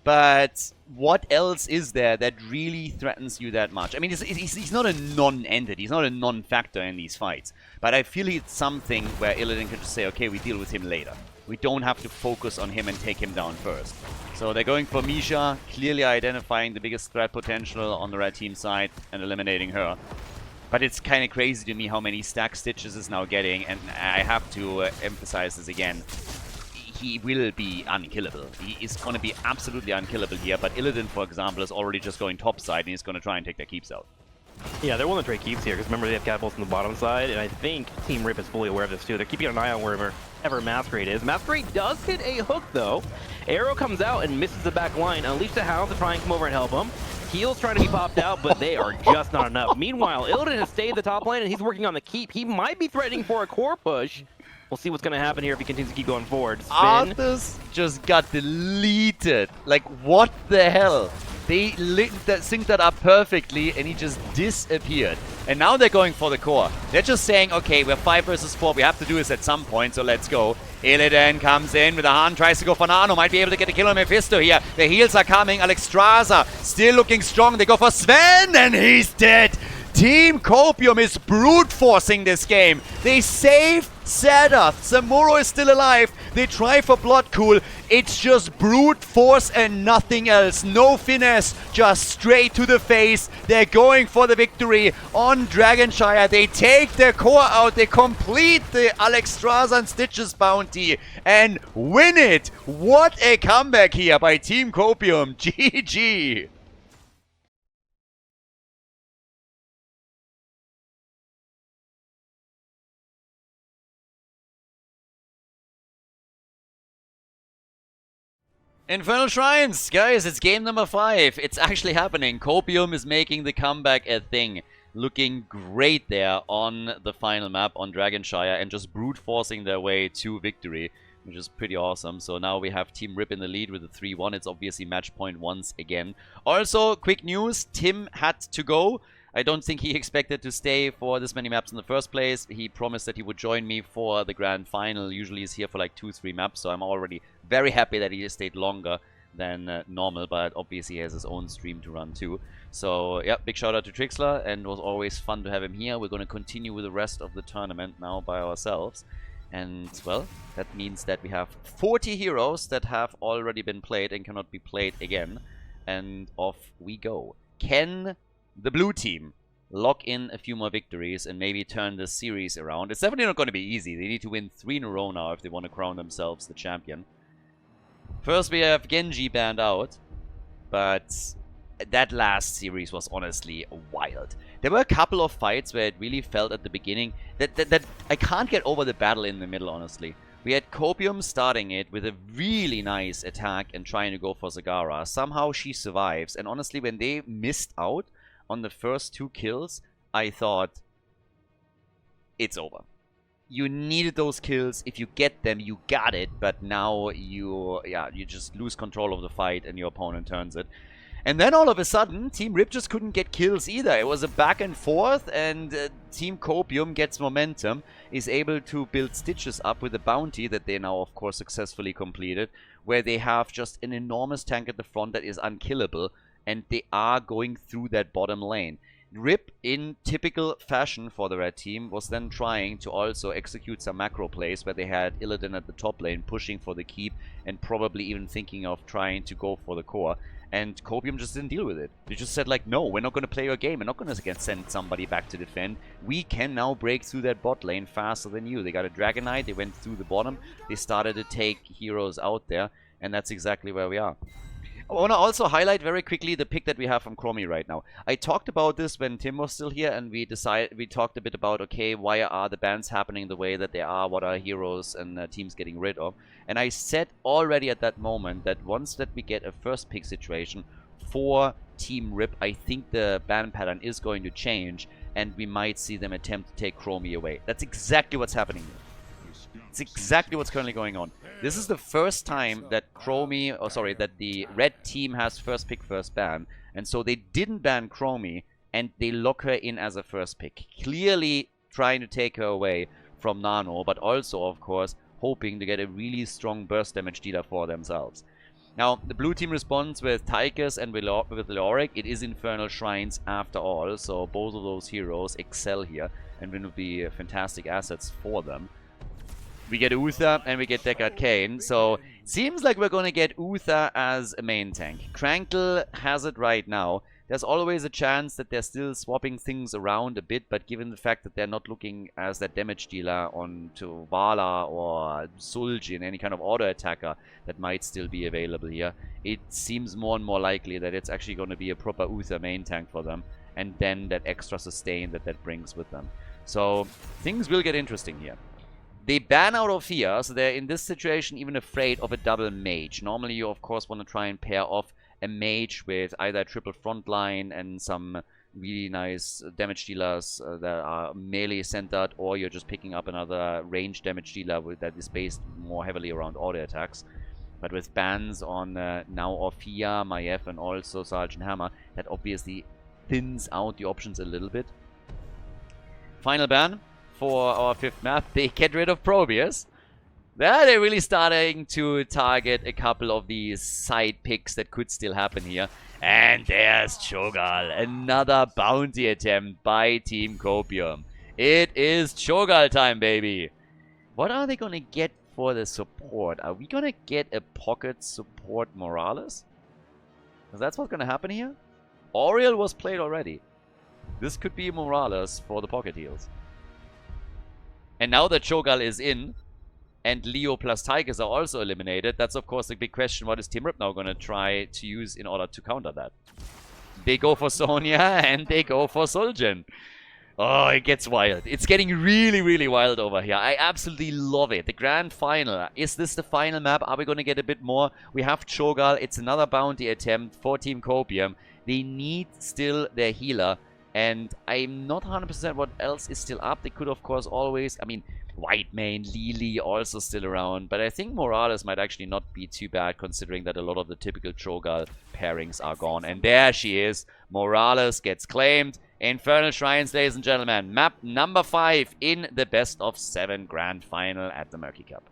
but what else is there that really threatens you that much? I mean, he's not a non-entity. He's not a non-factor in these fights. But I feel it's something where Illidan can just say, "Okay, we deal with him later." We don't have to focus on him and take him down first. So they're going for Misha, clearly identifying the biggest threat potential on the red team side and eliminating her. But it's kind of crazy to me how many stack Stitches is now getting, and I have to emphasize this again. He will be unkillable. He is going to be absolutely unkillable here, but Illidan, for example, is already just going topside and he's going to try and take their keeps out. Yeah, they're willing to trade keeps here, because remember they have catapults on the bottom side, and I think Team Rip is fully aware of this too. They're keeping an eye on River. whatever Masquerade is. Masquerade does hit a hook, though. Arrow comes out and misses the back line. Unleash the Hounds to try and come over and help him. Heal's trying to be popped out, but they are just not enough. Meanwhile, Illidan has stayed the top lane, and he's working on the keep. He might be threatening for a core push. We'll see what's going to happen here if he continues to keep going forward. Spin. Arthas just got deleted. Like, what the hell? They synced that up perfectly, and he just disappeared. And now they're going for the core. They're just saying, okay, we're 5 versus 4. We have to do this at some point, so let's go. Illidan comes in with a hand, tries to go for Nano. Might be able to get a kill on Mephisto here. The heals are coming. Alexstrasza still looking strong. They go for Sven, and he's dead. Team Copium is brute forcing this game. They save Sadath. Samuro is still alive. They try for Blood Cool. It's just brute force and nothing else. No finesse, just straight to the face. They're going for the victory on Dragonshire. They take their core out. They complete the Alexstrasza and Stitches bounty and win it. What a comeback here by Team Copium. GG. Infernal Shrines! Guys, it's game number 5. It's actually happening. Copium is making the comeback a thing. Looking great there on the final map on Dragonshire and just brute forcing their way to victory, which is pretty awesome. So now we have Team Rip in the lead with a 3-1. It's obviously match point once again. Also, quick news, Tim had to go. I don't think he expected to stay for this many maps in the first place. He promised that he would join me for the grand final. Usually he's here for like 2-3 maps, so I'm already very happy that he stayed longer than normal, but obviously he has his own stream to run too. So yeah, big shout out to Trixler, and it was always fun to have him here. We're going to continue with the rest of the tournament now by ourselves. And well, that means that we have 40 heroes that have already been played and cannot be played again. And off we go. Can the blue team lock in a few more victories and maybe turn this series around? It's definitely not going to be easy. They need to win 3 in a row now if they want to crown themselves the champion. First we have Genji banned out, but that last series was honestly wild. There were a couple of fights where it really felt at the beginning that I can't get over the battle in the middle, honestly. We had Copium starting it with a really nice attack and trying to go for Zagara. Somehow she survives, and honestly when they missed out on the first 2 kills, I thought, it's over. You needed those kills. If you get them, you got it. But now you just lose control of the fight and your opponent turns it. And then all of a sudden, Team Rip just couldn't get kills either. It was a back and forth, and Team Copium gets momentum, is able to build Stitches up with a bounty that they now, of course, successfully completed, where they have just an enormous tank at the front that is unkillable, and they are going through that bottom lane. Rip, in typical fashion for the red team, was then trying to also execute some macro plays where they had Illidan at the top lane pushing for the keep and probably even thinking of trying to go for the core. And Copium just didn't deal with it. They just said like, no, we're not going to play your game. We're not going to send somebody back to defend. We can now break through that bot lane faster than you. They got a Dragon Knight. They went through the bottom. They started to take heroes out there. And that's exactly where we are. I want to also highlight very quickly the pick that we have from Chromie right now. I talked about this when Tim was still here, and we talked a bit about, okay, why are the bans happening the way that they are, what are heroes and teams getting rid of. And I said already at that moment that once that we get a first pick situation for Team Rip, I think the ban pattern is going to change, and we might see them attempt to take Chromie away. That's exactly what's happening here. It's exactly what's currently going on. This is the first time that that the red team has first pick, first ban. And so they didn't ban Chromie, and they lock her in as a first pick. Clearly trying to take her away from Nano, but also, of course, hoping to get a really strong burst damage dealer for themselves. Now, the blue team responds with Tychus and with Leoric. It is Infernal Shrines after all, so both of those heroes excel here and will be fantastic assets for them. We get Uther and we get Deckard Cain, so seems like we're going to get Uther as a main tank. Crankle has it right now. There's always a chance that they're still swapping things around a bit, but given the fact that they're not looking as that damage dealer onto Vala or Suljin, any kind of auto attacker that might still be available here, it seems more and more likely that it's actually going to be a proper Uther main tank for them, and then that extra sustain that brings with them. So things will get interesting here. They ban out of here, so they're in this situation even afraid of a double mage. Normally you of course want to try and pair off a mage with either a triple frontline and some really nice damage dealers that are melee centered, or you're just picking up another range damage dealer that is based more heavily around auto attacks. But with bans on now Orphea, Maiev, and also Sergeant Hammer, that obviously thins out the options a little bit. Final ban for our 5th map. They get rid of Probius. They're really starting to target a couple of these side picks that could still happen here. And there's Cho'Gall. Another bounty attempt by Team Copium. It is Cho'Gall time, baby. What are they going to get for the support? Are we going to get a pocket support Morales? Because that's what's going to happen here. Oriel was played already. This could be Morales for the pocket heals. And now that Cho'Gall is in, and Leo plus Tigers are also eliminated, that's of course the big question. What is Team Rip now going to try to use in order to counter that? They go for Sonya and they go for Zul'jin. Oh, it gets wild. It's getting really, really wild over here. I absolutely love it. The grand final. Is this the final map? Are we going to get a bit more? We have Cho'Gall. It's another bounty attempt for Team Copium. They need still their healer. And I'm not 100% what else is still up. They could, of course, always... I mean, Whitemane, Lily also still around. But I think Morales might actually not be too bad, considering that a lot of the typical Cho'Gall pairings are gone. And there she is. Morales gets claimed. Infernal Shrines, ladies and gentlemen. Map number 5 in the best of 7 grand final at the Murky Cup.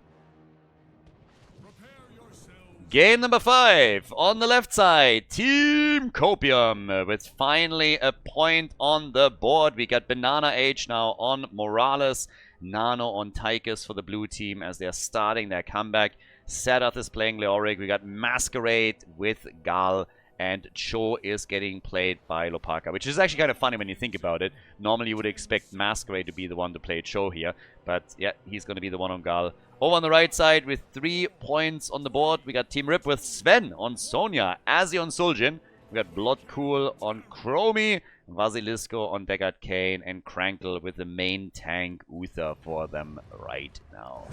Game number 5 on the left side, Team Copium with finally a point on the board. We got Banana Age now on Morales, Nano on Tychus for the blue team as they're starting their comeback. Sadath is playing Leoric. We got Masquerade with Gal, and Cho is getting played by Lopaka, which is actually kind of funny when you think about it. Normally you would expect Masquerade to be the one to play Cho here, but yeah, he's going to be the one on Gal. Over on the right side with 3 points on the board, we got Team Rip with Sven on Sonya, Azzy on Zul'jin, we got Bloodcool on Chromie, Vasilisco on Deckard Kane, and Krankle with the main tank Uther for them right now.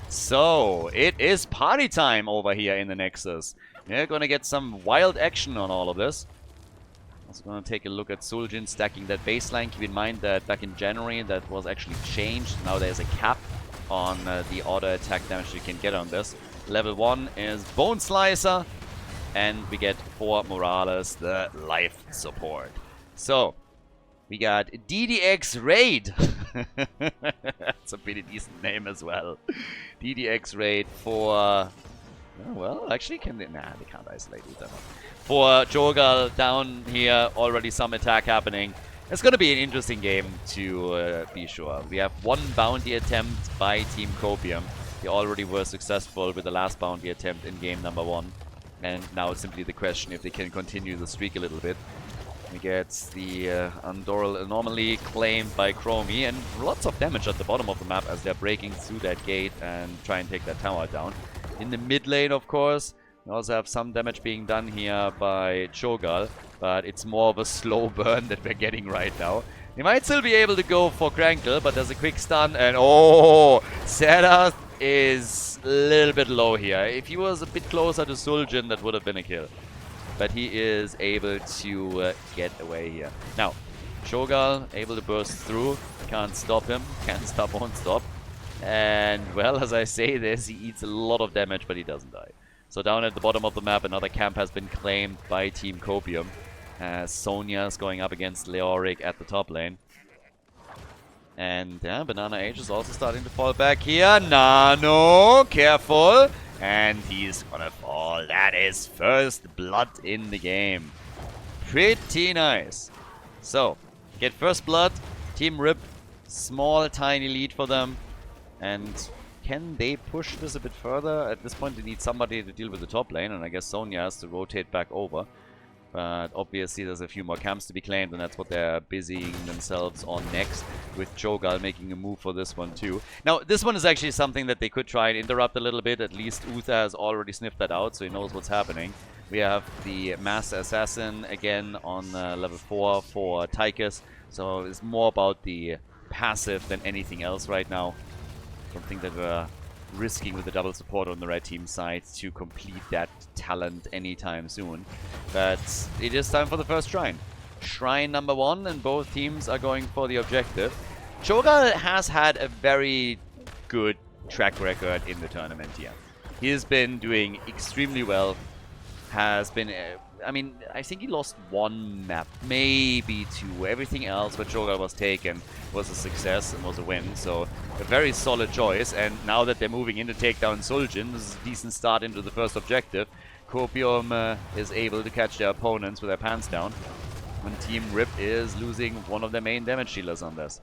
So, it is party time over here in the Nexus. We're going to get some wild action on all of this. Also going to take a look at Zul'jin stacking that baseline. Keep in mind that back in January that was actually changed. Now there's a cap on the auto attack damage you can get on this. Level 1 is Bone Slicer, and we get for Morales the life support. So, we got DDX Raid. That's a pretty decent name as well. DDX Raid for... oh, well, actually, can they... Nah, they can't isolate either. For Cho'Gall down here, already some attack happening. It's going to be an interesting game to be sure. We have 1 bounty attempt by Team Copium. They already were successful with the last bounty attempt in game number 1. And now it's simply the question if they can continue the streak a little bit. We get the Undoral Anomaly claimed by Chromie, and lots of damage at the bottom of the map as they're breaking through that gate and try and take that tower down. In the mid lane, of course, we also have some damage being done here by Cho'Gall, but it's more of a slow burn that we're getting right now. They might still be able to go for Krankle, but there's a quick stun, and oh, Sadath is a little bit low here. If he was a bit closer to Zul'jin, that would have been a kill. But he is able to get away here. Now, Cho'Gall able to burst through. Can't stop him. Can't stop, won't stop. And, well, as I say this, he eats a lot of damage, but he doesn't die. So down at the bottom of the map, another camp has been claimed by Team Copium. As Sonya's going up against Leoric at the top lane. And, yeah, Banana Age is also starting to fall back here. Nano, careful. And he's gonna fall. That is first blood in the game. Pretty nice. So, get first blood. Team Rip, small, tiny lead for them. And can they push this a bit further? At this point, they need somebody to deal with the top lane. And I guess Sonya has to rotate back over. But obviously, there's a few more camps to be claimed. And that's what they're busying themselves on next. With Cho'Gall making a move for this one too. Now, this one is actually something that they could try and interrupt a little bit. At least Uther has already sniffed that out, so he knows what's happening. We have the Master Assassin again on level 4 for Tychus. So it's more about the passive than anything else right now. Don't think that we're risking with the double support on the red team side to complete that talent anytime soon. But it is time for the first shrine. Shrine number 1, and both teams are going for the objective. Cho'Gall has had a very good track record in the tournament here. He has been doing extremely well. Has been, I mean, I think he lost 1 map, maybe 2. Everything else where Cho'Gall was taken was a success and was a win. So a very solid choice. And now that they're moving in to take down Suljin, this is a decent start into the first objective. Copium is able to catch their opponents with their pants down. When Team Rip is losing one of their main damage dealers on this.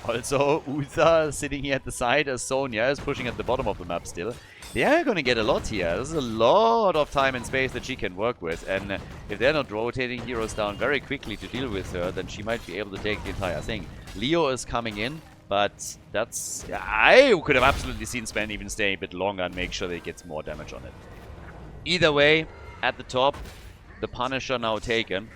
Also, Uther sitting here at the side as Sonya is pushing at the bottom of the map still. They are going to get a lot here. This is a lot of time and space that she can work with. And if they're not rotating heroes down very quickly to deal with her, then she might be able to take the entire thing. Leo is coming in, but that's... I could have absolutely seen Sven even stay a bit longer and make sure that he gets more damage on it. Either way, at the top, the Punisher now taken.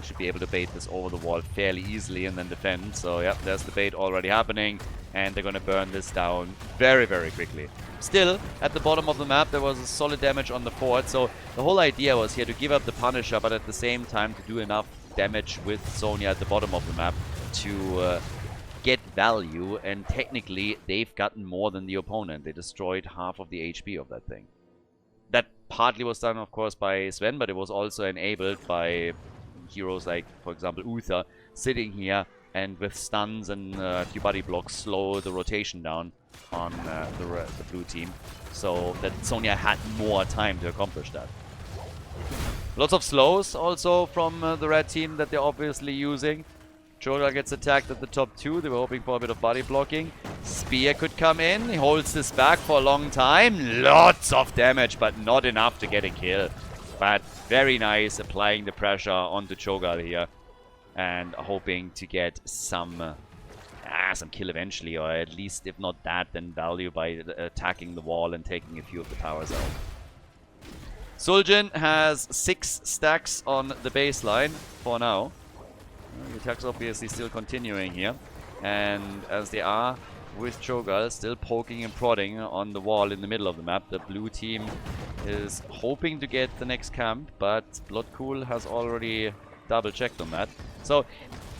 Should be able to bait this over the wall fairly easily and then defend. So yeah, there's the bait already happening, and they're going to burn this down very, very quickly. Still, at the bottom of the map, there was a solid damage on the fort. So the whole idea was here to give up the Punisher, but at the same time to do enough damage with Sonya at the bottom of the map to get value. And technically, they've gotten more than the opponent. They destroyed half of the HP of that thing. That partly was done, of course, by Sven, but it was also enabled by heroes like, for example, Uther sitting here and with stuns and a few body blocks slow the rotation down on the blue team, so that Sonya had more time to accomplish that. Lots of slows also from the red team that they're obviously using. Cho'Gall gets attacked at the top 2. They were hoping for a bit of body blocking. Spear could come in. He holds this back for a long time. Lots of damage, but not enough to get a kill. But very nice, applying the pressure onto Cho'Gall here, and hoping to get some kill eventually, or at least if not that, then value by attacking the wall and taking a few of the towers out. Suljin has 6 stacks on the baseline for now. The attacks obviously still continuing here, and as they are with Cho'Gall still poking and prodding on the wall in the middle of the map. The blue team is hoping to get the next camp, but Bloodcool has already double-checked on that. So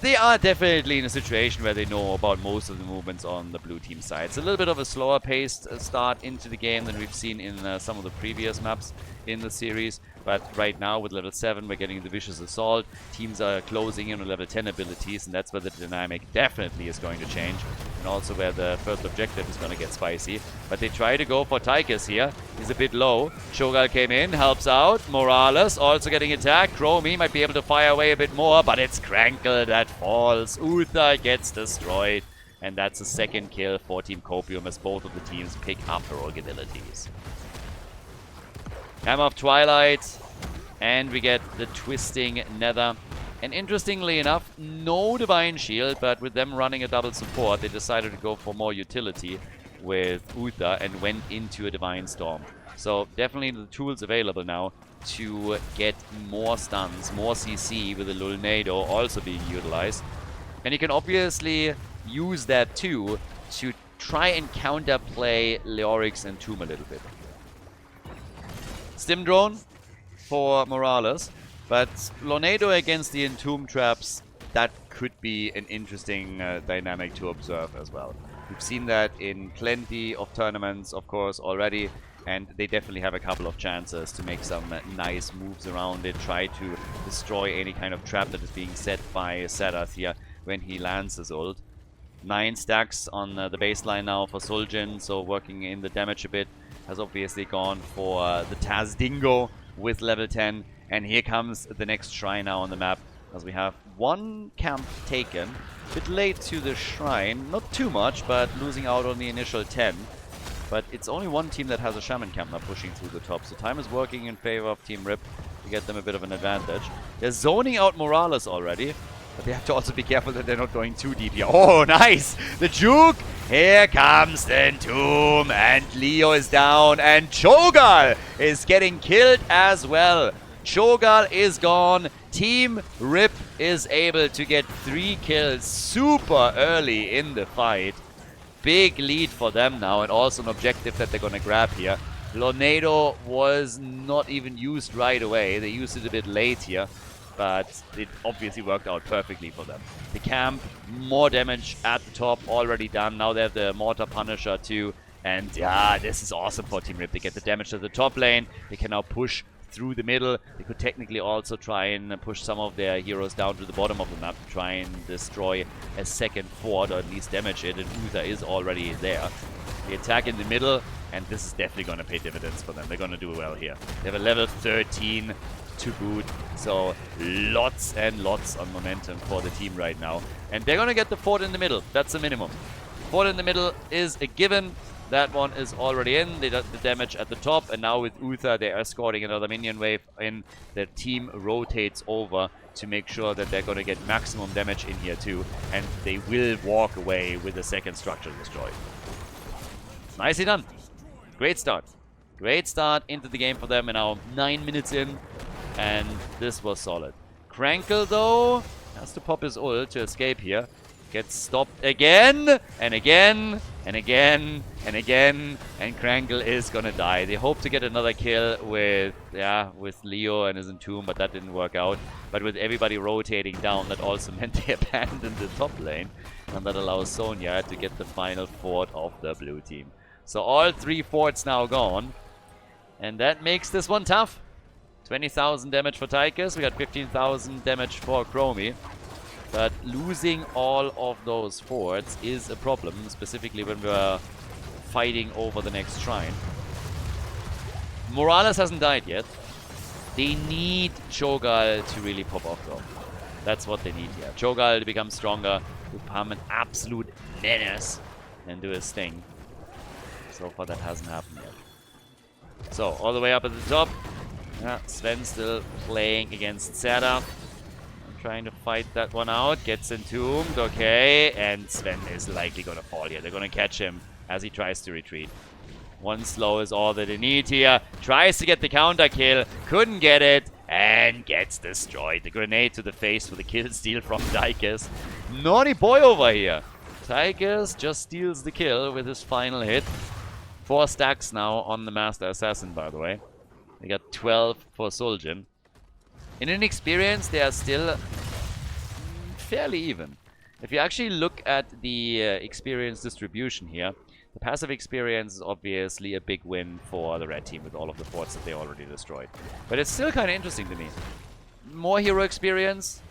they are definitely in a situation where they know about most of the movements on the blue team side. It's a little bit of a slower paced start into the game than we've seen in some of the previous maps in the series. But right now with level 7 we're getting the Vicious Assault. Teams are closing in on level 10 abilities, and that's where the dynamic definitely is going to change. And also where the first objective is going to get spicy. But they try to go for Tychus here. He's a bit low. Cho'Gall came in, helps out. Morales also getting attacked. Chromie might be able to fire away a bit more, but it's Crankle that falls. Uther gets destroyed. And that's a second kill for Team Copium as both of the teams pick up heroic abilities. Hammer of Twilight, and we get the Twisting Nether. And interestingly enough, no Divine Shield, but with them running a double support, they decided to go for more utility with Uther and went into a Divine Storm. So definitely the tools available now to get more stuns, more CC with the Lulnado also being utilized. And you can obviously use that too to try and counterplay Leoric's Entomb a little bit. Stim Drone for Morales, but Lornado against the Entomb traps, that could be an interesting dynamic to observe as well. We've seen that in plenty of tournaments, of course, already, and they definitely have a couple of chances to make some nice moves around it, try to destroy any kind of trap that is being set by Serath here when he lands his ult. 9 stacks on the baseline now for Suljin, so working in the damage a bit. Has obviously gone for the Taz Dingo with level 10. And here comes the next shrine now on the map, as we have 1 camp taken. A bit late to the shrine, not too much, but losing out on the initial 10. But it's only 1 team that has a Shaman camp now pushing through the top. So time is working in favor of Team Rip to get them a bit of an advantage. They're zoning out Morales already. But they have to also be careful that they're not going too deep here. Oh, nice! The juke! Here comes the Entomb, and Leo is down, and Cho'Gall is getting killed as well. Cho'Gall is gone. Team Rip is able to get 3 kills super early in the fight. big lead for them now, and also an objective that they're gonna grab here. Tornado was not even used right away. They used it a bit late here, but it obviously worked out perfectly for them. The camp, more damage at the top, already done. Now they have the Mortar Punisher too. And yeah, this is awesome for Team Rip. They get the damage to the top lane. They can now push through the middle. They could technically also try and push some of their heroes down to the bottom of the map to try and destroy a second fort, or at least damage it. And Uther is already there. The attack in the middle, and this is definitely going to pay dividends for them. They're going to do well here. They have a level 13 to boot, so lots and lots of momentum for the team right now. And they're going to get the fort in the middle. That's the minimum. Fort in the middle is a given. That one is already in. They got the damage at the top, and now with Uther they are escorting another minion wave in. The team rotates over to make sure that they're going to get maximum damage in here too, and they will walk away with the second structure destroyed. Nicely done. Great start. Great start into the game for them, and now 9 minutes in, and this was solid. Krankle though has to pop his ult to escape here. Gets stopped again, and again, and again, and again, and Krankle is gonna die. They hope to get another kill with Leo and his Entomb, but that didn't work out. But with everybody rotating down, that also meant they abandoned the top lane, and that allows Sonya to get the final fort of the blue team. So all 3 forts now gone, and that makes this one tough. 20,000 damage for Tychus, we got 15,000 damage for Chromie. But losing all of those forts is a problem, specifically when we're fighting over the next shrine. Morales hasn't died yet. They need Cho'Gall to really pop off though. That's what they need here. Cho'Gall to become stronger, to become an absolute menace and do his thing. So far that hasn't happened yet. So, all the way up at the top. Yeah, Sven still playing against Zerda. Trying to fight that one out. Gets entombed. Okay. And Sven is likely going to fall here. They're going to catch him as he tries to retreat. One slow is all that they need here. Tries to get the counter kill. Couldn't get it. And gets destroyed. The grenade to the face for the kill steal from Tychus. Naughty boy over here. Tychus just steals the kill with his final hit. 4 stacks now on the Master Assassin, by the way. They got 12 for Suljin. In inexperience, they are still fairly even. If you actually look at the experience distribution here, the passive experience is obviously a big win for the red team with all of the forts that they already destroyed. But it's still kind of interesting to me. More hero experience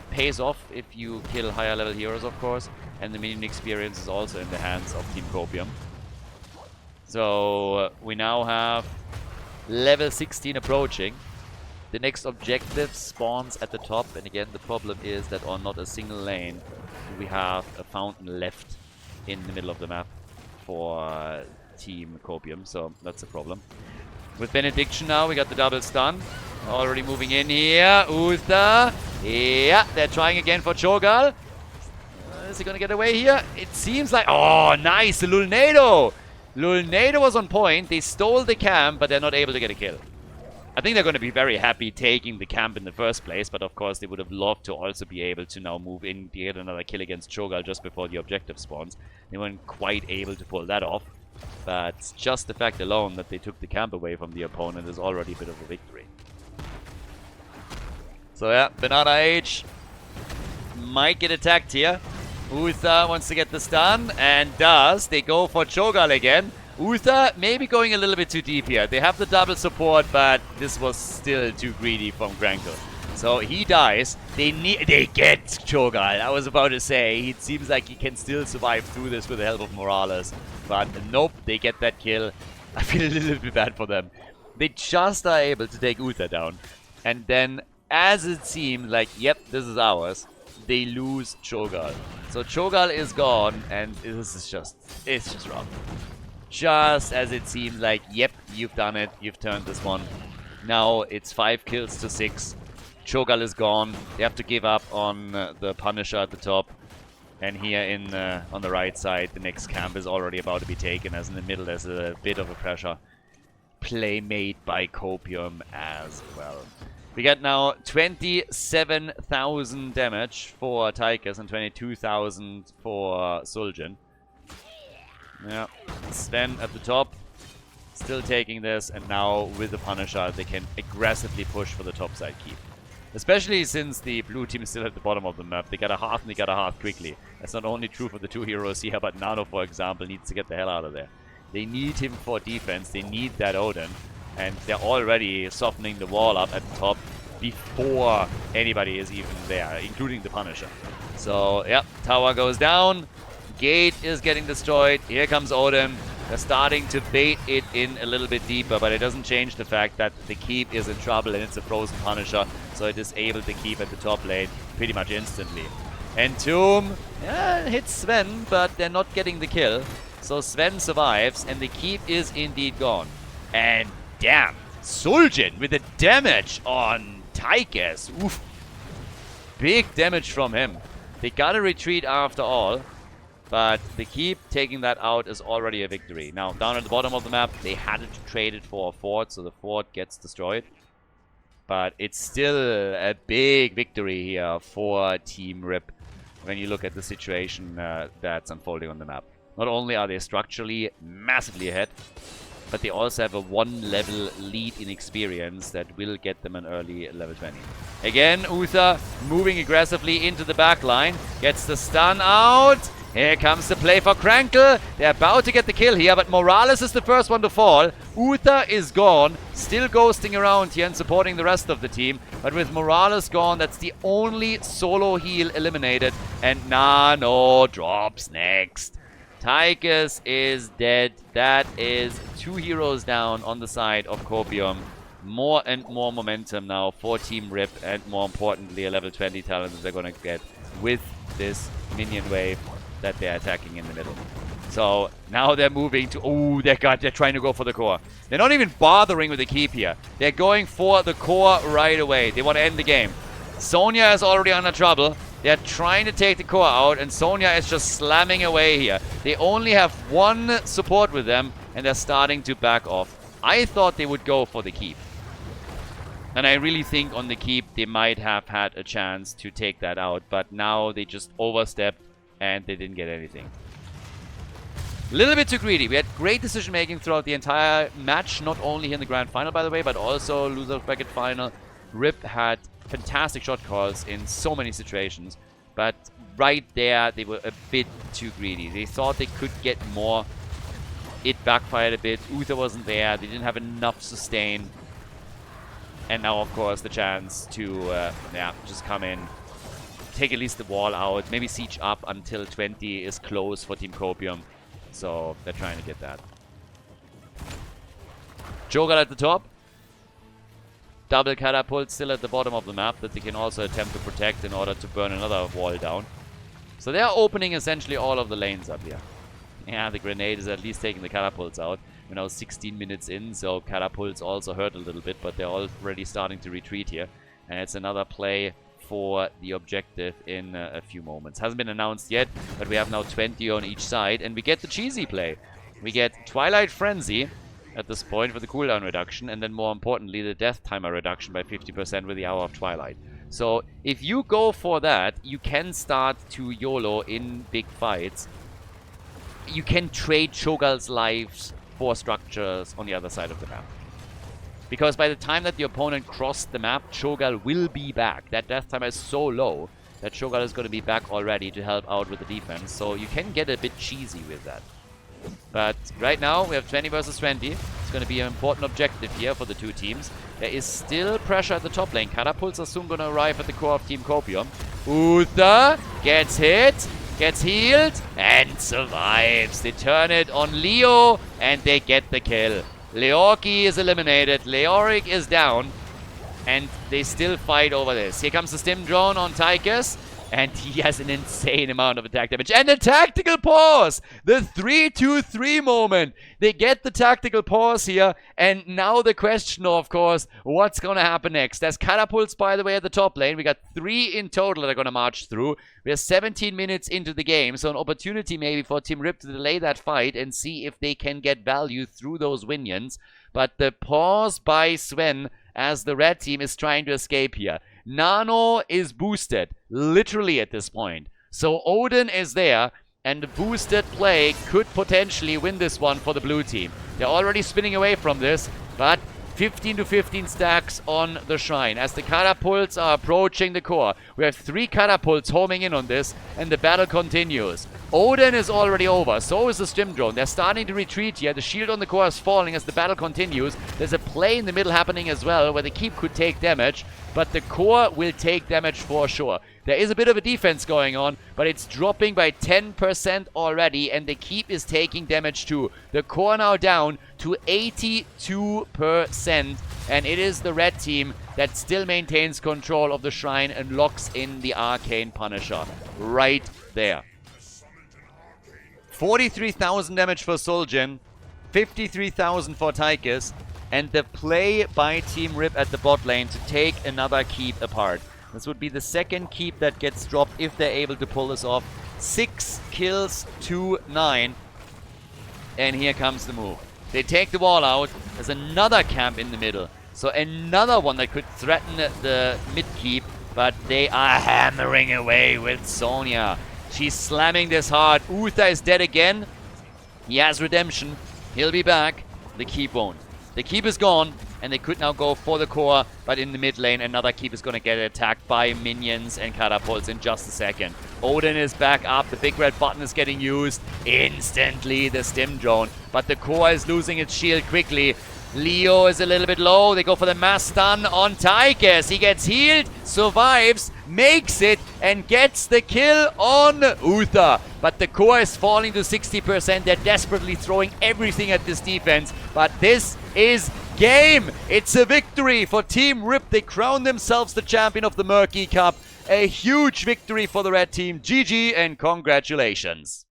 pays off if you kill higher level heroes, of course, and the minion experience is also in the hands of Team Copium. So we now have level 16 approaching. The next objective spawns at the top, and again the problem is that on not a single lane do we have a fountain left in the middle of the map for Team Copium, so that's a problem. With Benediction now, we got the double stun. Already moving in here. Uther. Yeah, they're trying again for Cho'Gall. Is he gonna get away here? It seems like... Oh, nice! The Lulnado! Lulnado was on point. They stole the camp, but they're not able to get a kill. I think they're going to be very happy taking the camp in the first place, but of course they would have loved to also be able to now move in to get another kill against Cho'Gall just before the objective spawns. They weren't quite able to pull that off, but just the fact alone that they took the camp away from the opponent is already a bit of a victory. So yeah, Banana H might get attacked here. Uther wants to get the stun, and does. They go for Cho'Gall again. Uther maybe going a little bit too deep here. They have the double support, but this was still too greedy from Krankle. So he dies. They get Cho'Gall. I was about to say, it seems like he can still survive through this with the help of Morales. But nope, they get that kill. I feel a little bit bad for them. They just are able to take Uther down. And then, as it seemed like, yep, this is ours, they lose Cho'Gall. So Cho'Gall is gone, and this is just, it's just rough. Just as it seems like, yep, you've done it, you've turned this one. Now it's 5 kills to 6. Cho'Gall is gone. They have to give up on the Punisher at the top. And here in on the right side, the next camp is already about to be taken, as in the middle there's a bit of a pressure play made by Copium as well. We get now 27,000 damage for Tychus and 22,000 for Suljin. Yeah, Sven at the top, still taking this, and now with the Punisher, they can aggressively push for the top side keep. Especially since the blue team is still at the bottom of the map. They got a hearth and they got a hearth quickly. That's not only true for the 2 heroes here, but Nano, for example, needs to get the hell out of there. They need him for defense. They need that Odin. And they're already softening the wall up at the top before anybody is even there, including the Punisher. So, yeah, tower goes down. Gate is getting destroyed. Here comes Odin. They're starting to bait it in a little bit deeper, but it doesn't change the fact that the keep is in trouble and it's a frozen Punisher, so it is able to keep at the top lane pretty much instantly. And Tomb hits Sven, but they're not getting the kill. So Sven survives, and the keep is indeed gone. And damn, Suljin with the damage on Tychus. Oof. Big damage from him. They gotta retreat after all. But the keep taking that out is already a victory. Now, down at the bottom of the map, they had to trade it for a fort, so the fort gets destroyed. But it's still a big victory here for Team Rip when you look at the situation that's unfolding on the map. Not only are they structurally massively ahead, but they also have a 1-level lead in experience that will get them an early level 20. Again, Uther moving aggressively into the back line, gets the stun out. Here comes the play for Krankle. They're about to get the kill here, but Morales is the first one to fall. Uther is gone, still ghosting around here and supporting the rest of the team. But with Morales gone, that's the only solo heal eliminated. And Nano drops next. Tychus is dead. That is 2 heroes down on the side of Copium. More and more momentum now for Team Rip, and more importantly, a level 20 talent that they're going to get with this minion wave that they're attacking in the middle. So now they're moving to... Oh, they're trying to go for the core. They're not even bothering with the keep here. They're going for the core right away. They want to end the game. Sonya is already under trouble. They're trying to take the core out, and Sonya is just slamming away here. They only have 1 support with them, and they're starting to back off. I thought they would go for the keep. And I really think on the keep, they might have had a chance to take that out. But now they just overstepped, and they didn't get anything. A little bit too greedy. We had great decision making throughout the entire match, not only here in the grand final, by the way, but also loser bracket final. Rip had fantastic shot calls in so many situations, but right there they were a bit too greedy. They thought they could get more. It backfired a bit. Uther wasn't there. They didn't have enough sustain. And now, of course, the chance to just come in, take at least the wall out, maybe siege up until 20 is close for Team Copium. So they're trying to get that. Joker at the top. Double catapult still at the bottom of the map that they can also attempt to protect in order to burn another wall down. So they're opening essentially all of the lanes up here. Yeah, the grenade is at least taking the catapults out. We're now 16 minutes in, so catapults also hurt a little bit, but they're already starting to retreat here. And it's another play for the objective in a few moments. Hasn't been announced yet, but we have now 20 on each side, and we get the cheesy play. We get Twilight Frenzy at this point for the cooldown reduction, and then more importantly, the death timer reduction by 50% with the Hour of Twilight. So if you go for that, you can start to YOLO in big fights. You can trade Shogal's lives for structures on the other side of the map. Because by the time that the opponent crossed the map, Shogal will be back. That death timer is so low that Shogal is going to be back already to help out with the defense. So you can get a bit cheesy with that. But right now, we have 20 versus 20. It's going to be an important objective here for the two teams. There is still pressure at the top lane. Catapults are soon going to arrive at the core of Team Copium. Uther gets hit, gets healed, and survives. They turn it on Leo, and they get the kill. Leorki is eliminated. Leoric is down. And they still fight over this. Here comes the stim drone on Tychus. And he has an insane amount of attack damage. And a tactical pause! The 3-2-3 moment. They get the tactical pause here. And now the question, of course, what's going to happen next? There's catapults, by the way, at the top lane. We got 3 in total that are going to march through. We are 17 minutes into the game. So an opportunity maybe for Team Rip to delay that fight and see if they can get value through those minions. But the pause by Sven as the red team is trying to escape here. Nano is boosted, literally at this point. So Odin is there. and the boosted play could potentially win this one for the blue team. They're already spinning away from this, but 15 to 15 stacks on the shrine. As the catapults are approaching the core, we have 3 catapults homing in on this, and the battle continues. Odin is already over, so is the stim drone. They're starting to retreat here. The shield on the core is falling as the battle continues. There's a play in the middle happening as well, where the keep could take damage, but the core will take damage for sure. There is a bit of a defense going on, but it's dropping by 10% already, and the keep is taking damage too. The core now down to 82%, and it is the red team that still maintains control of the shrine and locks in the Arcane Punisher. Right there. 43,000 damage for Soljin, 53,000 for Tychus, and the play by Team Rip at the bot lane to take another keep apart. This would be the second keep that gets dropped if they're able to pull this off. 6 kills to 9. And here comes the move. They take the wall out. There's another camp in the middle. So another one that could threaten the mid keep. But they are hammering away with Sonya. She's slamming this hard. Uther is dead again. He has redemption. He'll be back. The keep won't. The keep is gone, and they could now go for the core, but in the mid lane, another keep is going to get attacked by minions and catapults in just a second. Odin is back up. The big red button is getting used. Instantly, the stim drone. But the core is losing its shield quickly. Leo is a little bit low. They go for the mass stun on Tychus. He gets healed, survives, makes it, and gets the kill on Uther. But the core is falling to 60%. They're desperately throwing everything at this defense. But this is game. It's a victory for Team Rip. They crown themselves the champion of the Murky Cup. A huge victory for the red team. GG and congratulations.